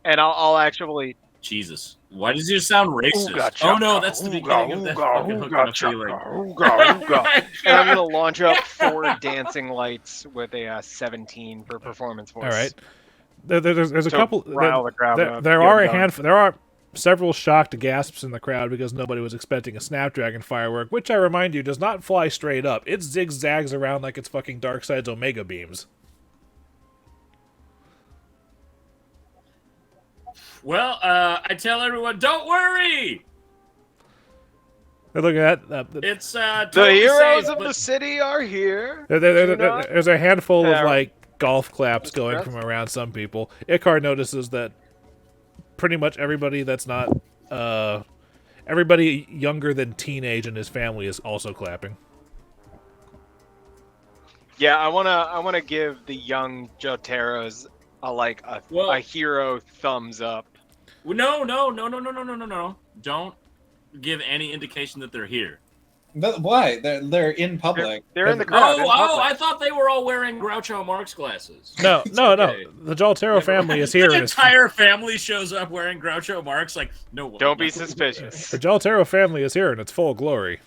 I'll actually. Jesus, why does it sound racist? Ooga Oh no, chaka, that's the ooga, beginning of that ooga, fucking hook ooga on a chaka, feeling. And I'm gonna launch up 4 dancing lights with a 17 for performance voice. All right. There's a So couple. rile the crowd up, There get are them a going. handful. There are several shocked gasps in the crowd because nobody was expecting a Snapdragon firework, which I remind you does not fly straight up. It zigzags around like it's fucking Darkseid's Omega beams. Well, I tell everyone, don't worry. Look at that. It's The totally heroes safe, of but the city are here. There's a handful of Yeah. golf claps going Stress? from around some people. Icar notices that pretty much everybody that's not everybody younger than teenage in his family is also clapping. Yeah, I wanna give the young Jhalteros a hero thumbs up. No. Don't give any indication that they're here. Why? They're in public. They're in the crowd. in Oh, public. I thought they were all wearing Groucho Marx glasses. No. Okay. The Jhaltero family is here. The and it's- entire family shows up wearing Groucho Marx. Like, no one. Don't be suspicious. The Jhaltero family is here in its full glory.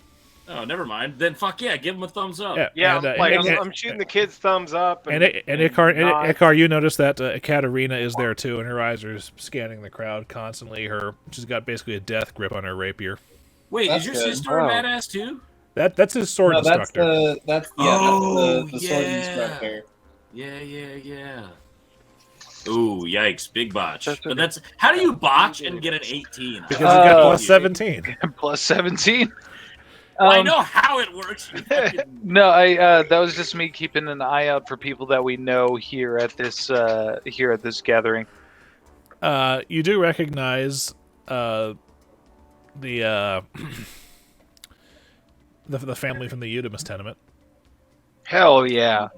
Oh, never mind. Then fuck yeah, give them a thumbs up. Yeah, and, I'm shooting the kids thumbs up. And Icar, you notice that Katerina is there too, and her eyes are scanning the crowd constantly. She's got basically a death grip on her rapier. Wait, That's is your good. sister a Wow. badass too? That's his sword No, that's instructor. the Oh, sword yeah. instructor. Yeah. Ooh, yikes, big botch. That's But okay. that's how do you botch and get an 18? Because you got plus 17. Plus 17. I know how it works. You fucking- No, I that was just me keeping an eye out for people that we know here at this gathering. You do recognize the the family from the Eudemus tenement. Hell yeah!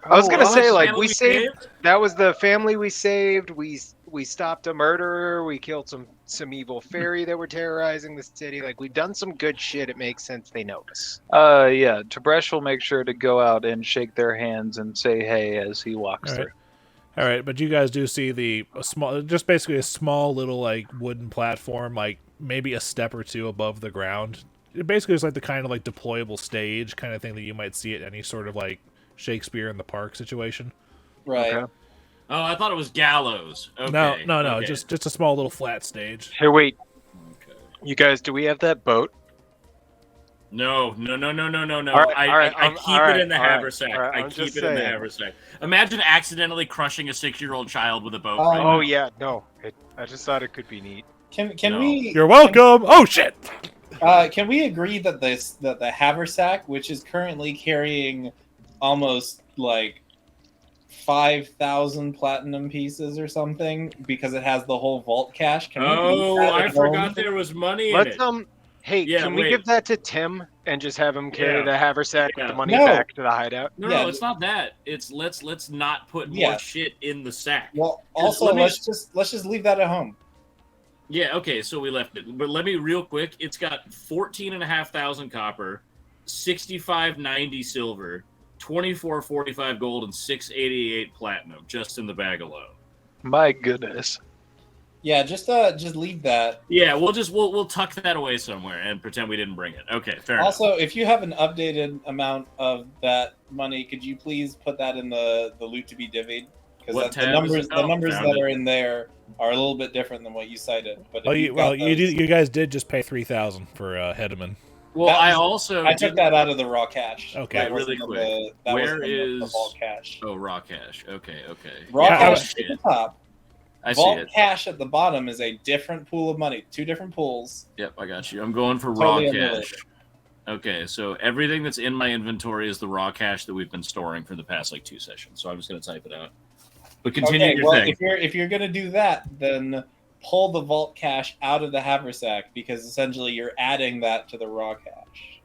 I was gonna say, like, we saved. saved? That was the family we saved. We stopped a murderer. We killed some evil fairy that were terrorizing the city. Like, we've done some good shit. It makes sense they notice. Yeah, Tib'resh will make sure to go out and shake their hands and say hey as he walks All right. through. All right, but you guys do see just basically a small little like wooden platform, like maybe a step or two above the ground. It basically is like the kind of like deployable stage kind of thing that you might see at any sort of like Shakespeare in the Park situation. Right. Okay. Oh, I thought it was gallows. Okay. No, okay. just a small little flat stage. Hey, wait, Okay. you guys, do we have that boat? No. All right, I keep all right, it in the all right, haversack. all right, I I'm keep just it in the saying. haversack. Imagine accidentally crushing a 6-year-old child with a boat. Oh, right Oh now. yeah, no. I just thought it could be neat. Can No. we? You're welcome. Oh shit! Can we agree that the haversack, which is currently carrying almost like 5,000 platinum pieces or something, because it has the whole vault cache? Can we leave Oh, that I at forgot home? there was money in Let's it. Hey, Yeah, can we wait. give that to Tim and just have him carry Yeah. the haversack with Yeah. the money No. back to the hideout? No, Yeah. it's not that. It's let's not put more Yeah. shit in the sack. Well, 'Cause also let me- let's just leave that at home. Yeah, okay, so we left it. But let me real quick. It's got 14,500 copper, 6590 silver, 2445 gold, and 688 platinum just in the bag alone. My goodness. Yeah, just leave that. Yeah, we'll tuck that away somewhere and pretend we didn't bring it. Okay, fair enough. Also, if you have an updated amount of that money, could you please put that in the loot to be divvied? What Because the tab is numbers it? Oh, found that it. are in there are a little bit different than what you cited. But if you've Well, got those- you guys did just pay 3,000 for Hedeman. Well, that I was- also I took didn't- that out of the raw cash. Okay. That Really wasn't in quick. that Where wasn't in the is- vault cash? Oh, raw cash. Okay. Raw Yeah, cash shit. at the top. I see Vault it. cash at the bottom is a different pool of money. Two different pools. Yep, I got you. I'm going for Totally raw unrelated. cash. Okay, so everything that's in my inventory is the raw cash that we've been storing for the past like 2 sessions. So I'm just going to type it out. But continue Okay, your well, thing. if you're gonna do that, then pull the vault cash out of the haversack, because essentially you're adding that to the raw cash.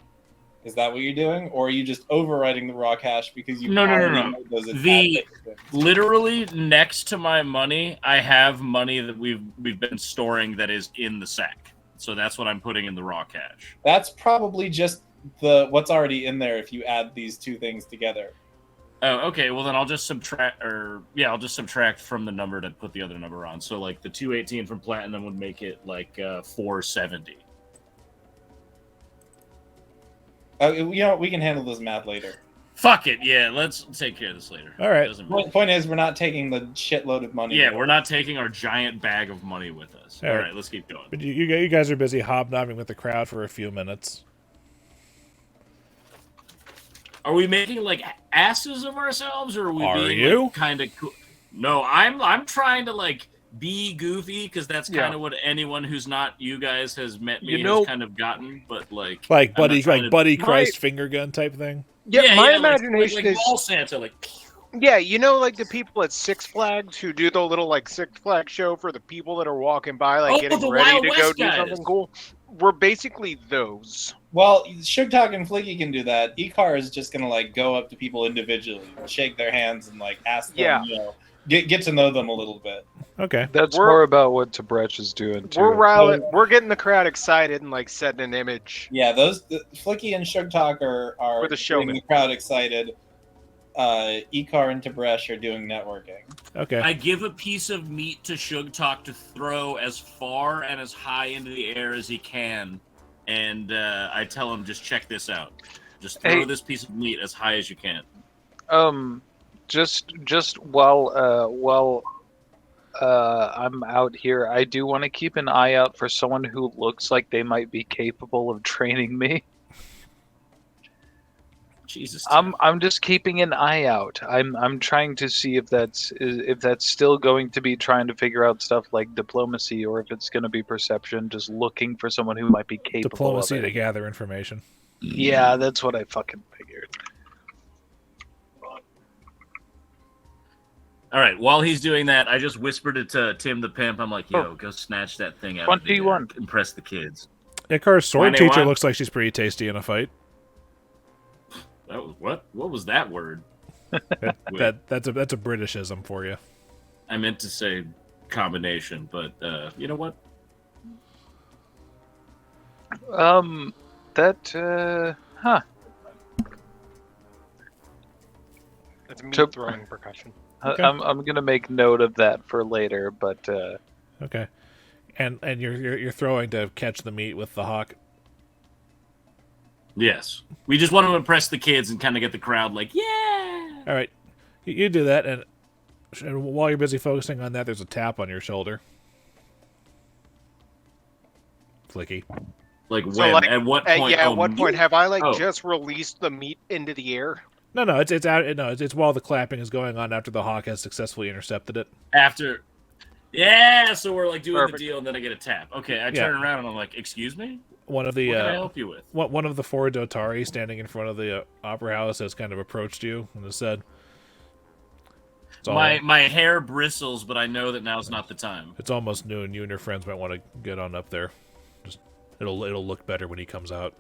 Is that what you're doing, or are you just overwriting the raw cash because you No. already know those attack The- things? Literally next to my money, I have money that we've been storing that is in the sack. So that's what I'm putting in the raw cash. That's probably just what's already in there if you add these two things together. Oh, okay. Well, then I'll just subtract, I'll just subtract from the number to put the other number on. So like the 218 from platinum would make it like 470. We can handle this math later. Fuck it. Yeah, let's take care of this later. All right. Doesn't matter. Point is, we're not taking the shitload of money. Yeah, we're not taking our giant bag of money with us. All All right. right, let's keep going. But you guys are busy hobnobbing with the crowd for a few minutes. Are we making like asses of ourselves, or are we Are being you? kind of cool? No, I'm trying to like be goofy because that's Yeah. kind of what anyone who's not you guys has met me You know- has kind of gotten. But like Like I'm not buddy, trying to- buddy My- Christ finger gun type thing. Yeah, my like- imagination like is ball Santa, like yeah, like the people at Six Flags who do the little like Six Flags show for the people that are walking by, like Oh, getting the ready Wild to go West do guys. something cool. We're basically those. Well, Sugtok and Flickie can do that. Icar is just gonna like go up to people individually, shake their hands, and like ask them, Yeah. get to know them a little bit. Okay. That's We're- more about what Tib'resh is doing too. We're getting the crowd excited and like setting an image. Yeah, Flickie and Sugtok are We're the getting showmen. the crowd excited. Icar and Tib'resh are doing networking. Okay. I give a piece of meat to Shugstok to throw as far and as high into the air as he can, and I tell him, just check this out. Just throw Hey. this piece of meat as high as you can. Just while I'm out here, I do want to keep an eye out for someone who looks like they might be capable of training me. Jesus. Tim. I'm just keeping an eye out. I'm trying to see if that's still going to be trying to figure out stuff like diplomacy, or if it's going to be perception, just looking for someone who might be capable Diplomacy of it. to gather information. Yeah, that's what I fucking figured. All right. While he's doing that, I just whispered it to Tim the pimp. I'm like, "Yo, go snatch that thing out. 21. Of the impress the kids." Icar's sword 21. teacher looks like she's pretty tasty in a fight. That was what? What was that word? That's a Britishism for you. I meant to say combination, but you know what? It's meat So- throwing percussion. Okay. I'm gonna make note of that for later, but Okay, and you're throwing to catch the meat with the hawk. Yes. We just want to impress the kids and kind of get the crowd like, yeah. All right, you do that, and while you're busy focusing on that, there's a tap on your shoulder. Flickie. Like when? So, like, at what point? yeah, Oh, at what me? point have I Oh. just released the meat into the air? No, it's out. No, it's while the clapping is going on after the hawk has successfully intercepted it. After. Yeah, so we're like doing Perfect. the deal, and then I get a tap. Okay, I Yeah. turn around and I'm like, "Excuse me, One of the what can I help you with?" one of the four Dotari standing in front of the opera house has kind of approached you and has said, it's My hair bristles, but I know that now's not the time. It's almost noon. You and your friends might want to get on up there. Just it'll look better when he comes out.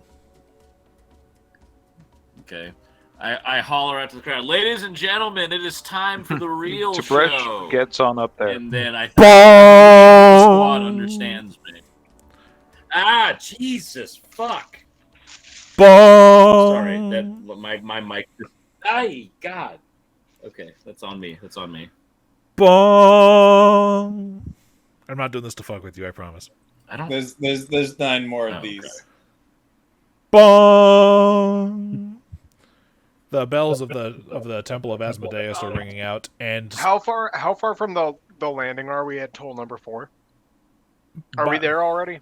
Okay, I holler out to the crowd, "Ladies and gentlemen, it is time for the real show." Tib'resh gets on up there. And then I think the squad understands me. Ah, Jesus, fuck. Sorry, that my mic. Ay, God. Okay, that's on me. That's on me. Bong. I'm not doing this to fuck with you. I promise. I don't. There's 9 more of Oh, these. okay. Bong. The bells of the Temple of Asmodeus are ringing out, and How far from the landing are we at toll number 4? Are we there already?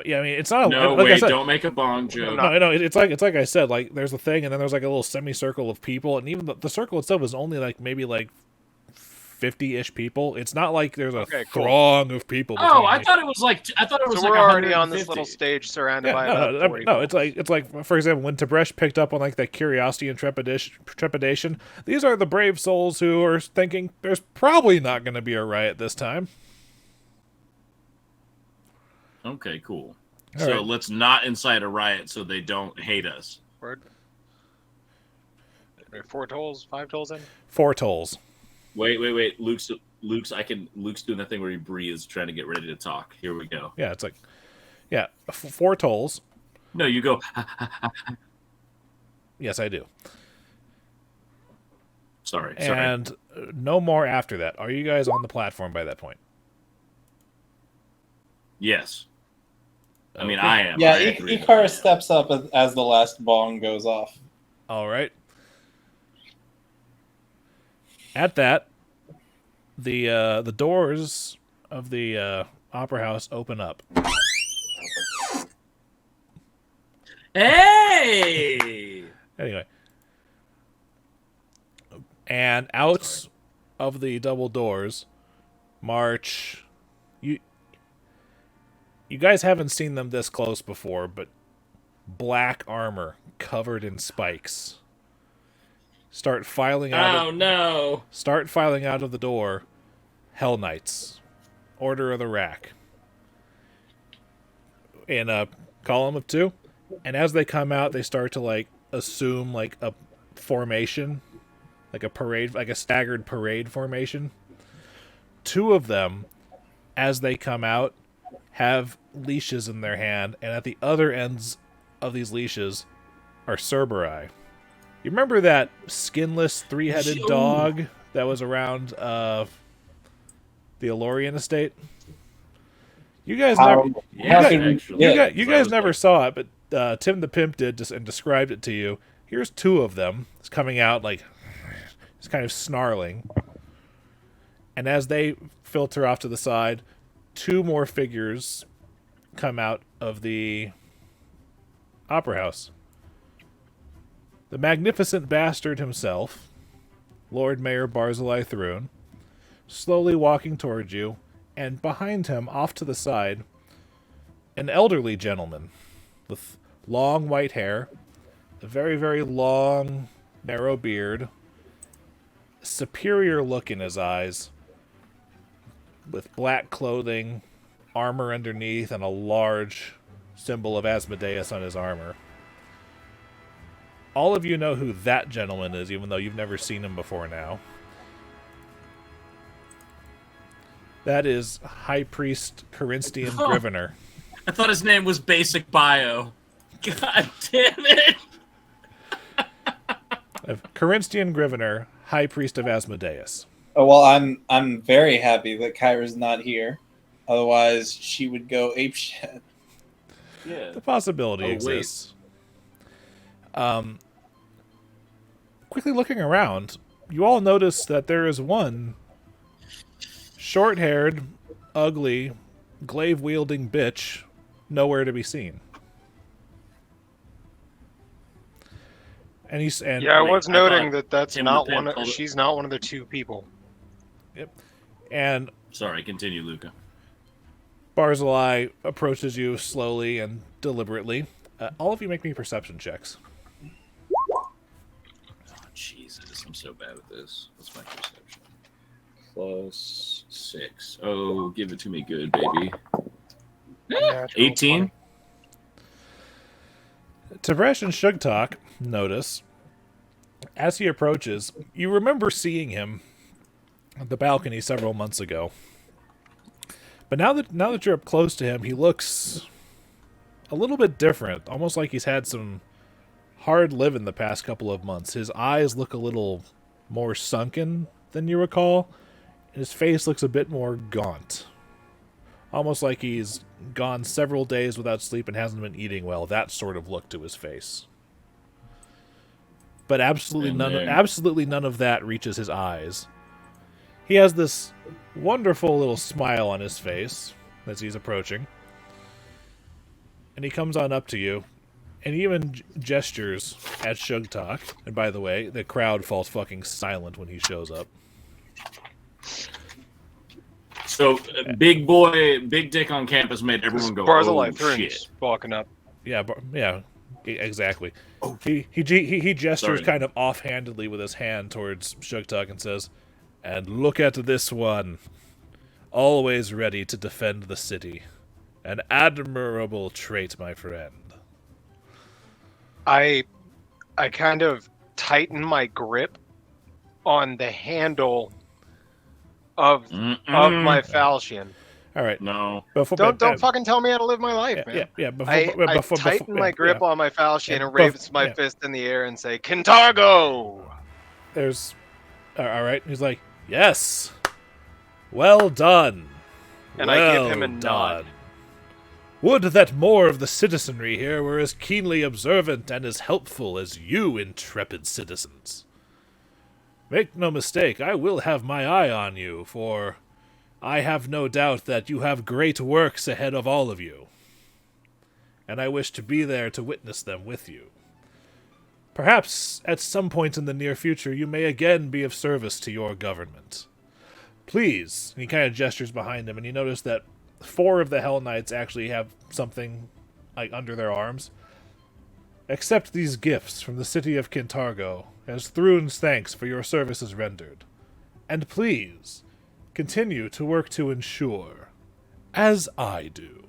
yeah, I mean, it's not. No, like I wait, said, don't make a bong joke. No, it's like I said. Like there's a thing, and then there's like a little semicircle of people, and even the circle itself is only like maybe like 50-ish people. It's not like there's a Okay, cool. throng of people. Oh, between I you. thought it was like. I thought it was So like we're already on this 150. little stage surrounded Yeah, by no, about no, 40 no, it's like for example, when Tib'resh picked up on like that curiosity and trepidation, these are the brave souls who are thinking there's probably not going to be a riot this time. Okay, cool. All So right. let's not incite a riot so they don't hate us. Word. 4 tolls, 5 tolls in. 4 tolls. Wait. Luke's doing that thing where he breathes, trying to get ready to talk. Here we go. Yeah, it's like 4 tolls. No, you go. Yes, I do. Sorry. And no more after that. Are you guys on the platform by that point? Yes. I mean, Okay. I am. Yeah, I agree with Icar that. steps up as the last bong goes off. All right. At that, the doors of the opera house open up. Hey! Anyway, and out of the double doors march you guys haven't seen them this close before, but black armor covered in spikes start filing out. Oh no! Start filing out of the door. Hell Knights, Order of the Rack, in a column of 2, and as they come out, they start to like assume like a formation, like a parade, like a staggered parade formation. 2 of them, as they come out, have leashes in their hand, and at the other ends of these leashes are Cerberus. You remember that skinless 3-headed dog that was around the Elorian estate? You guys never, you guys never saw it, but Tim the Pimp did and described it to you. Here's 2 of them. It's coming out like it's kind of snarling, and as they filter off to the side, 2 more figures come out of the opera house. The magnificent bastard himself, Lord Mayor Barzillai Thrune, slowly walking towards you, and behind him, off to the side, an elderly gentleman with long white hair, a very, very long, narrow beard, superior look in his eyes, with black clothing, armor underneath, and a large symbol of Asmodeus on his armor. All of you know who that gentleman is, even though you've never seen him before now. That is High Priest Corinstian Grivener. I thought his name was Basic Bio. God damn it! Corinstian Grivener, High Priest of Asmodeus. Oh, well, I'm very happy that Kyra's not here. Otherwise, she would go apeshit. Yeah. The possibility exists. Quickly looking around, you all notice that there is one short-haired, ugly, glaive-wielding bitch nowhere to be seen. And he's and Yeah, I was I noting thought that's Tim not the Pimp one. called it- She's not one of the two people. and Sorry, continue, Luca. Barzillai approaches you slowly and deliberately. All of you make me perception checks. Oh, Jesus, I'm so bad at this. What's my perception? +6. Oh, give it to me good, baby. Natural 18? 20. Tib'resh and Sugtok notice, as he approaches, you remember seeing him at the balcony several months ago. But now that you're up close to him, he looks a little bit different, almost like he's had some hard living the past couple of months. His eyes look a little more sunken than you recall, and his face looks a bit more gaunt. Almost like he's gone several days without sleep and hasn't been eating well. That sort of look to his face. But absolutely none of that reaches his eyes. He has this wonderful little smile on his face as he's approaching. And he comes on up to you, and he even gestures at Sugtok. And by the way, the crowd falls fucking silent when he shows up. So, big boy, big dick on campus made everyone go, Barzillai oh, Thrune's shit. walking up. Yeah, exactly. He gestures Sorry. kind of offhandedly with his hand towards Sugtok and says, "And look at this one, always ready to defend the city. An admirable trait, my friend." I kind of tighten my grip on the handle of my falchion. All right. No. Don't fucking tell me how to live my life, man. I tighten my grip on my falchion and raise my fist in the air and say, "Kintargo!" There's... All right. He's like, "Yes. Well done." And I give him a nod. Would that more of the citizenry here were as keenly observant and as helpful as you, intrepid citizens. Make no mistake, I will have my eye on you, for I have no doubt that you have great works ahead of all of you, and I wish to be there to witness them with you. Perhaps at some point in the near future you may again be of service to your government. Please," and he kind of gestures behind him, and you notice that 4 of the Hell Knights actually have something like under their arms. "Accept these gifts from the city of Kintargo as Thrune's thanks for your services rendered. And please, continue to work to ensure, as I do,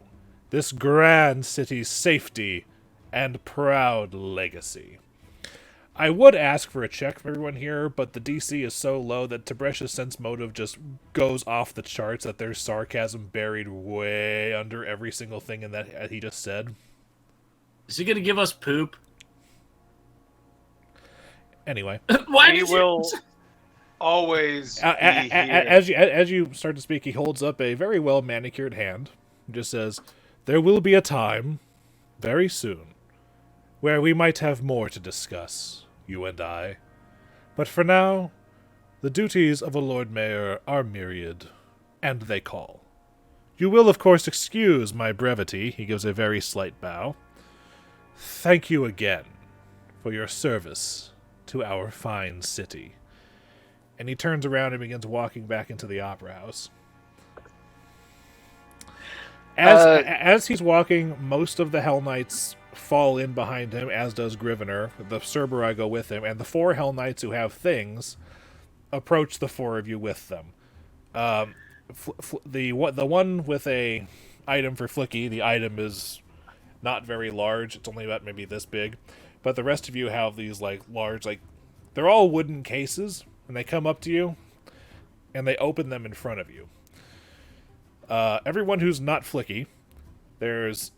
this grand city's safety and proud legacy." I would ask for a check from everyone here, but the DC is so low that Tibresh's sense motive just goes off the charts, that there's sarcasm buried way under every single thing in that he just said. Is he going to give us poop? Anyway. Why We will always be here. As you start to speak, he holds up a very well manicured hand and just says, "There will be a time, very soon, where we might have more to discuss, you and I. But for now, the duties of a Lord Mayor are myriad, and they call. You will, of course, excuse my brevity." He gives a very slight bow. "Thank you again for your service to our fine city. And he turns around and begins walking back into the opera house. As he's walking, most of the Hell Knights fall in behind him, as does Grivener. The Cerberoi go with him, and the 4 Hell Knights who have things approach the 4 of you with them. The one with a item for Flickie, the item is not very large. It's only about maybe this big. But the rest of you have these large, they're all wooden cases, and they come up to you, and they open them in front of you. Everyone who's not Flickie, there's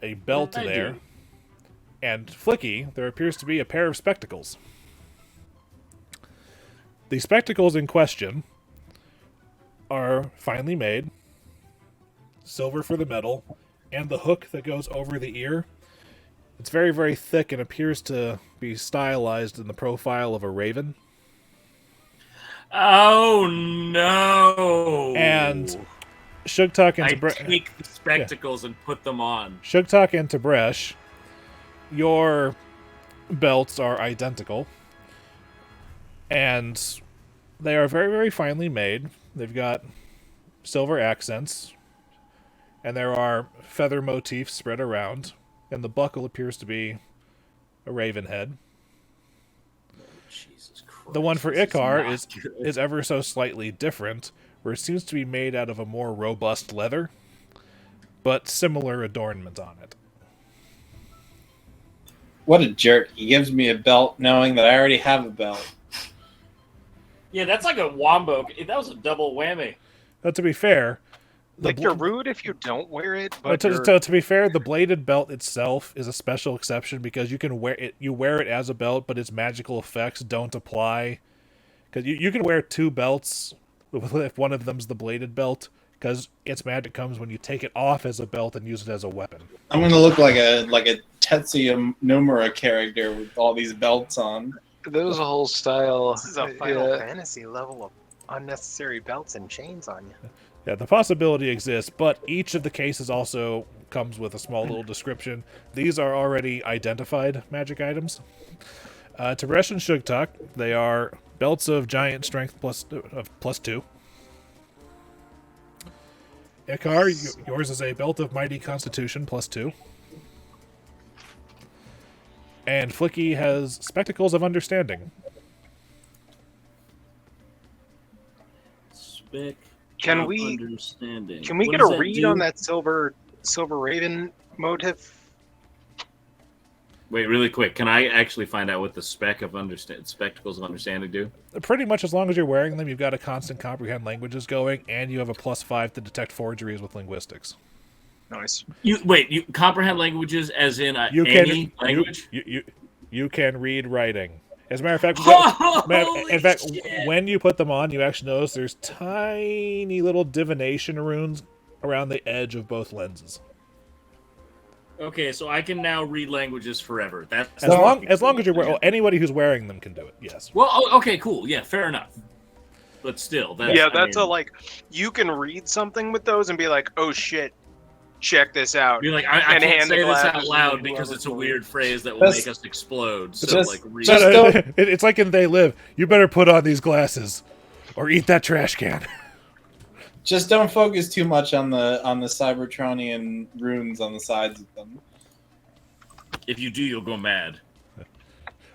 a belt there. And Flickie, there appears to be a pair of spectacles. The spectacles in question are finely made, silver for the metal, and the hook that goes over the ear. It's very, very thick and appears to be stylized in the profile of a raven. Oh, no! And Sugtok and I take the spectacles and put them on. Sugtok and Tib'resh, your belts are identical. And they are very, very finely made. They've got silver accents. And there are feather motifs spread around. And the buckle appears to be a raven head. Jesus Christ, the one for Icar is ever so slightly different, where it seems to be made out of a more robust leather, but similar adornment on it. What a jerk. He gives me a belt knowing that I already have a belt. Yeah, that's like a wombo. That was a double whammy. But to be fair... You're rude if you don't wear it, but to be fair, the bladed belt itself is a special exception because you can wear it. You wear it as a belt, but its magical effects don't apply. Because you can wear 2 belts if one of them's the bladed belt, because its magic comes when you take it off as a belt and use it as a weapon. I'm gonna look like a Tetsuya Nomura character with all these belts on. There's a whole style. This is a Final Fantasy level of unnecessary belts and chains on you. Yeah, the possibility exists, but each of the cases also comes with a small little description. These are already identified magic items. Tib'resh and Sugtok, they are belts of giant strength plus 2. Icar, yours is a belt of mighty constitution plus 2. And Flickie has spectacles of understanding. Can we get a read on that silver raven motif? Wait, really quick. Can I actually find out what the spectacles of understanding do? Pretty much as long as you're wearing them, you've got a constant comprehend languages going, and you have a +5 to detect forgeries with linguistics. Nice. You comprehend languages as in language? You can read writing. As a matter of fact, when you put them on, you actually notice there's tiny little divination runes around the edge of both lenses. Okay, so I can now read languages forever. That's as long as you're wearing. Anybody who's wearing them can do it. Yes. Well, okay, cool. Yeah, fair enough. But still, you can read something with those and be like, oh shit, check this out. You're like, I can't say this out loud because it's a weird phrase that will make us explode. So, it's like in They Live. You better put on these glasses, or eat that trash can. Just don't focus too much on the Cybertronian runes on the sides of them. If you do, you'll go mad.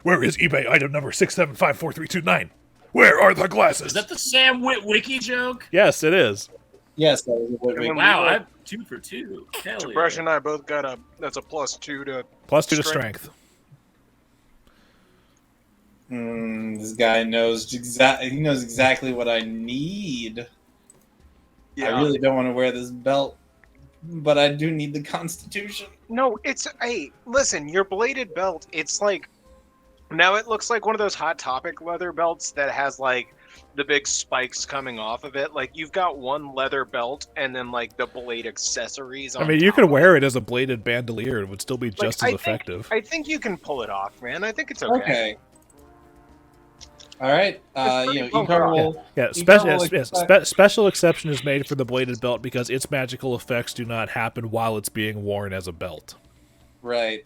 Where is eBay item number 6754329? Where are the glasses? Is that the Sam Witwicky joke? Yes, it is. Yes, that was a Witwicky. Wow, I'm 2 for 2. Hell yeah. Tib'resh and I both got that's a +2 to +2 to strength. This guy knows exactly what I need. Yeah. I really don't want to wear this belt, but I do need the Constitution. No, listen, your bladed belt, it's like, now it looks like one of those Hot Topic leather belts that has like the big spikes coming off of it. Like you've got one leather belt and then like the blade accessories on you could wear it as a bladed bandolier. It would still be just as effective. I think you can pull it off, man. I think it's okay. Okay. All right, Icar will... Special exception is made for the bladed belt because its magical effects do not happen while it's being worn as a belt. Right.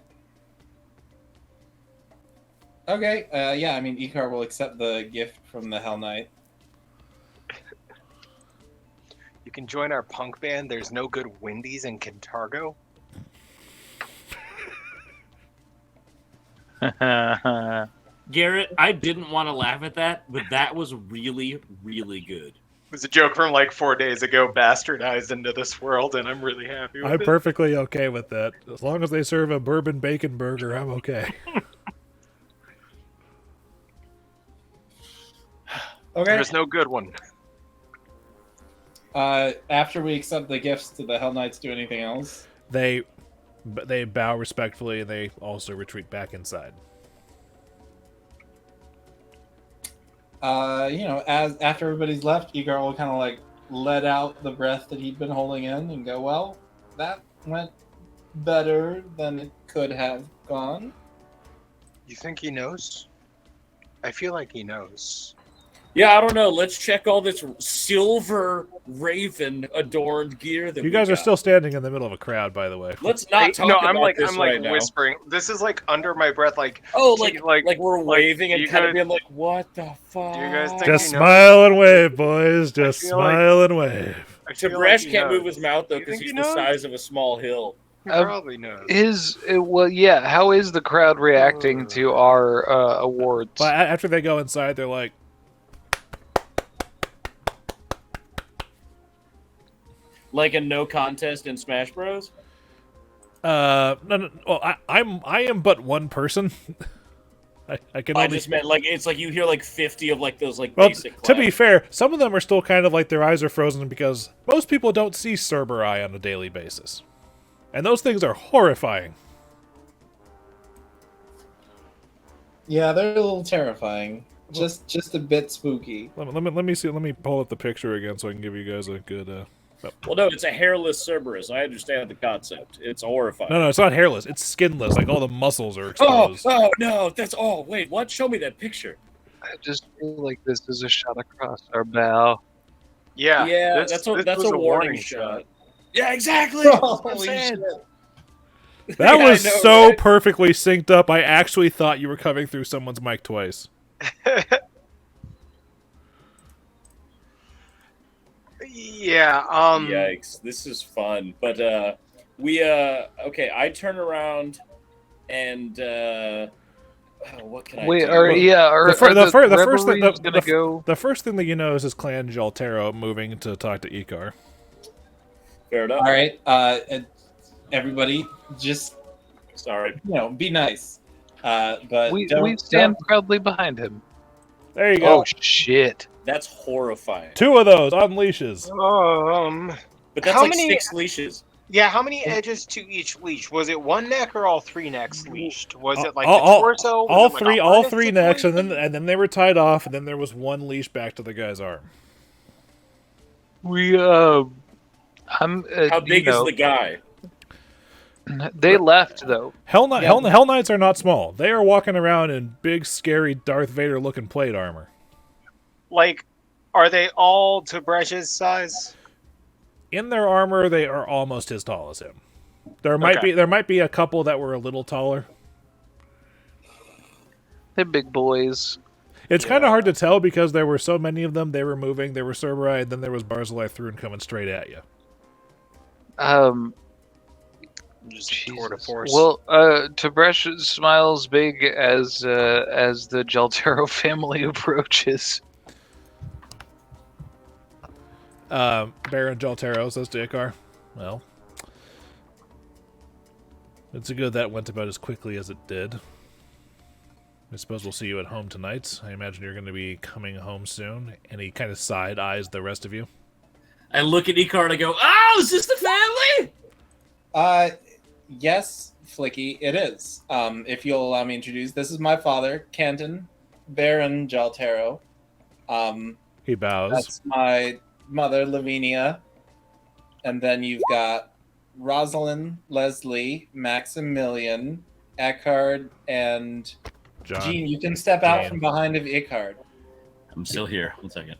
Okay, yeah, I mean, Icar will accept the gift from the Hell Knight. You can join our punk band. There's no good Wendy's in Kintargo. Garrett, I didn't want to laugh at that, but that was really, really good. It was a joke from like 4 days ago, bastardized into this world, and I'm really happy with I'm it. perfectly okay with that. As long as they serve a bourbon bacon burger, I'm okay. Okay. There's no good one. After we accept the gifts, do the Hell Knights do anything else? They bow respectfully, and they also retreat back inside. As after everybody's left, Icar will kind of like let out the breath that he'd been holding in and go, well, that went better than it could have gone. You think he knows? I feel like he knows. Yeah, I don't know. Let's check all this silver raven adorned gear that You guys are still standing in the middle of a crowd, by the way. Let's not talk No, about this right now. whispering. This is like under my breath, like like we're waving and you kind of guys- being like, what the fuck? Do you guys think Just he knows? smile and wave, boys. Just feel like- smile and wave. I feel Tib'resh he can't knows. move his mouth though You because think he's he the knows? size of a small hill. He probably knows. Well, yeah. How is the crowd reacting to our awards? But after they go inside, they're like, Like a no contest in Smash Bros. no. Well, I am but one person. I can I only. just meant like it's like you hear like 50 of like those like Well, basic. to be claps. fair, some of them are still kind of like their eyes are frozen because most people don't see Cerberus on a daily basis, and those things are horrifying. Yeah, they're a little terrifying. Just a bit spooky. Let me see. Let me pull up the picture again so I can give you guys a good. Well, no, it's a hairless Cerberus. I understand the concept. It's horrifying. No, it's not hairless. It's skinless. Like all the muscles are Oh, exposed. no, that's wait, what? Show me that picture. I just feel like this is a shot across our bow. Yeah, Yeah, this that's was a warning shot. Yeah, exactly. That's what I'm Holy saying. That Yeah, I was know, so right? perfectly synced up. I actually thought you were coming through someone's mic twice. Yeah. Yikes! This is fun, but okay. I turn around and what can I The do? first thing gonna go? the first thing that you know is his clan Jhaltero moving to talk to Icar. Fair enough. All right, everybody, just Sorry. be nice. But We don't, stand proudly behind him. There you go. Oh shit! That's horrifying. 2 of those on leashes. But that's how like many- 6 leashes. Yeah, how many edges to each leash? Was it one neck or all 3 necks leashed? Was it like all- the torso? Was All it like three, a all harness 3 necks, and situation? then they were tied off, and then there was 1 leash back to the guy's arm. We How big is the guy? They left though. Hell Knights are not small. They are walking around in big, scary Darth Vader looking plate armor. Like, are they all Tibresh's size? In their armor, they are almost as tall as him. There might be a couple that were a little taller. They're big boys. It's kind of hard to tell because there were so many of them. They were moving. There were Cerberus, and then there was Barzillai Thrune coming straight at you. Just tour de force. Well, Tib'resh smiles big as the Jhaltero family approaches. Baron Jhaltero says to Icar, well, it's a good that went about as quickly as it did. I suppose we'll see you at home tonight. I imagine you're going to be coming home soon. And he kind of side-eyes the rest of you. I look at Icar and I go, "Oh, is this the family?" Yes, Flickie, it is. If you'll allow me to introduce, this is my father, Canton, Baron Jhaltero. He bows. That's my mother, Lavinia. And then you've got Rosalind, Leslie, Maximilian, Eckhard, and John. Jean. You can step out Jean. from behind of Eckhard. I'm still here. 1 second.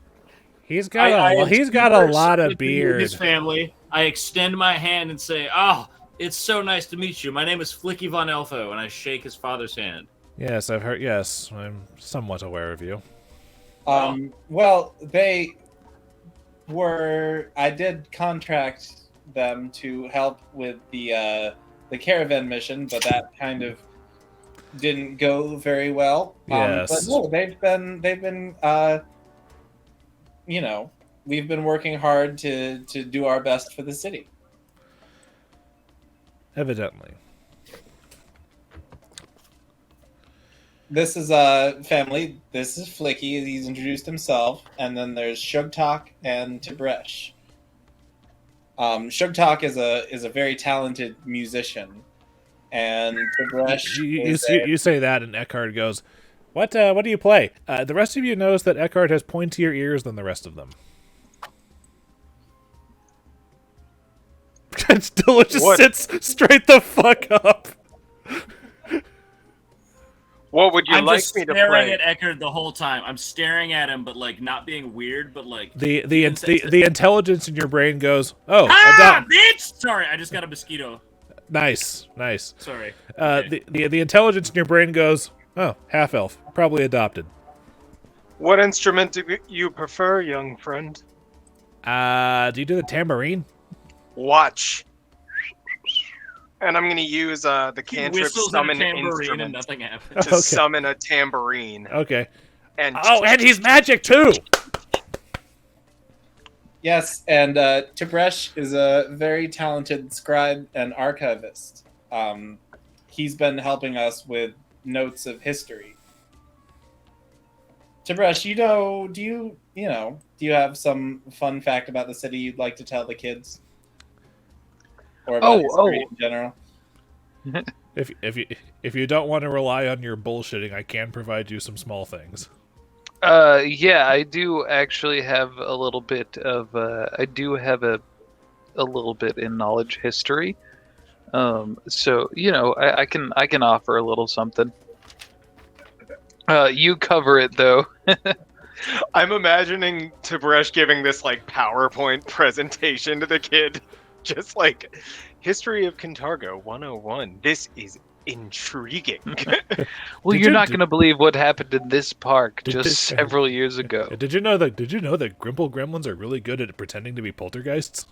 He's got a lot of beard. His family. I extend my hand and say, "Oh, it's so nice to meet you. My name is Flickie von Elfo," and I shake his father's hand. Yes, I've heard. Yes, I'm somewhat aware of you. Well, they were. I did contract them to help with the caravan mission, but that kind of didn't go very well. Yes. But no, they've been you know, we've been working hard to do our best for the city. Evidently. This is family. This is Flickie. He's introduced himself, and then there's Sugtok and Tib'resh. Shurshogot is a very talented musician, and Tib'resh You say that, and Eckhart goes, "What do you play?" The rest of you knows that Eckhart has pointier ears than the rest of them. Dillon just sits straight the fuck up. What would you I'm like just me to staring play? at Eckhart the whole time. I'm staring at him, but like not being weird, but like The intelligence in your brain goes, "Oh, bitch!" Sorry, I just got a mosquito. nice." Sorry. The intelligence in your brain goes, "Oh, half elf, probably adopted." What instrument do you prefer, young friend? Do you do the tambourine? Watch. And I'm going to use the He cantrip whistles at a summon tambourine and instrument nothing happens. to summon a tambourine. Okay. And And he's magic too. Yes, and Tib'resh is a very talented scribe and archivist. He's been helping us with notes of history. Tib'resh, do you have some fun fact about the city you'd like to tell the kids? Or about history in general? If you don't want to rely on your bullshitting, I can provide you some small things. Yeah, I do actually have a little bit of. I do have a little bit in knowledge history. So I can offer a little something. You cover it though. I'm imagining Tib'resh giving this like PowerPoint presentation to the kid. Just like History of Kintargo 101. This is intriguing. Well, Did you're you- not did- going to believe what happened in this park Did just this- several years ago. Did you know that Grimple Gremlins are really good at pretending to be poltergeists?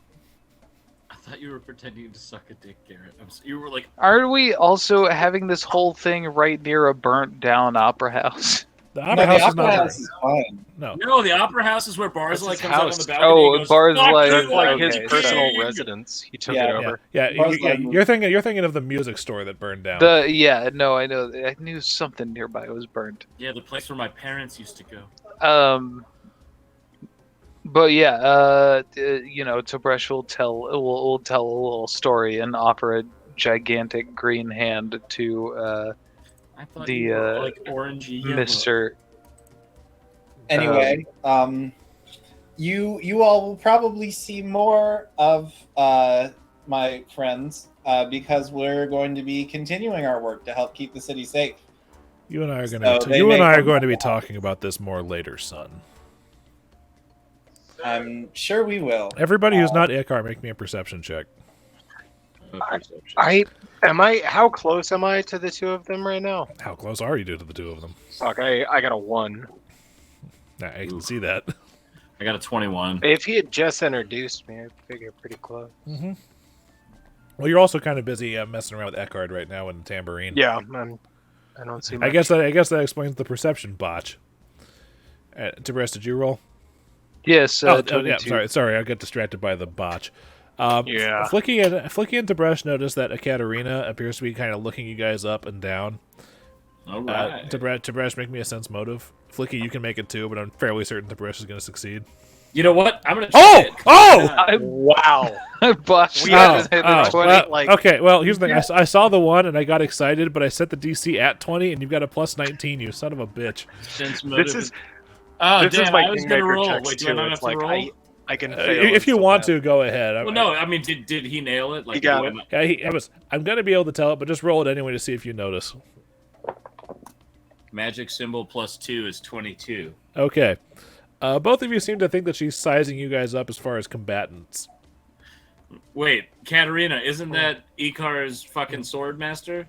I thought you were pretending to suck a dick, Garrett. You were like, Are we also having this whole thing right near a burnt down opera house? The No, opera the house is opera not. house is fine. No. no, the opera house is where Bars That's like his comes out on house. the balcony. and goes, Bars "Fuck like- you, That's like I'm his the personal king." residence. He took Yeah, it over. Yeah, Bars like- you're thinking of the music store that burned down. No, I know. I knew something nearby was burnt. Yeah, the place where my parents used to go. But yeah, Tib'resh will tell a little story and offer a gigantic green hand to I thought the, you were like orangey yellow. Mr. Anyway, you all will probably see more of my friends because we're going to be continuing our work to help keep the city safe. You and I are going So to they you and may I are come going to be back. talking about this more later, son. I'm sure we will. Everybody who's not Icar, make me a perception check. How close am I to the two of them right now? How close are you to the two of them? Fuck, I got a 1. I can see that. I got a 21. If he had just introduced me, I'd figure pretty close. Mm-hmm. Well, you're also kind of busy messing around with Eckhart right now and Tambourine. Yeah, I don't see much. I guess that explains the perception botch. Tib'resh, did you roll? Yes, Yeah, 22. sorry, I got distracted by the botch. Yeah. Flickie and Tib'resh notice that Ekaterina appears to be kind of looking you guys up and down. All right. Tib'resh, make me a sense motive. Flickie, you can make it too, but I'm fairly certain Tib'resh is going to succeed. You know what? I'm gonna try it. Wow. Botched We it. have to Hit hit the 20, well, like- okay, well, here's the thing. I saw the one, and I got excited, but I set the DC at 20, and you've got a plus 19, you son of a bitch. Sense motive. This is Oh, this is damn, my I was gonna Kingmaker roll. checks Wait, do too. I not have It's to like roll? I can fail. If you and want still to, go ahead. Well, no, I mean, did he nail it? Like, He got do it. I- I'm going to be able to tell it, but just roll it anyway to see if you notice. Magic symbol plus 2 is 22. Okay. Both of you seem to think that she's sizing you guys up as far as combatants. Wait, Katarina, isn't that Icar's fucking sword master?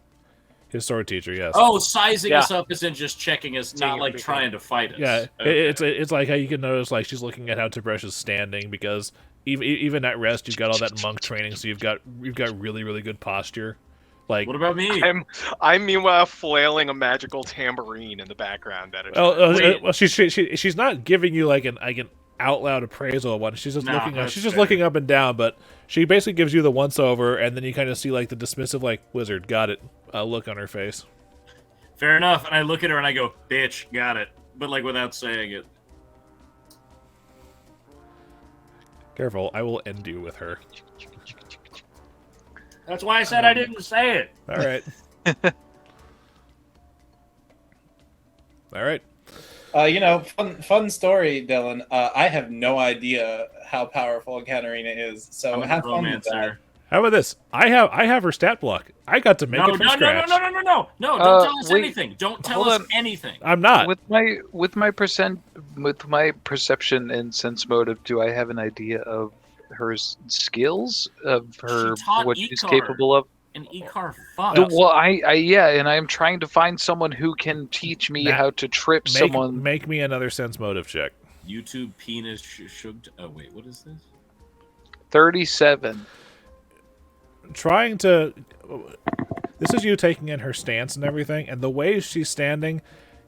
His sword teacher, yes. Oh, sizing Yeah. us up isn't just checking us, not Taking like everything. trying to fight us. Yeah, Okay. it's like how you can notice like she's looking at how Tib'resh is standing because even at rest you've got all that monk training, so you've got really really good posture. Like, What about me? I'm meanwhile flailing a magical tambourine in the background. Wait. well, she's not giving you like an out loud appraisal of one. She's just Nah, looking up. that's She's just fair. looking up and down, but she basically gives you the once over, and then you kind of see like the dismissive like wizard got it look on her face. Fair enough. And I look at her and I go, bitch, got it. But like without saying it. Careful, I will end you with her. That's why I said I didn't say it. All right. All right. Fun story, Dillon. I have no idea how powerful Katarina is, so I'm a have fun with that. romancer. How about this? I have her stat block. I got to make No, it from no, no, no, scratch. no, no, no, no. No, don't tell us wait. anything. Don't tell Hold us on. anything. I'm not. With my perception and sense motive, do I have an idea of her skills, of her taught what she's Icar. capable of? And Icar fuck. Well, and I'm trying to find someone who can teach me Matt, how to trip someone. Make me another sense motive check. YouTube penis shugged. Oh wait, what is this? 37. Trying to. This is you taking in her stance and everything, and the way she's standing,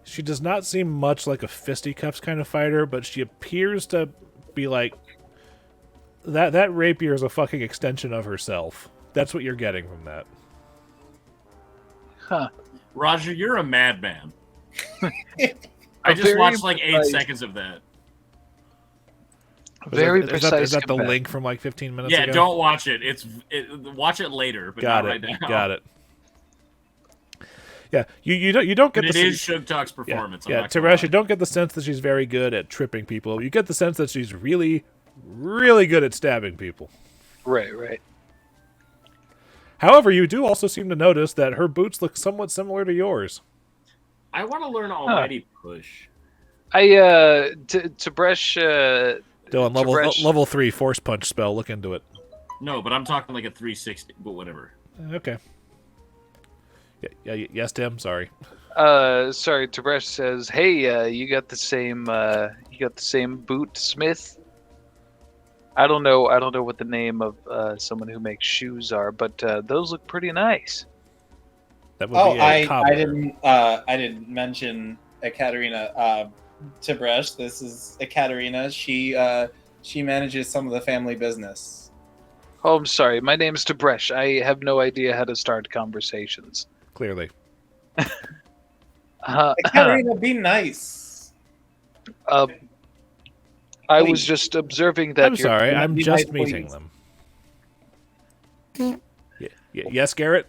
she does not seem much like a fisticuffs kind of fighter, but she appears to be like that rapier is a fucking extension of herself. That's what you're getting from that. Huh. Roger, you're a madman. I A just very watched like 8 precise- seconds of that. Very is precise. that the combat. link from like 15 minutes Yeah, ago? don't watch it. Watch it later, but Got not it. right now. Got it. Yeah, you don't get But the it is Shuggtok's performance. I'm Yeah, not gonna Tib'resh, lie. you don't get the sense that she's very good at tripping people. You get the sense that she's really, really good at stabbing people. Right. However, you do also seem to notice that her boots look somewhat similar to yours. I want to learn Almighty Push. Tib'resh. Dylan, Tib'resh- level 3 force punch spell. Look into it. No, but I'm talking like a 360, but whatever. Okay. Yeah. Yes, Tim. Sorry. Sorry. Tib'resh says, "Hey, you got the same boot smith." I don't know what the name of someone who makes shoes are, but those look pretty nice. That would Oh, be a cobbler. I didn't mention Ekaterina. Tib'resh, this is Ekaterina. She manages some of the family business. Oh, I'm sorry. My name's Tib'resh. I have no idea how to start conversations. Clearly. Ekaterina, be nice. I was Please. just observing that. I'm sorry. I'm be just nice, meeting please. them. Yes, Garrett?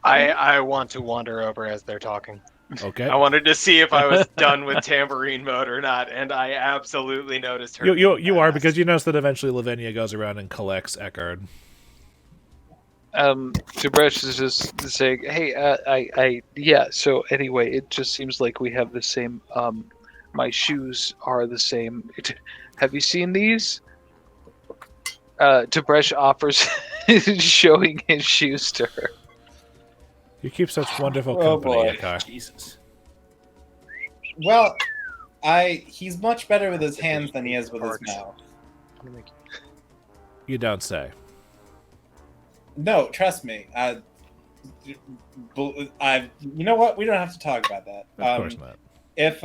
I want to wander over as they're talking. Okay. I wanted to see if I was done with tambourine mode or not, and I absolutely noticed her. You are, because you notice that eventually Lavinia goes around and collects Eckhard. Tib'resh is just saying, "Hey, yeah. So anyway, it just seems like we have the same. My shoes are the same. Have you seen these?" Tib'resh offers showing his shoes to her. You keep such wonderful Oh, company, boy. Icar. Jesus. Well, he's much better with his hands than he is with his mouth. You don't say. No, trust me. You know what? We don't have to talk about that. Of course not. If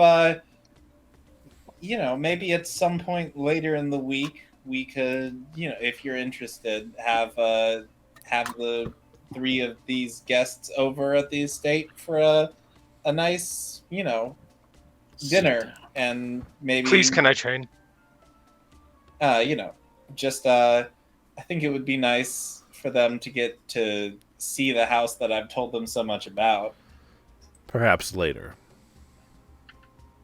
maybe at some point later in the week we could, if you're interested, have the 3 of these guests over at the estate for a nice, dinner, and maybe Please, can I train? I think it would be nice for them to get to see the house that I've told them so much about. Perhaps later.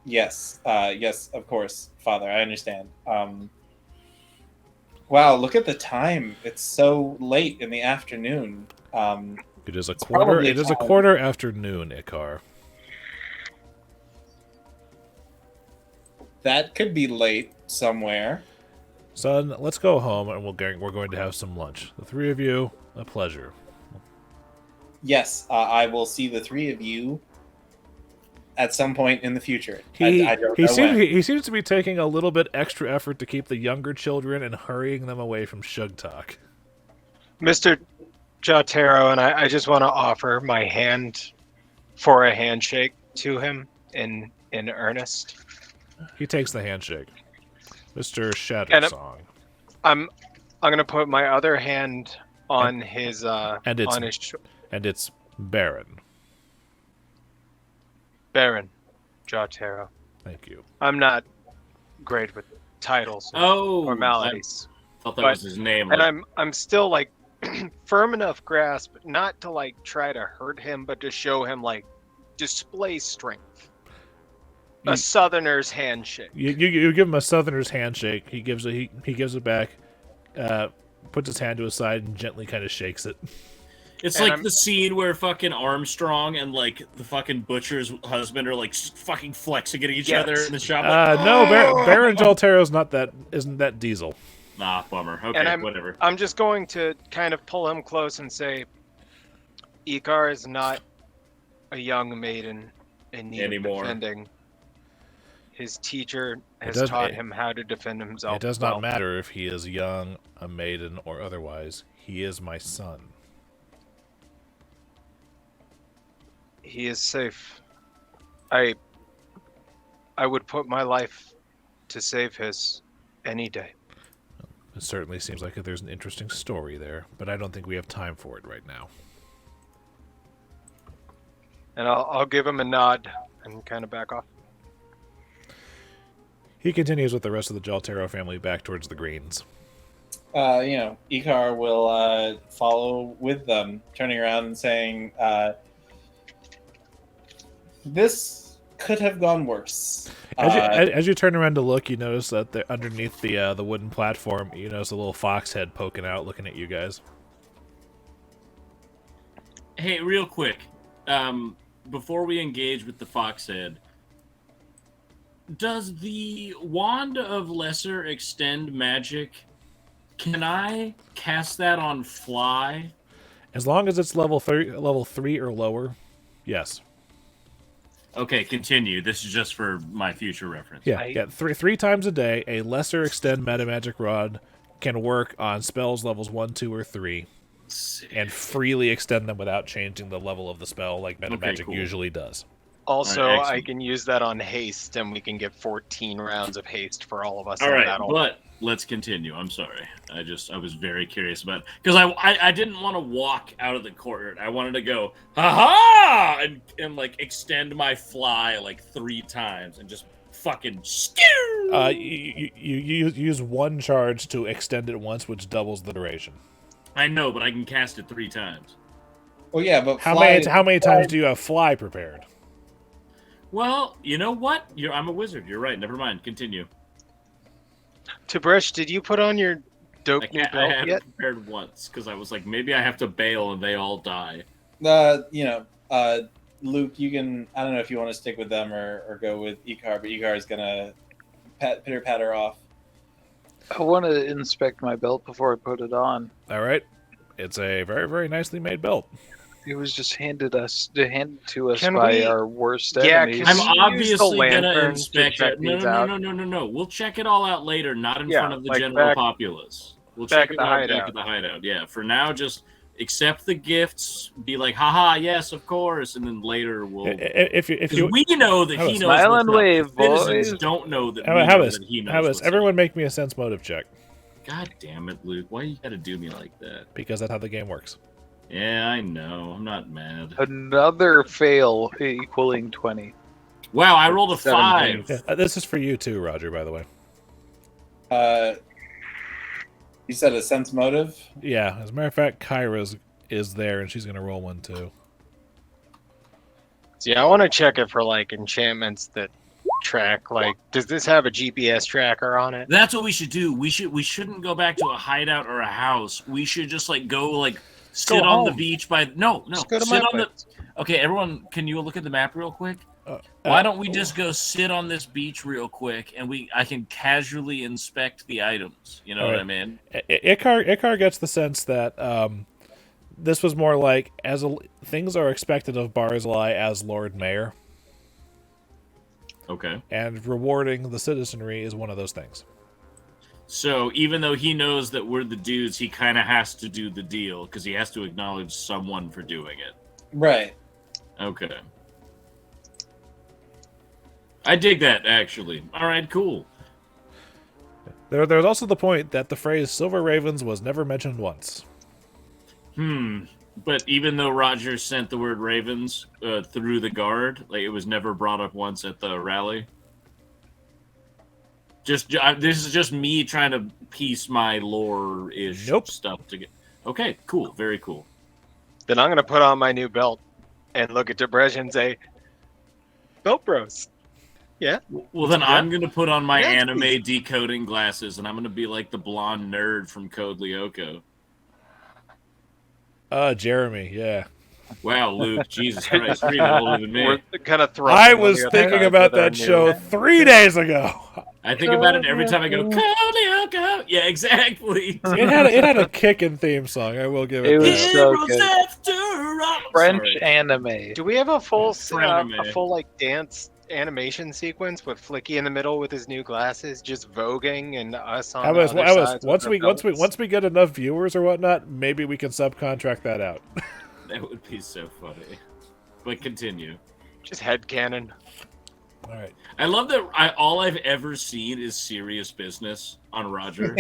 Yes, of course, Father. I understand. Wow, look at the time. It's so late in the afternoon. It is a It's quarter. probably It is a time. quarter after noon, Icar. That could be late somewhere. Son, let's go home and we're going to have some lunch. The 3 of you, a pleasure. yes, I will see the three of you at some point in the future. He I don't know when. he seems to be taking a little bit extra effort to keep the younger children and hurrying them away from Sugtok. Mr. Jhaltero, and I just want to offer my hand for a handshake to him in earnest. He takes the handshake. Mr. Shattersong. I'm gonna put my other hand on his and it's Baron. Baron Jhaltero. Thank you. I'm not great with titles or formalities. I thought that was his name. And I'm still like firm enough grasp not to like try to hurt him, but to show him like display strength. A southerner's handshake. You give him a southerner's handshake. He gives it back, puts his hand to his side and gently kind of shakes it. It's like the scene where fucking Armstrong and like the fucking butcher's husband are like fucking flexing at each other in the shop. No, Baron Jhaltero's isn't that diesel. Nah, bummer. Okay, whatever. I'm just going to kind of pull him close and say, Icar is not a young maiden in need of defending. His teacher has taught him how to defend himself. It does not matter if he is young, a maiden, or otherwise. He is my son. He is safe. I would put my life to save his any day. It certainly seems like there's an interesting story there, but I don't think we have time for it right now. And I'll give him a nod and kind of back off. He continues with the rest of the Jhaltero family back towards the greens. Icar will follow with them, turning around and saying, this could have gone worse. As you turn around to look, you notice that underneath the wooden platform, you notice a little fox head poking out, looking at you guys. Hey, real quick, before we engage with the fox head, does the Wand of Lesser Extend magic, can I cast that on fly? As long as it's level 3 or lower, yes. Okay, continue. This is just for my future reference. Yeah. Three times a day, a Lesser Extend Metamagic Rod can work on spells levels 1, 2, or 3, and freely extend them without changing the level of the spell like Metamagic usually does. Also, I can use that on haste, and we can get 14 rounds of haste for all of us. All right, but let's continue. I'm sorry. I was very curious about it. Because I didn't want to walk out of the courtyard. I wanted to go, ha-ha! And like, extend my fly, like, 3 times and just fucking skew! You use 1 charge to extend it once, which doubles the duration. I know, but I can cast it 3 times. Well, yeah, but how many times do you have fly prepared? Well, you know what? I'm a wizard. You're right. Never mind. Continue. Tib'resh, did you put on your dope new belt I haven't yet? prepared once because I was like, maybe I have to bail and they all die. Luke, you can. I don't know if you want to stick with them or go with Icar, but Icar is gonna pitter patter off. I want to inspect my belt before I put it on. All right, it's a very, very nicely made belt. It was just handed to us by our worst enemies. I'm obviously gonna inspect it. No. We'll check it all out later, not in front of the general populace. We'll check it out back at the hideout. Yeah, for now, just accept the gifts. Be like, haha, yes, of course, and then later we'll. If we know that he knows. Smile and wave, boys. Citizens don't know that. That he knows. Everyone, make me a sense motive check. God damn it, Luke! Why you gotta do me like that? Because that's how the game works. Yeah, I know. I'm not mad. Another fail equaling 20. Wow, I rolled a 5. Yeah, this is for you too, Roger, by the way. You said a sense motive? Yeah, as a matter of fact, Kyra is there, and she's going to roll one too. See, I want to check it for, like, enchantments that track, like, does this have a GPS tracker on it? That's what we should do. We shouldn't go back to a hideout or a house. We should just, like, go, like, sit on the beach by... No. Just go to sit my on place. Okay, everyone, can you look at the map real quick? Why don't we just go sit on this beach real quick, and I can casually inspect the items. You know what I mean? Icar gets the sense that This was more like things are expected of Barzillai as Lord Mayor, Okay. and rewarding the citizenry is one of those things. So even though he knows that we're the dudes, he kind of has to do the deal because he has to acknowledge someone for doing it. Right. Okay. I dig that, actually. All right, cool. There's also the point that the phrase Silver Ravens was never mentioned once. But even though Roger sent the word Ravens through the guard, like it was never brought up once at the rally. This is just me trying to piece my lore-ish stuff together. Okay, cool, very cool. Then I'm gonna put on my new belt and look at Tib'resh and say, "Belt bros." Yeah. Well, then I'm gonna put on my Yeah, anime please. decoding glasses, and I'm gonna be like the blonde nerd from Code Lyoko. Jeremy, yeah. Wow, Luke, Jesus Christ, you're even older than me. We're gonna throw. I was thinking about that show 3 days ago. I think about it every time I go, Code Lyoko! Yeah, exactly. It had a kicking theme song, I will give it It was that. so Heroes good. after all. French Sorry. anime. Do we have a full, Anime. like dance animation sequence with Flickie in the middle with his new glasses, just voguing, and us on the other sides with our belts? Once we get enough viewers or whatnot, maybe we can subcontract that out. That would be so funny. But continue. Just headcanon. All right. I love that all I've ever seen is serious business on Roger.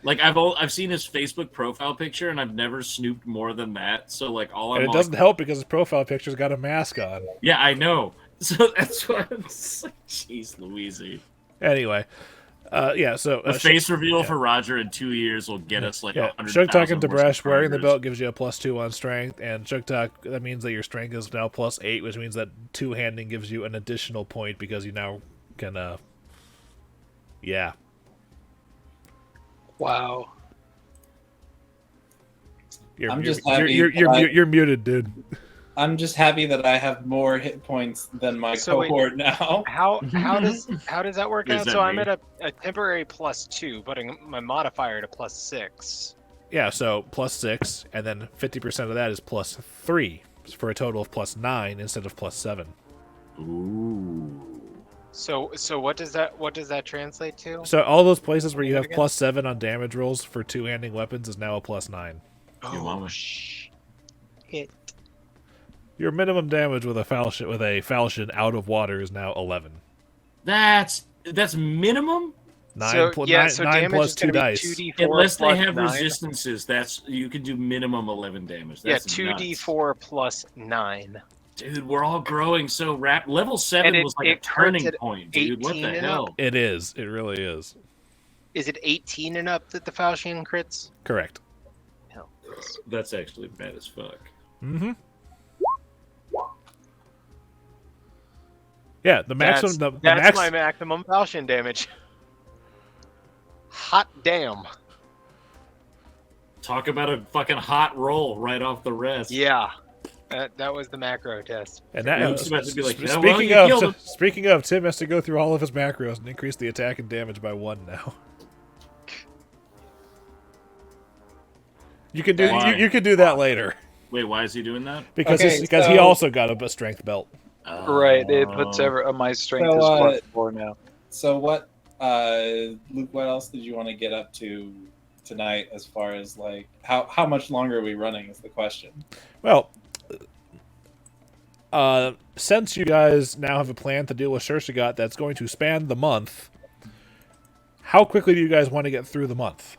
Like I've seen his Facebook profile picture and I've never snooped more than that. So like all I'm And it doesn't help because his profile picture's got a mask on. Yeah, I know. So that's why I'm just like, jeez, Louise. Anyway, yeah. So A face reveal for Roger in 2 years will get us like 100,000 Shutok and more Tib'resh wearing the subscribers. belt gives you a +2 on strength, and Shutok, that means that your strength is now +8, which means that two-handing gives you an additional point because you now can, yeah. Wow. I'm just happy You're muted, dude. I'm just happy that I have more hit points than my cohort now. How does that work Is out? that So I'm me? at a temporary +2, putting my modifier to +6. Yeah, so +6, and then 50% of that is +3, for a total of +9 instead of +7. Ooh. So what does that translate to? So all those places where you have Again? +7 on damage rolls for two-handing weapons is now a +9. Your mama. Hit. Your minimum damage with a falchion out of water is now 11. That's minimum? So damage plus is 2 gonna be dice. 2d4 Unless they plus have 9. resistances, you can do minimum 11 damage. Yeah, That's 2d4 plus 9. nuts. Dude, we're all growing so rapid. Level 7 And was like a it turning crits at point, dude. What 18 the and hell? up. It is. It really is. Is it 18 and up that the falchion crits? Correct. Hell. That's actually bad as fuck. Mm-hmm. Yeah, the maximum. That's my maximum falchion damage. Hot damn. Talk about a fucking hot roll right off the rest. Yeah. That was the macro test. And that, Luke's about to be like, "Yeah, well, you killed him." speaking of, Tim has to go through all of his macros and increase the attack and damage by 1 now. You can do Why? you can do that later Wait, why is he doing that? because Okay, he so- also got a strength belt. Right, it puts my strength So, is +4 now. So what, Luke? What else did you want to get up to tonight? As far as like how much longer are we running? Is the question. Well, since you guys now have a plan to deal with Shurshogot that's going to span the month, how quickly do you guys want to get through the month?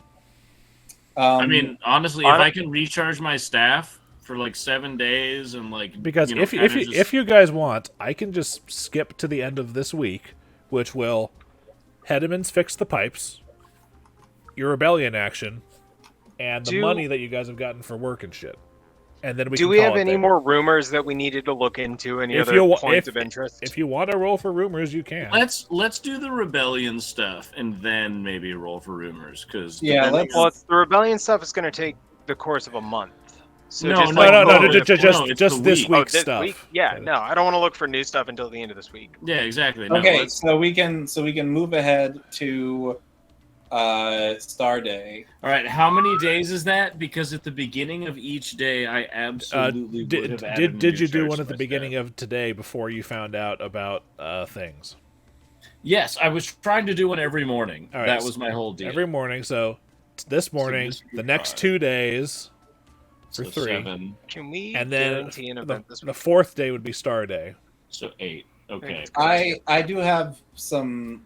I mean, honestly, if I can recharge my staff for like 7 days and like Because you know, if you guys want, I can just skip to the end of this week, which will Hedemans fix the pipes, your rebellion action, and the money that you guys have gotten for work and shit. And then Do we have any more rumors that we needed to look into? Any other points of interest? If you want to roll for rumors, you can. let's do the rebellion stuff and then maybe roll for rumors because Yeah, Well, the rebellion stuff is going to take the course of a month. So No, just no, like no, roll no, it just- if- just this week. week's this stuff. week? Yeah, no, I don't want to look for new stuff until the end of this week. Yeah, exactly. No, Okay, let's- so we can move ahead to Star Day. All right, how many days is that? Because at the beginning of each day, I absolutely would have added. Did you do one at the beginning of today before you found out about things? Yes, I was trying to do one every morning. All right, that was my whole deal. Every morning. So this morning, the next 2 days for 3. 7. Can we And then guarantee an event this the week? 4th day would be Star Day. So 8. Okay. I do have some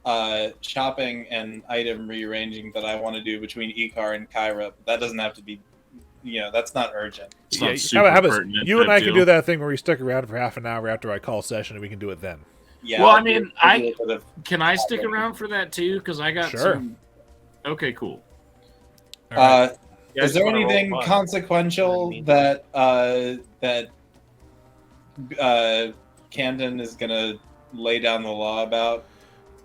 shopping and item rearranging that I want to do between Icar and Kyra. But that doesn't have to be, that's not urgent. It's not super how about pertinent you and I can deal. do that thing where we stick around for half an hour after I call session, and we can do it then. Yeah. Well, I'll I mean, do a little bit of can I stick shopping. around for that too? Because I got Sure. some. Okay, cool. All right. Yeah, I Is just there wanna roll anything fun. consequential that Camden is gonna lay down the law about?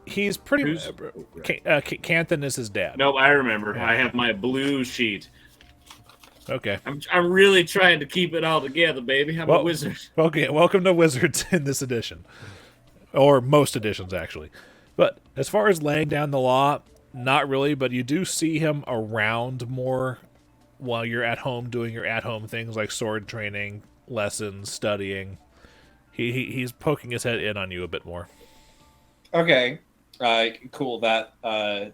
He's pretty. Who's- Canthan is his dad. Nope, I remember. Yeah. I have my blue sheet. Okay. I'm really trying to keep it all together, baby. I'm a Well- wizard. Okay. Welcome to Wizards in this edition, or most editions actually. But as far as laying down the law, not really. But you do see him around more while you're at home doing your at-home things like sword training, lessons, studying. He's poking his head in on you a bit more. Okay. Cool. That I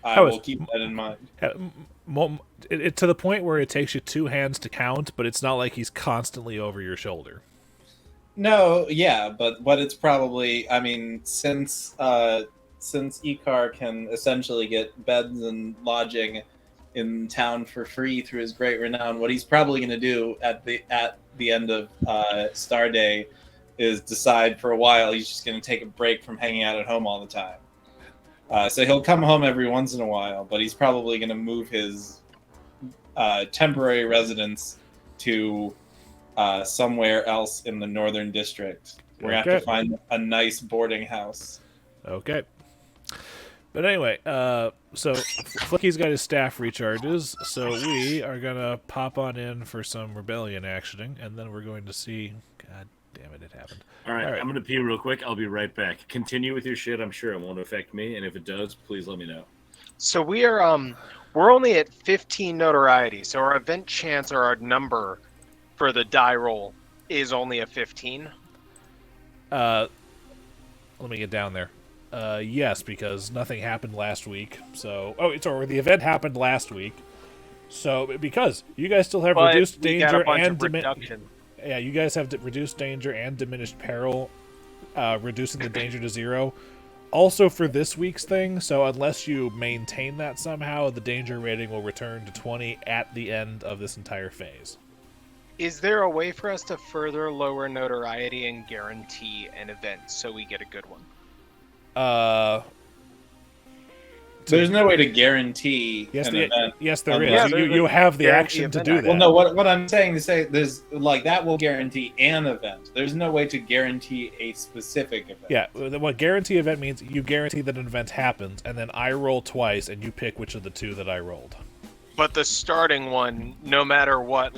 How is- will keep that in mind. To the point where it takes you 2 hands to count, but it's not like he's constantly over your shoulder. No, yeah, but it's probably. I mean, since Icar can essentially get beds and lodging in town for free through his great renown, what he's probably going to do at the end of Star Day is decide for a while he's just going to take a break from hanging out at home all the time. So he'll come home every once in a while, but he's probably going to move his temporary residence to somewhere else in the Northern District. We're going to have to find a nice boarding house. Okay. But anyway, so Flickie's got his staff recharges, so we are going to pop on in for some rebellion actioning, and then we're going to see... God damn it, it happened. All right, All right. I'm going to pee real quick. I'll be right back. Continue with your shit. I'm sure it won't affect me, and if it does, please let me know. So we're only at 15 notoriety, so our event chance or our number for the die roll is only a 15. Let me get down there. Yes, because nothing happened last week. So, the event happened last week. So, because you guys still have But reduced we got danger a bunch and of reduction. yeah, you guys have reduced danger and diminished peril, reducing the danger to 0. Also for this week's thing, so unless you maintain that somehow, the danger rating will return to 20 at the end of this entire phase. Is there a way for us to further lower notoriety and guarantee an event so we get a good one? There's no way to guarantee Yes, an event. yes, there is. Yeah, You have the guarantee action to event do action. that. Well, no, what I'm saying to say, there's that will guarantee an event. There's no way to guarantee a specific event. Yeah, what guarantee event means, you guarantee that an event happens, and then I roll twice, and you pick which of the 2 that I rolled. But the starting one, no matter what,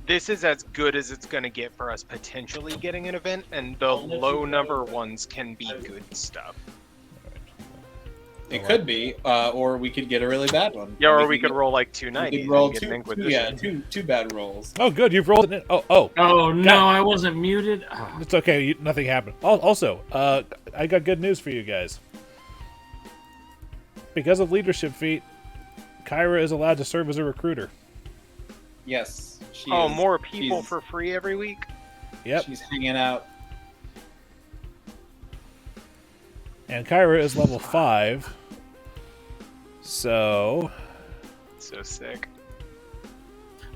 this is as good as it's going to get for us potentially getting an event, and the low number ones can be good stuff. It could be, or we could get a really bad one. Yeah, or we could get- roll we 290 could roll and get an two, Inquisition. two bad rolls. Oh, good, you've rolled it in. Oh, Oh, no, I wasn't muted. Ah. it's okay, nothing happened. Also, I got good news for you guys. Because of leadership feat, Kyra is allowed to serve as a recruiter. Yes. She Oh, is- more people she's- for free every week? Yep. She's hanging out. And Kyra is level 5. So... So sick.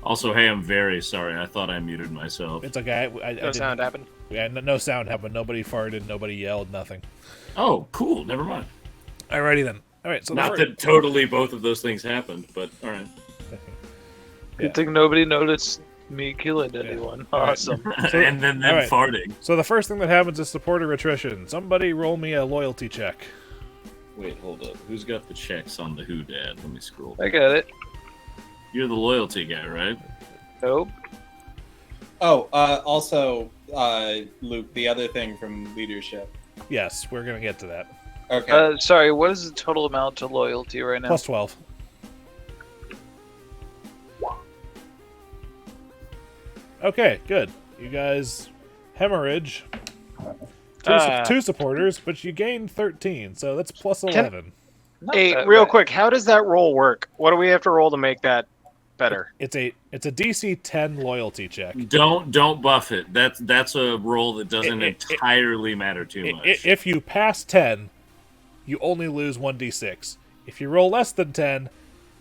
Also, hey, I'm very sorry. I thought I muted myself. It's okay. I No didn't- sound happened. Yeah, no sound happened. Nobody farted. Nobody yelled. Nothing. Oh, cool. Never mind. Alrighty then. All right. So Not that totally both of those things happened, but all right. Yeah. Good thing nobody noticed me killing anyone. Awesome. And then them all right. farting. So the first thing that happens is supporter attrition. Somebody roll me a loyalty check. Wait, hold up. Who's got the checks on the who dad? Let me scroll. I got it. You're the loyalty guy, right? Nope. Oh, also, Luke, the other thing from leadership. Yes, we're gonna get to that. Okay. Sorry, what is the total amount to loyalty right now? Plus 12. Okay, good. You guys hemorrhage two supporters, but you gain 13, so that's plus 11. Hey, that real bad. quick, how does that roll work? What do we have to roll to make that better? It's a DC 10 loyalty check. Don't buff it. That's a roll that doesn't It- entirely matter too much. If you pass 10, you only lose 1d6. If you roll less than 10,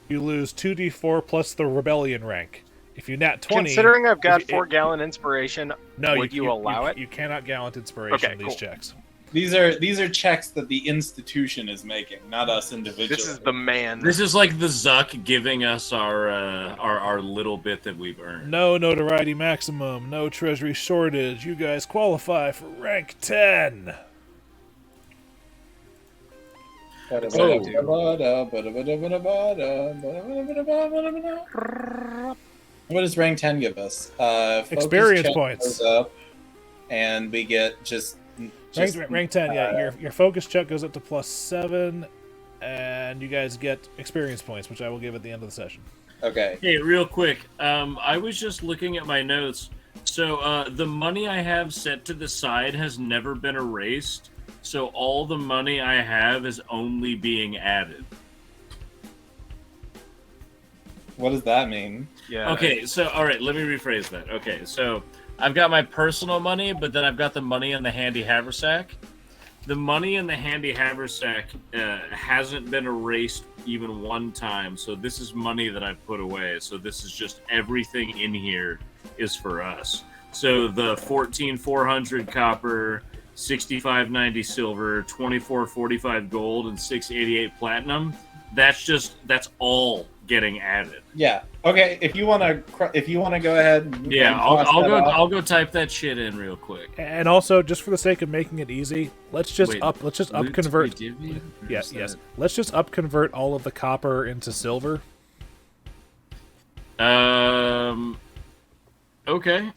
you lose 2d4 plus the rebellion rank. If you nat 20... Considering I've got if- 4-gallon inspiration, No, would you allow it? You cannot gallant inspiration Okay, in these cool. checks. These are checks that the institution is making, not us individually. This is the man. This is like the Zuck giving us our little bit that we've earned. No notoriety maximum, no treasury shortage. You guys qualify for rank 10. What does rank 10 give us? Focus Experience check points. goes up, and we get just Rank 10, yeah. Your focus check goes up to plus 7, and you guys get experience points, which I will give at the end of the session. Okay. Hey, real quick. I was just looking at my notes. So the money I have set to the side has never been erased. So all the money I have is only being added. What does that mean? Yeah. Okay, so all right, let me rephrase that. Okay, so I've got my personal money, but then I've got the money in the handy haversack. The money in the handy haversack hasn't been erased even one time, so this is money that I've put away. So this is just everything in here is for us. So the 14,400 copper, 6590 silver, 2445 gold, and 688 platinum. That's all getting added. Yeah. Okay. If you wanna go ahead. Yeah, and I'll cross that go. off. I'll go type that shit in real quick. And also, just for the sake of making it easy, let's just Wait, up convert. Yes, Yes. Let's just up convert all of the copper into silver. Okay.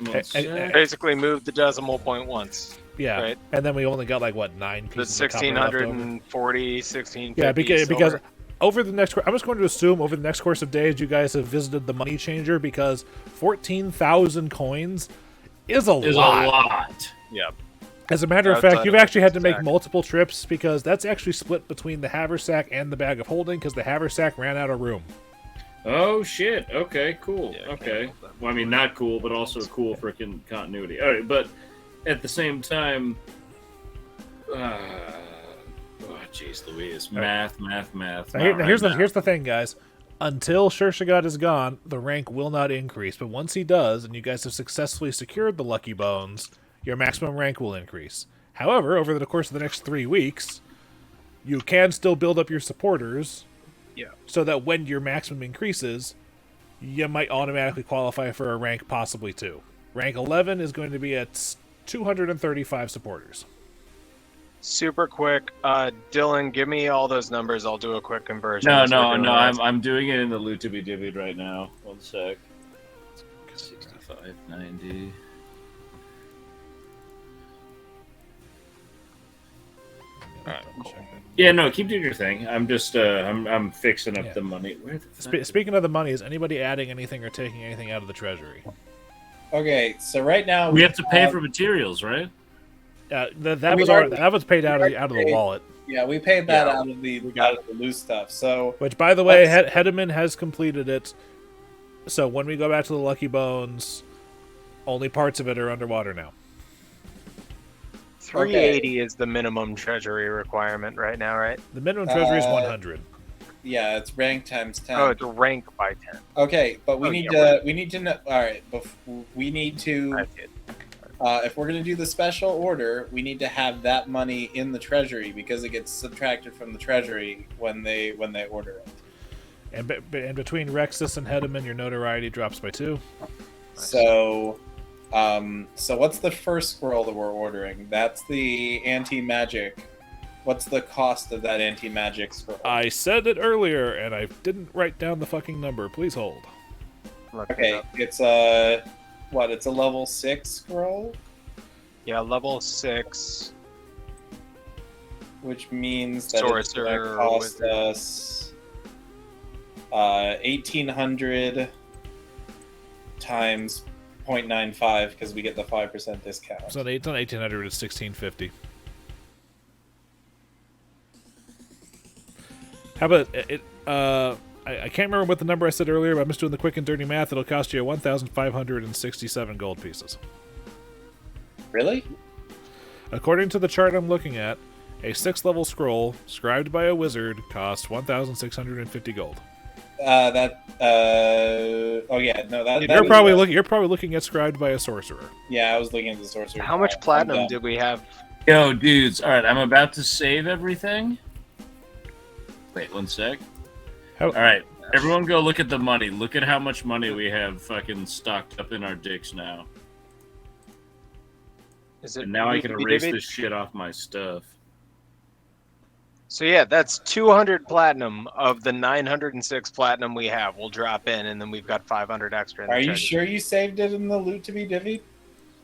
Basically move the decimal point once. Yeah. Right. And then we only got like what 9 The pieces of copper left over. 1640, 1650. Yeah, because silver. over the next, I'm just going to assume over the next course of days, you guys have visited the money changer because 14,000 coins is a lot. Yeah. As a matter of Outside fact, you've of actually had to make exact. multiple trips because that's actually split between the haversack and the bag of holding because the haversack ran out of room. Oh shit. Okay. Cool. Yeah, Okay. Well, I mean, not cool, but also cool freaking continuity. All right, but at the same time, oh jeez, Louise, math. Now, Not here's right the thing, guys. Until Shurshogot is gone, the rank will not increase. But once he does, and you guys have successfully secured the Lucky Bones, your maximum rank will increase. However, over the course of the next 3 weeks, you can still build up your supporters. Yeah. So that when your maximum increases, you might automatically qualify for a rank, possibly 2. Rank 11 is going to be at 235 supporters. Super quick. Dylan, give me all those numbers. I'll do a quick conversion. No, as we're doing this. I'm doing it in the loot to be divvied right now. 1 sec. 65, 90. Alright, cool. Yeah, no, keep doing your thing. I'm just I'm fixing up Yeah. the money. Where the fuck- Speaking of the money, is anybody adding anything or taking anything out of the treasury? Okay. So right now we have to pay for materials, right? That We was already- that was paid out of we the already- wallet. Yeah, we paid that Yeah, out of the loose stuff. So Which, by the way, Hedeman has completed it. So when we go back to the Lucky Bones, only parts of it are underwater now. 380 is the minimum treasury requirement right now, right? The minimum treasury is 100. yeah, it's rank times 10. Oh, it's a rank by 10. Okay, but we Oh, need yeah, to know. All right, we need to. That's it. If we're gonna do the special order, we need to have that money in the treasury because it gets subtracted from the treasury when they order it. And between Rexus and Hedeman, your notoriety drops by 2. So, so what's the first scroll that we're ordering? That's the anti-magic. What's the cost of that anti-magic scroll? I said it earlier, and I didn't write down the fucking number. Please hold. Look it Okay, up. it's a what? It's a level 6 scroll. Yeah, level 6. which means that it's going to Sorcerer, cost wizard. us 1,800 times 0.95 because we get the 5% discount. So it's on 1,800. It's 1,650. How about it? I can't remember what the number I said earlier, but I'm just doing the quick and dirty math. It'll cost you 1,567 gold pieces. Really? According to the chart I'm looking at, a 6th level scroll scribed by a wizard costs 1,650 gold. Oh yeah, no, that You're probably looking at scribed by a sorcerer. Yeah, I was looking at the sorcerer. How much platinum did we have? Yo, dudes. All right, I'm about to save everything. Wait 1 sec. How- All right, everyone go look at the money. Look at how much money we have fucking stocked up in our dicks now. Is it And now I can we erase did it? this shit off my stuff. So yeah, that's 200 platinum of the 906 platinum we have. We'll drop in, and then we've got 500 extra. In the Are you treasure. sure you saved it in the loot to be divvied?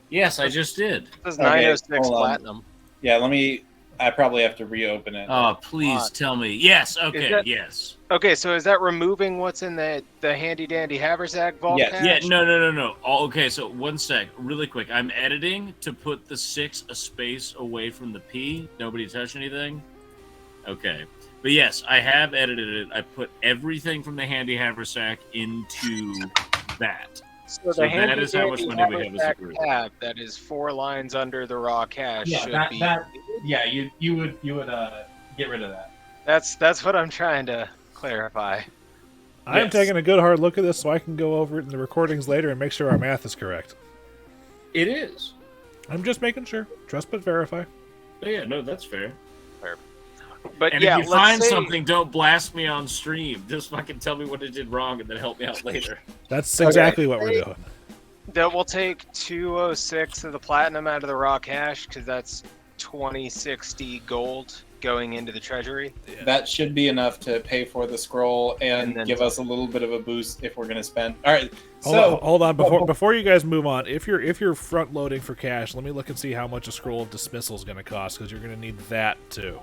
Yes, I just did. This is Okay, 906 hold on. platinum. Yeah, I probably have to reopen it. Oh, please on. tell me. Yes, okay, that- yes. Okay, so is that removing what's in the handy dandy haversack vault? Yes. cache? Yeah, no. Okay, so 1 sec, really quick. I'm editing to put the 6 a space away from the P. Nobody touch anything? Okay. But yes, I have edited it. I put everything from the handy haversack into that. So So the that handy is how much dandy money we have as a haversack group. tab that is 4 lines under the raw cache should be. Yeah, you would get rid of that. That's what I'm trying to clarify. I'm Yes. taking a good hard look at this so I can go over it in the recordings later and make sure our math is correct. It is. I'm just making sure. Trust but verify. Oh, yeah, no, that's fair. But And yeah, if you let's find say, something, don't blast me on stream. Just fucking tell me what it did wrong and then help me out later. That's exactly what we're doing. that we'll take 206 of the platinum out of the raw cache because that's 2060 gold going into the treasury. That should be enough to pay for the scroll and then give us a little bit of a boost if we're going to spend. All right, Hold on. Before you guys move on, if you're front loading for cash, let me look and see how much a scroll of dismissal is going to cost because you're going to need that too.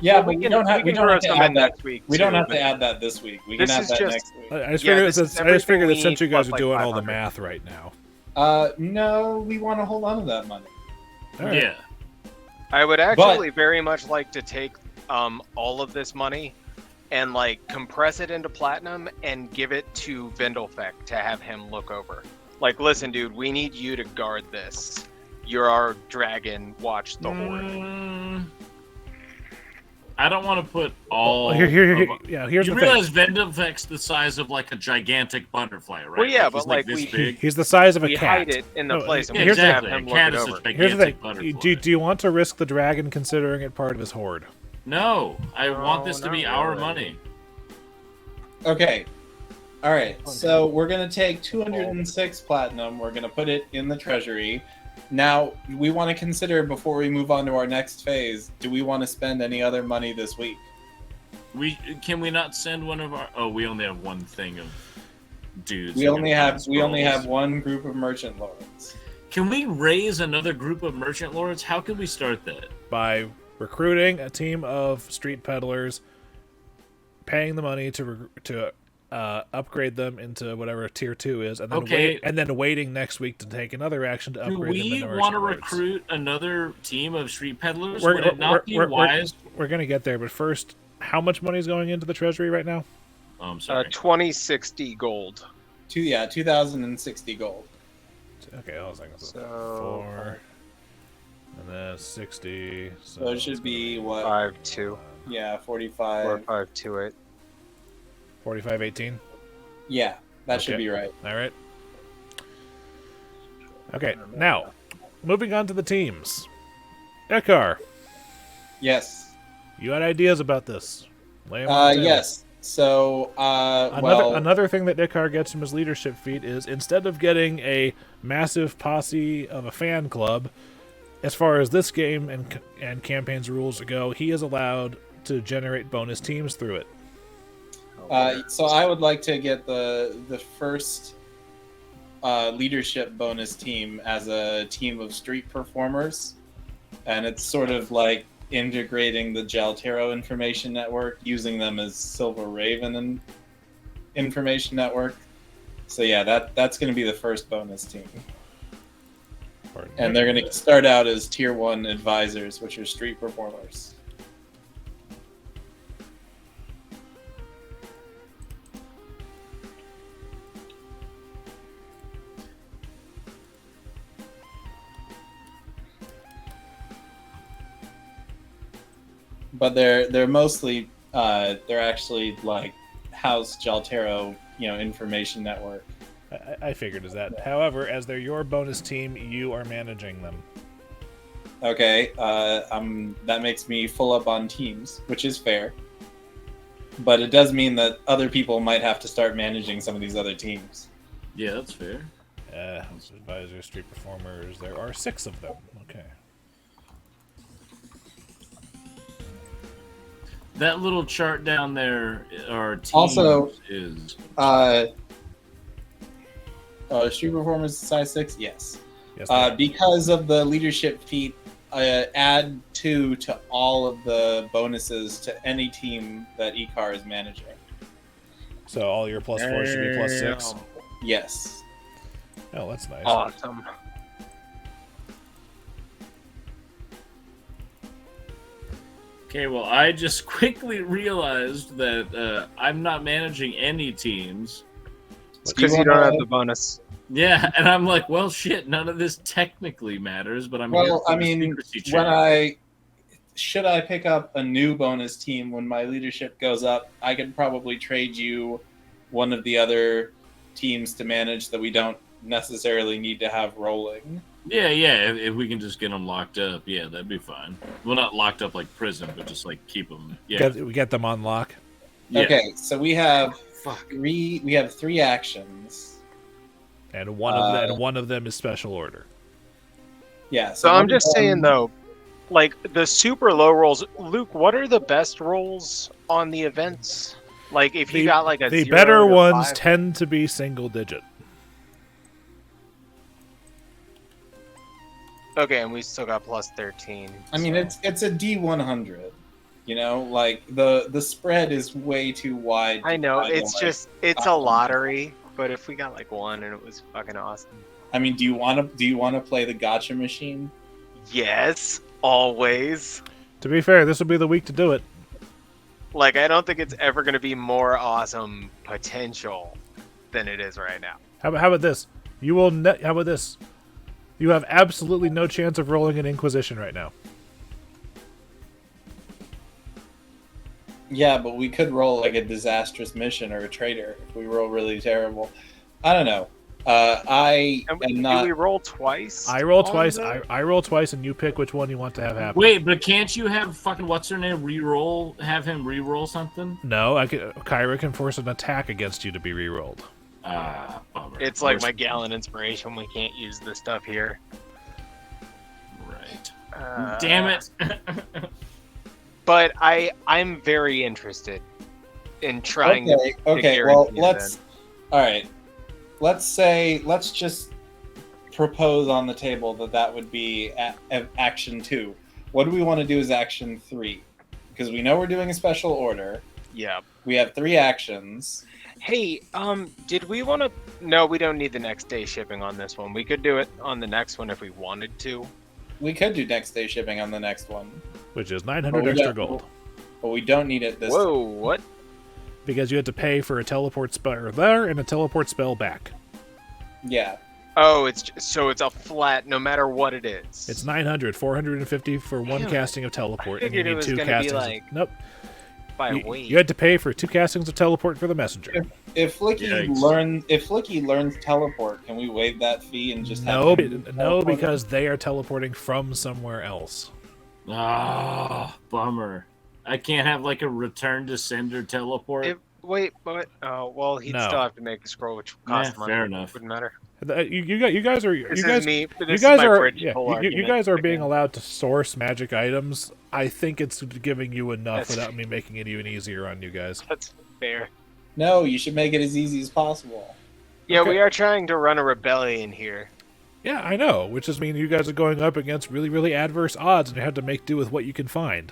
Yeah, Well, but we we don't have can to throw some add in that. next week. We don't too, have to but add that this week. We This can add is that just- next week. I just Yeah, figured this is I just figured that everything since you we guys need are plus, doing like, all the 500. math right now. No, we want to hold on to that money. All right. Yeah. I would actually very much like to take all of this money and like compress it into platinum and give it to Vendelfek to have him look over. Like, listen, dude, we need you to guard this. You're our dragon. Watch the horde. I don't want to put all. Here's You the realize Vendelfek's the size of like a gigantic butterfly, right? Well, yeah, he's but, like, this we- big. He's the size of a We cat. hide it in the No, place, and Yeah, we just have exactly. him A look cat it is over. such a Here's the gigantic thing. butterfly. Do you want to risk the dragon considering it part of his horde? No, I want this to not be our really. money. Okay. All right. So we're going to take 206 platinum. We're going to put it in the treasury. Now, we want to consider before we move on to our next phase, do we want to spend any other money this week? Can we not send one of our? Oh, we only have one thing of dudes. We who only can have find scrolls. one group of merchant lords. Can we raise another group of merchant lords? How can we start that? By recruiting a team of street peddlers, paying the money to upgrade them into whatever tier 2 is, and then Okay. waiting next week to take another action to Do upgrade them we into want to merchant lords. recruit another team of street peddlers? We're- Would it not be we're- wise? We're gonna get there, but first, how much money is going into the treasury right now? Oh, I'm sorry. 2060 gold. 2,060 gold. Okay, hold on a second. So 4, and then 60. So it should be what? 5-2. Yeah, 45. 4528. 45.18. Yeah, that should Okay. be right. All right. Okay, now moving on to the teams. Icar, Yes. you had ideas about this. Lay 'em on the table. Yes. So, Another thing that Icar gets from his leadership feat is instead of getting a massive posse of a fan club, as far as this game and campaign's rules go, he is allowed to generate bonus teams through it. so I would like to get the first leadership bonus team as a team of street performers, and it's sort of like integrating the Jhaltero information network, using them as Silver Raven and information network. So yeah, that's going to be the first bonus team. And they're going to start out as Tier 1 advisors, which are street performers. But they're mostly they're actually like house Jhaltero, information network. I figured as that. However, as they're your bonus team, you are managing them. Okay, that makes me full up on teams, which is fair. But it does mean that other people might have to start managing some of these other teams. Yeah, that's fair. Advisors, street performers. There are 6 of them. Okay. That little chart down there, our team Also, is. Street performers size 6, yes. Yes. Because of the leadership feat, add 2 to all of the bonuses to any team that Icar is managing. So all your +4 should be +6. Yes. Oh, that's nice. Awesome. Okay, well, I just quickly realized that I'm not managing any teams. It's because you don't have the bonus. Yeah, and I'm like, well, shit, none of this technically matters, but I'm Well, I here for the mean, secrecy check. should I pick up a new bonus team when my leadership goes up, I could probably trade you one of the other teams to manage that we don't necessarily need to have rolling. Yeah, if we can just get them locked up, yeah, that'd be fine. Well, not locked up like prison, but just like keep them. Yeah. We get them on lock. Yeah. Okay, so we have 3 actions. And one of them is special order. Yeah. So I'm just saying though, like the super low rolls, Luke, what are the best rolls on the events? Like if you got like a the 0 better to ones 5? tend to be single digit. Okay, and we still got +13. I mean, it's a D100. Like the spread is way too wide. I know, it's like, just it's a lottery, but if we got like 1 and it was fucking awesome. I mean, do you want to play the gotcha machine? Yes, always. To be fair, this will be the week to do it. Like I don't think it's ever going to be more awesome potential than it is right now. How about this? How about this? You have absolutely no chance of rolling an Inquisition right now. Yeah, but we could roll like a disastrous mission or a traitor if we roll really terrible. I don't know. Do we roll twice? I roll twice. I roll twice, and you pick which one you want to have happen. Wait, but can't you have fucking what's her name re-roll? Have him re-roll something? No, Kyra can force an attack against you to be re-rolled. Bummer. It's like my Gallon inspiration. We can't use this stuff here. Right. Damn it. But I'm very interested in trying to Okay, well, all right. Let's just propose on the table that would be action 2. What do we want to do as action 3? Because we know we're doing a special order. Yeah. We have 3 actions. Hey, did we want to... No, we don't need the next day shipping on this one. We could do it on the next one if we wanted to. We could do next day shipping on the next one. Which is 900 extra gold. But we don't need it this Whoa, time. what? Because you have to pay for a teleport spell there and a teleport spell back. Yeah. Oh, it's a flat no matter what it is. It's 900, 450 for one casting of teleport, and you figured it need was 2 gonna be castings. like Nope. by a week. You had to pay for 2 castings of teleport for the messenger. If Flickie learns teleport, can we waive that fee and just have him No, teleport? because they are teleporting from somewhere else. Bummer. I can't have like a return to sender teleport. Wait, but well, he'd No. still have to make the scroll, which costs money. Fair enough. Wouldn't matter. You guys are This is me. But you this guys is my are bridge yeah, pull you guys are argument being again. allowed to source magic items. I think it's giving you enough That's- without me making it even easier on you guys. That's fair. No, you should make it as easy as possible. Yeah, Okay. we are trying to run a rebellion here. Yeah, I know, which just means you guys are going up against really, really adverse odds, and you have to make do with what you can find.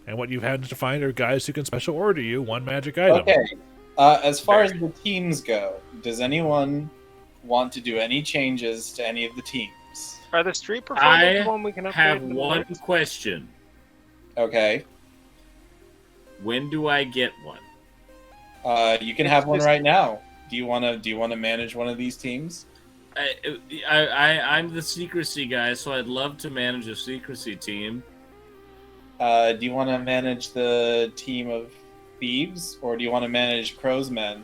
And what you've had to find are guys who can special order you one magic item. Okay. As far as the teams go, does anyone want to do any changes to any of the teams? Are the street performers I the one we can upgrade? have in the one next? question. Okay. When do I get one? You can have one right now. Do you want to manage one of these teams? I'm the secrecy guy, so I'd love to manage a secrecy team. Do you want to manage the team of thieves, or do you want to manage Crow's Men,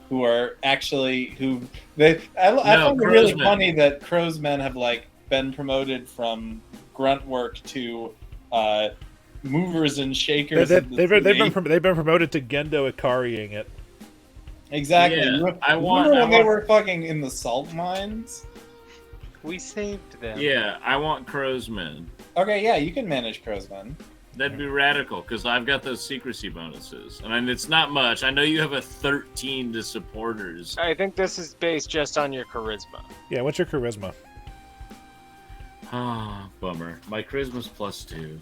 who are actually I find it really Crowsmen. funny that Crow's Men have like been promoted from grunt work to movers and shakers. They've of the city. been promoted to Gendo Ikariing it. Exactly. Yeah, Remember when they were fucking in the salt mines? We saved them. Yeah, I want Crow's Men. Okay, yeah, you can manage Crow's Men. That'd be radical, because I've got those secrecy bonuses. And I mean, it's not much. I know you have a 13 to supporters. I think this is based just on your charisma. Yeah, what's your charisma? Ah, bummer. My charisma's +2.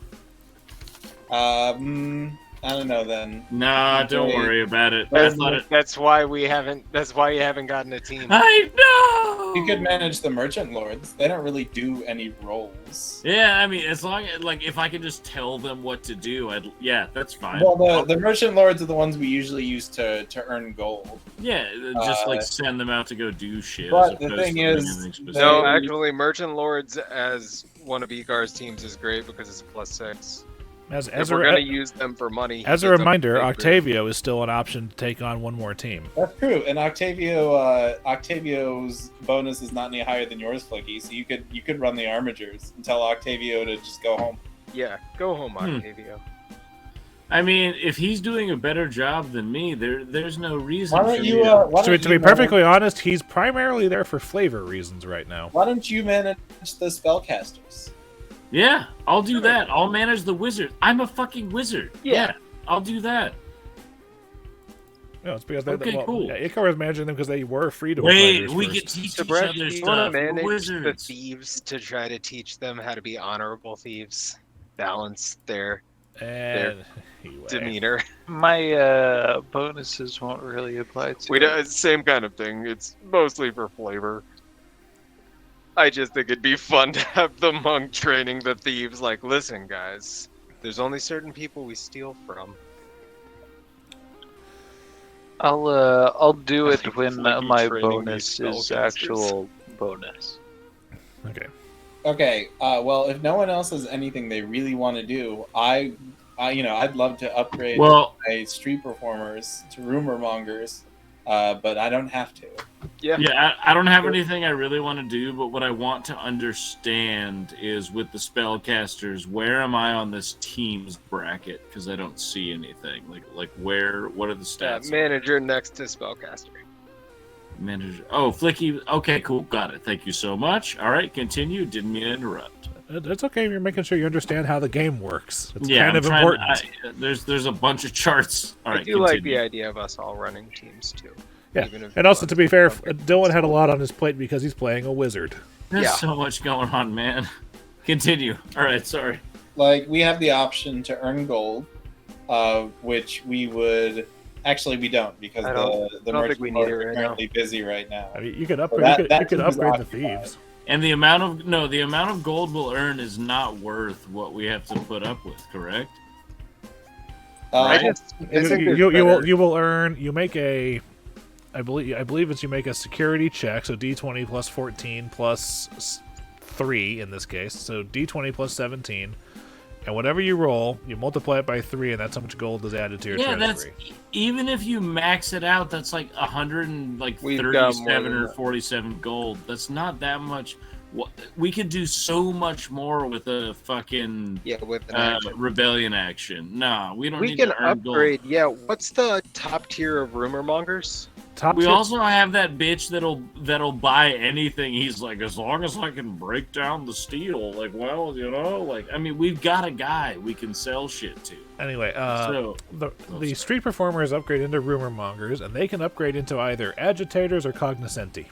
I don't know then. Nah, don't worry about it. That's why we haven't. That's why you haven't gotten a team. I know! You could manage the Merchant Lords. They don't really do any roles. Yeah, I mean, as long as, like, if I could just tell them what to do, yeah, that's fine. Well, the Merchant Lords are the ones we usually use to earn gold. Yeah, just like send them out to go do shit. But as the opposed thing to is, doing anything specific. No, actually, Merchant Lords as one of Icar's teams is great because it's a +6. If we're gonna use them for money. As a it's reminder, big Octavio is still an option to take on one more team. That's true, and Octavio's bonus is not any higher than yours, Flickie. So you could run the Armigers and tell Octavio to just go home. Yeah, go home, Octavio. I mean, if he's doing a better job than me, there's no reason. Why don't you? To be perfectly honest, he's primarily there for flavor reasons right now. Why don't you manage the spellcasters? Yeah, I'll do that. I'll manage the wizard. I'm a fucking wizard. Yeah, I'll do that. No, it's because cool. Yeah, Icar was managing them because they were free to Wait, we first. get teach each Tib'resh, other do you stuff. want to We're manage the wizards. thieves to try to teach them how to be honorable thieves? Balance their And demeanor. My bonuses won't really apply to We it. do, it's the same kind of thing. It's mostly for flavor. I just think it'd be fun to have the monk training the thieves. Like, listen, guys, there's only certain people we steal from. I'll do it when Flickie my training bonus these is spellcasters. actual bonus. Okay. Okay. Well, if no one else has anything they really want to do, I'd love to upgrade my street performers to rumor mongers, but I don't have to. Yeah, I don't have anything I really want to do, but what I want to understand is with the spellcasters, where am I on this team's bracket? Because I don't see anything. Like what are the stats? Manager next to spellcaster. Manager. Oh, Flickie. Okay, cool. Got it. Thank you so much. All right, continue. Didn't mean to interrupt. It's okay. You're making sure you understand how the game works. It's Yeah, kind of I'm trying important. there's a bunch of charts. All right, I do like continue. the idea of us all running teams too. Yeah, Even if and also to be fair, okay. Dillon had a lot on his plate because he's playing a wizard. There's so much going on, man. Continue. All right, sorry. Like, we have the option to earn gold, which we would... Actually, we don't, because I the don't think merchant we need lords it are right currently busy right now. I mean, you could So upgrade. that you could team is upgrade the occupied. thieves. And the amount of gold we'll earn is not worth what we have to put up with, correct? I think there's You better- will earn. You make a. I believe it's you make a security check. So D20 plus 14 plus 3 in this case. So D20 plus 17. And whatever you roll, you multiply it by 3, and that's how much gold is added to your Yeah, treasury. that's even if you max it out, that's like We've got more 137 than or that. 47 gold. That's not that much. We could do so much more with a fucking with an action. rebellion action. Nah, we don't We need can to earn upgrade. gold. Yeah, what's the top tier of rumor mongers? We also have that bitch that'll buy anything. He's like, as long as I can break down the steel, like, well, I mean, we've got a guy we can sell shit to. Anyway, So- the street performers upgrade into rumor mongers, and they can upgrade into either agitators or cognoscenti.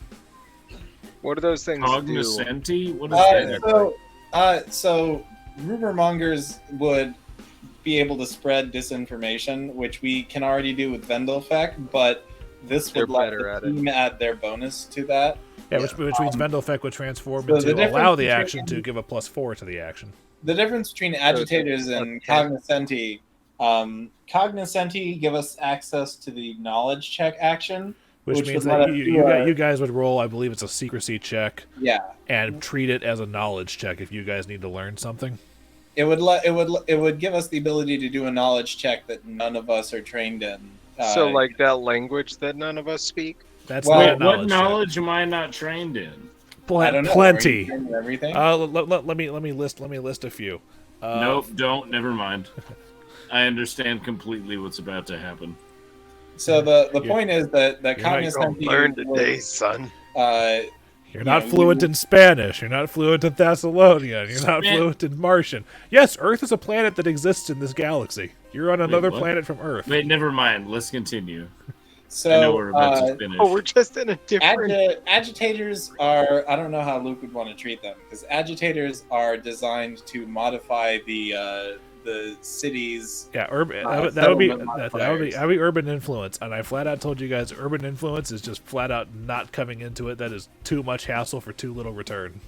What do those things do? Cognoscenti? What is that? So rumor mongers would be able to spread disinformation, which we can already do with Vendelfek, but this They're would let better the at it. team add their bonus to that. Yeah, which means Vendelfek would transform so the to difference allow the between- action to give a +4 to the action. The difference between agitators and cognoscenti, cognoscenti give us access to the knowledge check action, Which Which means would let that us you, do you, a- guys, you guys would roll, I believe it's a secrecy check, yeah. and treat it as a knowledge check if you guys need to learn something. It would give us the ability to do a knowledge check that none of us are trained in. So like that language that none of us speak? That's Well, not a Wait, knowledge what check. knowledge am I not trained in? I don't know. Are you Plenty. trained in everything? Let me list a few. Nope, don't. Never mind. I understand completely what's about to happen. So the You're- point is that you're not cognoscenti Learn would, today, son. You're not Yeah, fluent in Spanish. You're not fluent in Thessalonian. You're not Span- fluent in Martian. Yes, Earth is a planet that exists in this galaxy. You're on another what? planet from Earth. Wait, never mind. Let's continue. So I know we're about to finish. Oh, we're just in a different. agitators are. I don't know how Luke would want to treat them because agitators are designed to modify the city's. Yeah, urban. Uh, That would be settlement that would modifiers. be urban influence, and I flat out told you guys, urban influence is just flat out not coming into it. That is too much hassle for too little return.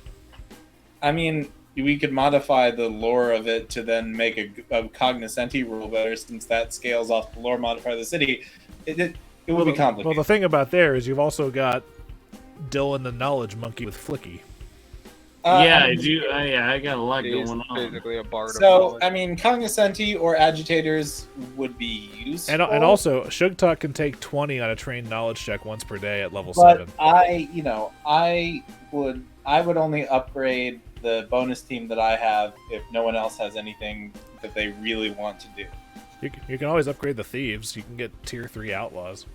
I mean, we could modify the lore of it to then make a cognoscenti rule better, since that scales off the lore modifier of the city. It would be complicated. Well, the thing about there is you've also got Dillon the knowledge monkey with Flickie. Yeah, I I mean, do. I got a lot He's going on. basically a bard of So, knowledge. I mean, cognoscenti or agitators would be useful. And also, Sugtok can take 20 on a trained knowledge check once per day at level but 7. I would only upgrade the bonus team that I have if no one else has anything that they really want to do. You can always upgrade the thieves. You can get tier 3 outlaws.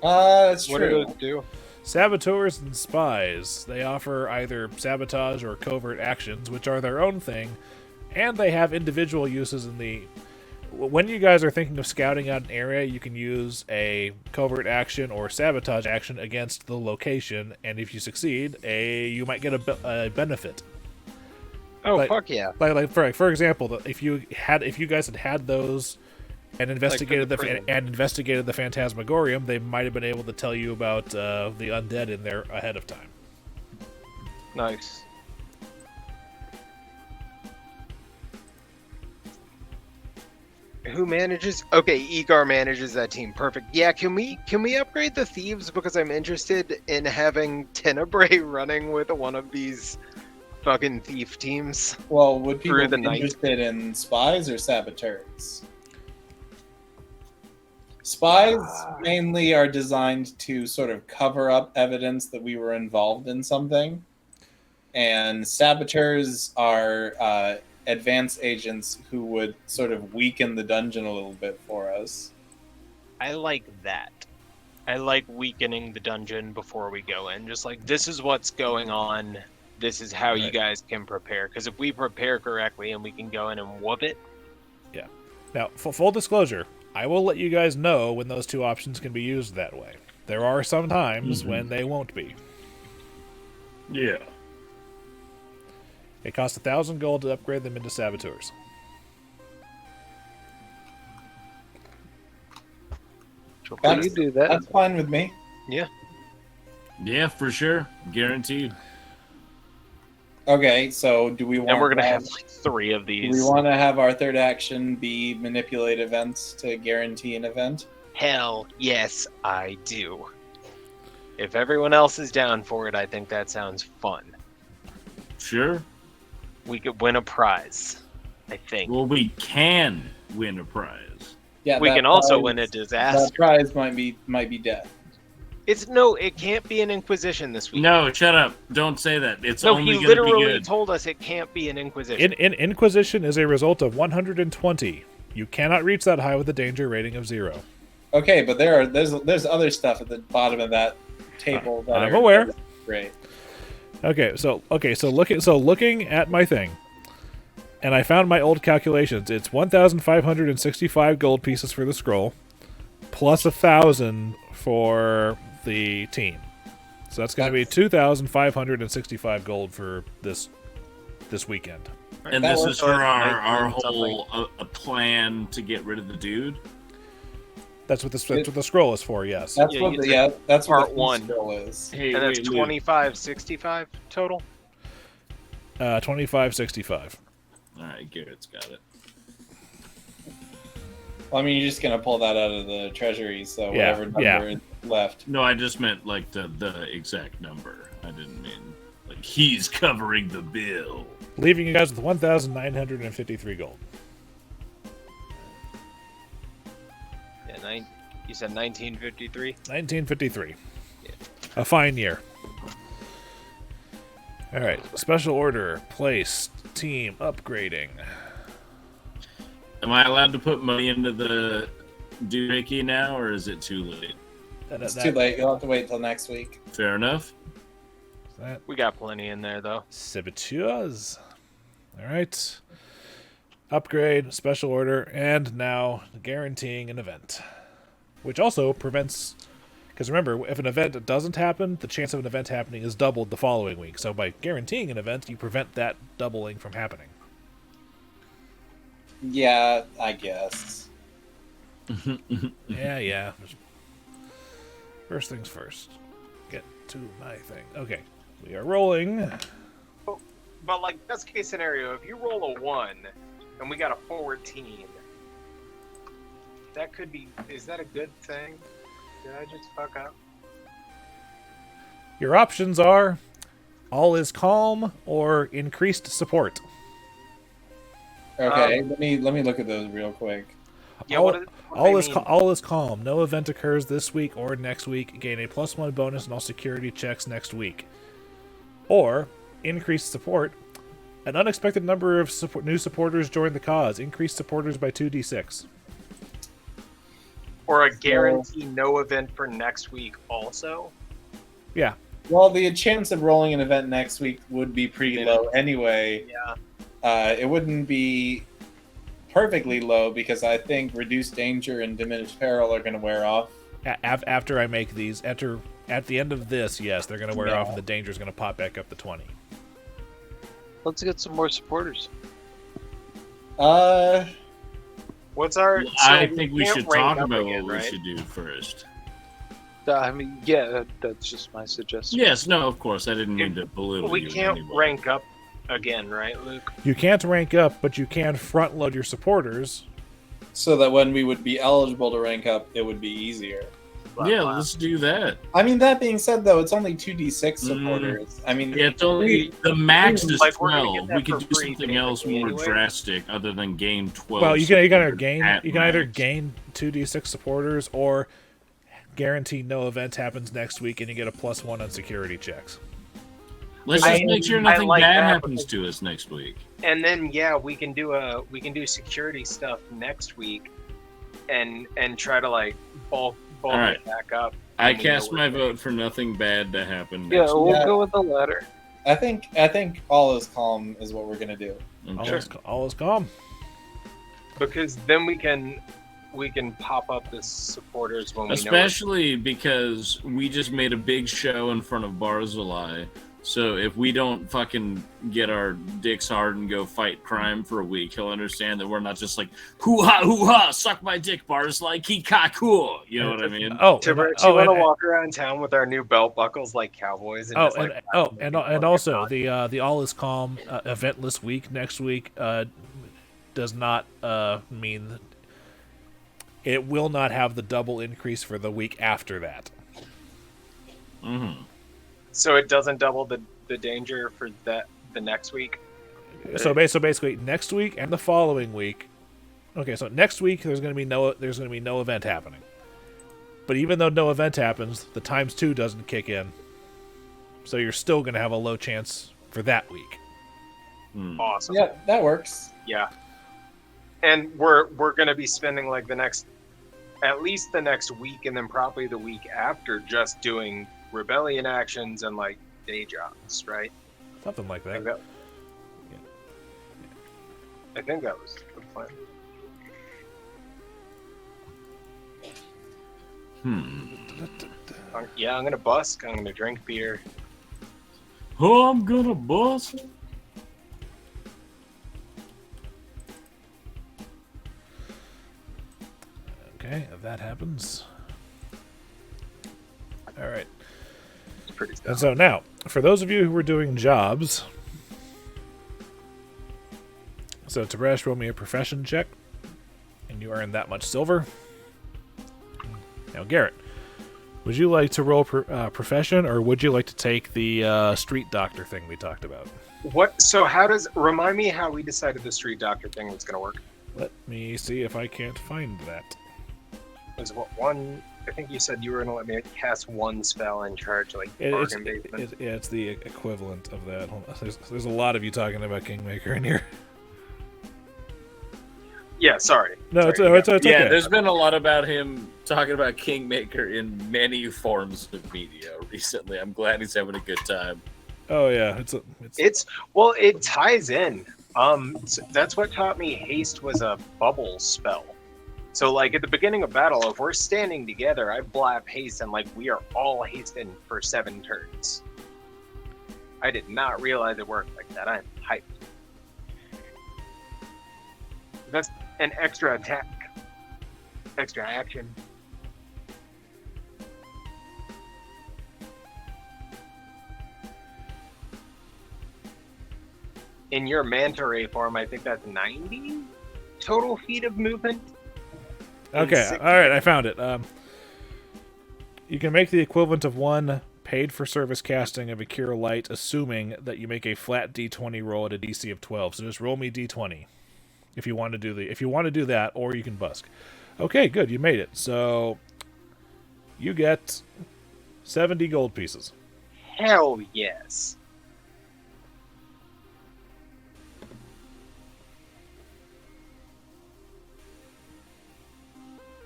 That's What do true. those do? Saboteurs and spies. They offer either sabotage or covert actions, which are their own thing, and they have individual uses in the... When you guys are thinking of scouting out an area, you can use a covert action or sabotage action against the location, and if you succeed, you might get a benefit. Oh, Like- fuck yeah. For example, if you guys had those and investigated the prison. the Phantasmagorium, they might have been able to tell you about the undead in there ahead of time. Nice. Who manages? Okay, Icar manages that team. Perfect. Yeah, can we upgrade the thieves, because I'm interested in having Tenebrae running with one of these fucking thief teams. Well, would people Through the be night. interested in spies or saboteurs? Spies mainly are designed to sort of cover up evidence that we were involved in something, and saboteurs are advanced agents who would sort of weaken the dungeon a little bit for us. I like that. I like weakening the dungeon before we go in. Just like, this is what's going on. This is how you Right. guys can prepare. Because if we prepare correctly and we can go in and whoop it, Now, full disclosure, I will let you guys know when those two options can be used that way. There are some times when they won't be. Yeah. It costs 1,000 gold to upgrade them into saboteurs. Can That's- you do that? That's fine with me. Yeah, for sure. Guaranteed. Okay, so do we want? and we're going to to have like 3 of Do these. we want to have our third action be manipulate events to guarantee an event? Hell yes, I do. If everyone else is down for it, I think that sounds fun. Sure. We could win a prize, I think. Well, we can win a prize. Yeah, We that can also prize- win a That disaster. prize might be death. It can't be an Inquisition this week. No, shut up. Don't say that. It's No, only he going to be literally good. told us it can't be an Inquisition. Inquisition is a result of 120. You cannot reach that high with a danger rating of 0. Okay, but there's other stuff at the bottom of that table that I'm are aware. great. So looking at my thing, and I found my old calculations. It's 1,565 gold pieces for the scroll, plus 1,000 for the team. So that's going to be 2,565 gold for this weekend. And That this works is for for our 19 whole a plan to get rid of the dude. That's what the scroll is for. Yes. That's Yeah, what you the, said that's what part the one. skill is. Hey, And that's wait, Luke. 2565 total. 2565. All right, Garrett's got it. Well, I mean, you're just gonna pull that out of the treasury, so Yeah, whatever number yeah. is left. No, I just meant like the exact number. I didn't mean like he's covering the bill. Leaving you guys with 1,953 gold. Yeah, you said 1953. 1953. A fine year. All right. Special order placed. Team upgrading. Am I allowed to put money into the doohickey now, or is it too late? It's too late. You'll have to wait till next week. Fair enough. That We got plenty in there though. Saboteurs. All right. Upgrade, special order, and now guaranteeing an event. Which also prevents... Because remember, if an event doesn't happen, the chance of an event happening is doubled the following week. So by guaranteeing an event, you prevent that doubling from happening. Yeah, I guess. Yeah. First things first. Get to my thing. Okay. We are rolling. But like best case scenario, if you roll a 1 and we got a 14, that could be. Is that a good thing? Did I just fuck up? Your options are all is calm or increased support. Okay, let me look at those real quick. Yeah. all, what do all they is mean? all is calm. No event occurs this week or next week. Gain a +1 bonus on all security checks next week. Or increased support. An unexpected number of new supporters join the cause. Increased supporters by 2d6. Or a guarantee no event for next week also. Yeah. Well, the chance of rolling an event next week would be pretty low anyway. Yeah. It wouldn't be perfectly low because I think reduced danger and diminished peril are going to wear off. After I make these, at the end of this, yes, they're going to wear off and the danger is going to pop back up to 20. Let's get some more supporters. What's our? I so think we can't should rank talk up about again, what we right? should do first. I mean, yeah, that's just my suggestion. Yes, no, of course. I didn't mean to belittle We you. can't anyway. rank up again, right, Luke? You can't rank up, but you can front load your supporters. So that when we would be eligible to rank up, it would be easier. Yeah, let's do that. I mean, that being said, though, it's only 2d6 supporters. I mean, Yeah, it's only the max is Like, we're gonna 12. get We that could for do free something else more anyway. drastic other than gain 12. Well, you can either supporters gain at you can either max. gain 2d6 supporters or guarantee no event happens next week and you get a +1 on security checks. Let's just I- make sure I nothing like bad that happens to us next week. And then we can do security stuff next week, and try to like bulk All right. it back up. I when we know cast we're my ready. vote for nothing bad to happen Yeah, next we'll week. Yeah. go with the latter. I think all is calm is what we're going to do. Okay. All is calm. Because then we can pop up the supporters when we know. Especially because we just made a big show in front of Barzilai. So if we don't fucking get our dicks hard and go fight crime for a week, he'll understand that we're not just like hoo-ha, suck my dick, Barzilai, kikaku. You know what I mean? Oh, Tib'resh, and- you want to and- walk around town with our new belt buckles like cowboys? And just, like, and also the all is calm eventless week next week does not mean that it will not have the double increase for the week after that. Mm-hmm. so it doesn't double the danger for the next week. So basically next week and the following week. Okay, so next week there's going to be no event happening. But even though no event happens, the ×2 doesn't kick in. So you're still going to have a low chance for that week. Awesome. Yeah, that works. Yeah. And we're going to be spending like at least the next week and then probably the week after just doing rebellion actions and like day jobs, right? Something like that. I think that was the plan. Yeah, I'm gonna busk. I'm gonna drink beer. Oh, I'm gonna bust. Okay, if that happens. All right. It's pretty And stuff. so now, for those of you who were doing jobs, so Tib'resh, roll me a profession check, and you earn that much silver. Now, Garrett, would you like to roll profession, or would you like to take the street doctor thing we talked about? What? So how does remind me how we decided the street doctor thing was gonna work? Let me see if I can't find that. Was what one? I think you said you were gonna let me cast one spell and charge like It's, bargain basement. it's the equivalent of that. Hold on. There's a lot of you talking about Kingmaker in here. Yeah, sorry. No, Sorry, it's okay. Yeah, there's been a lot about him talking about Kingmaker in many forms of media recently. I'm glad he's having a good time. Oh yeah, It's well, it ties in. So that's what taught me haste was a bubble spell. So like at the beginning of battle, if we're standing together, I blab haste and like we are all hasting for 7 turns. I did not realize it worked like that. I'm hyped. That's an extra attack, extra action. In your manta ray form, I think that's 90 total feet of movement. okay. All right, I found it. You can make the equivalent of 1 paid for service casting of a Cure Light, assuming that you make a flat D20 roll at a DC of 12. So just roll me D20 if you want to do that, or you can busk. Okay, good, you made it. So you get 70 gold pieces. Hell yes.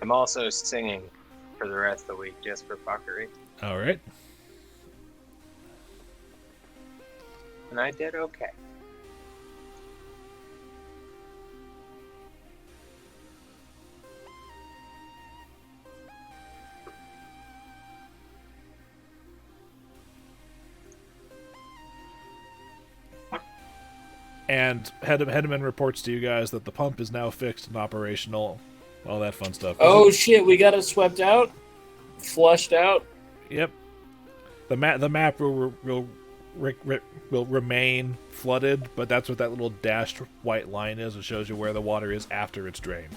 I'm also singing for the rest of the week just for fuckery. All right. And I did okay. And Hedeman reports to you guys that the pump is now fixed and operational. All that fun stuff. Oh shit, we got it swept out? Flushed out? Yep. The map will remain flooded, but that's what that little dashed white line is. It shows you where the water is after it's drained.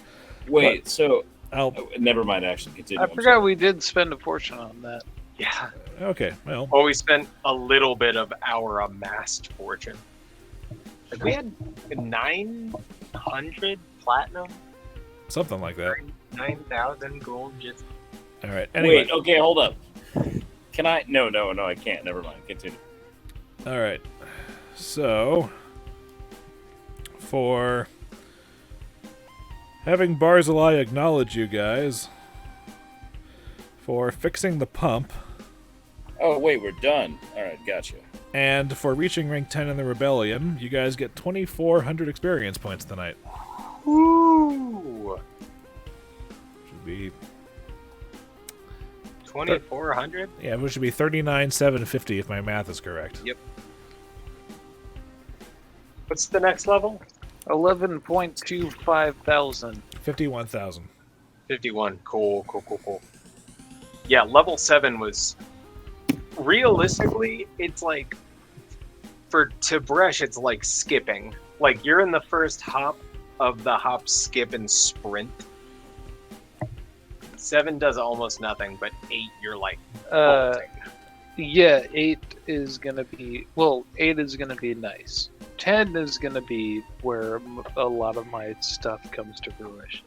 Wait, so... I'll, never mind, actually. Continue. I forgot we did spend a fortune on that. Yeah. okay, well, Well, we spent a little bit of our amassed fortune. Like we had 900 platinum, something like that. 9,000 gold. Just All right. Anyway, Wait, okay, hold up. Can I? No, I can't. Never mind. Continue. all right. So, for having Barzillai acknowledge you guys for fixing the pump, Oh, wait, we're done. All right, gotcha. and for reaching rank 10 in the rebellion, you guys get 2,400 experience points tonight. woo, Should be 2,400. yeah, which should be 39,750 if my math is correct. Yep. What's the next level? 11.25 thousand. 51,000. 51. Cool. Yeah, level 7 was realistically, it's like for Tib'resh, it's like skipping. Like you're in the first hop of the hop, skip, and sprint. 7 does almost nothing, but 8 you're like bolting. Yeah, 8 is gonna be 8 is gonna be nice. 10 is gonna be where a lot of my stuff comes to fruition.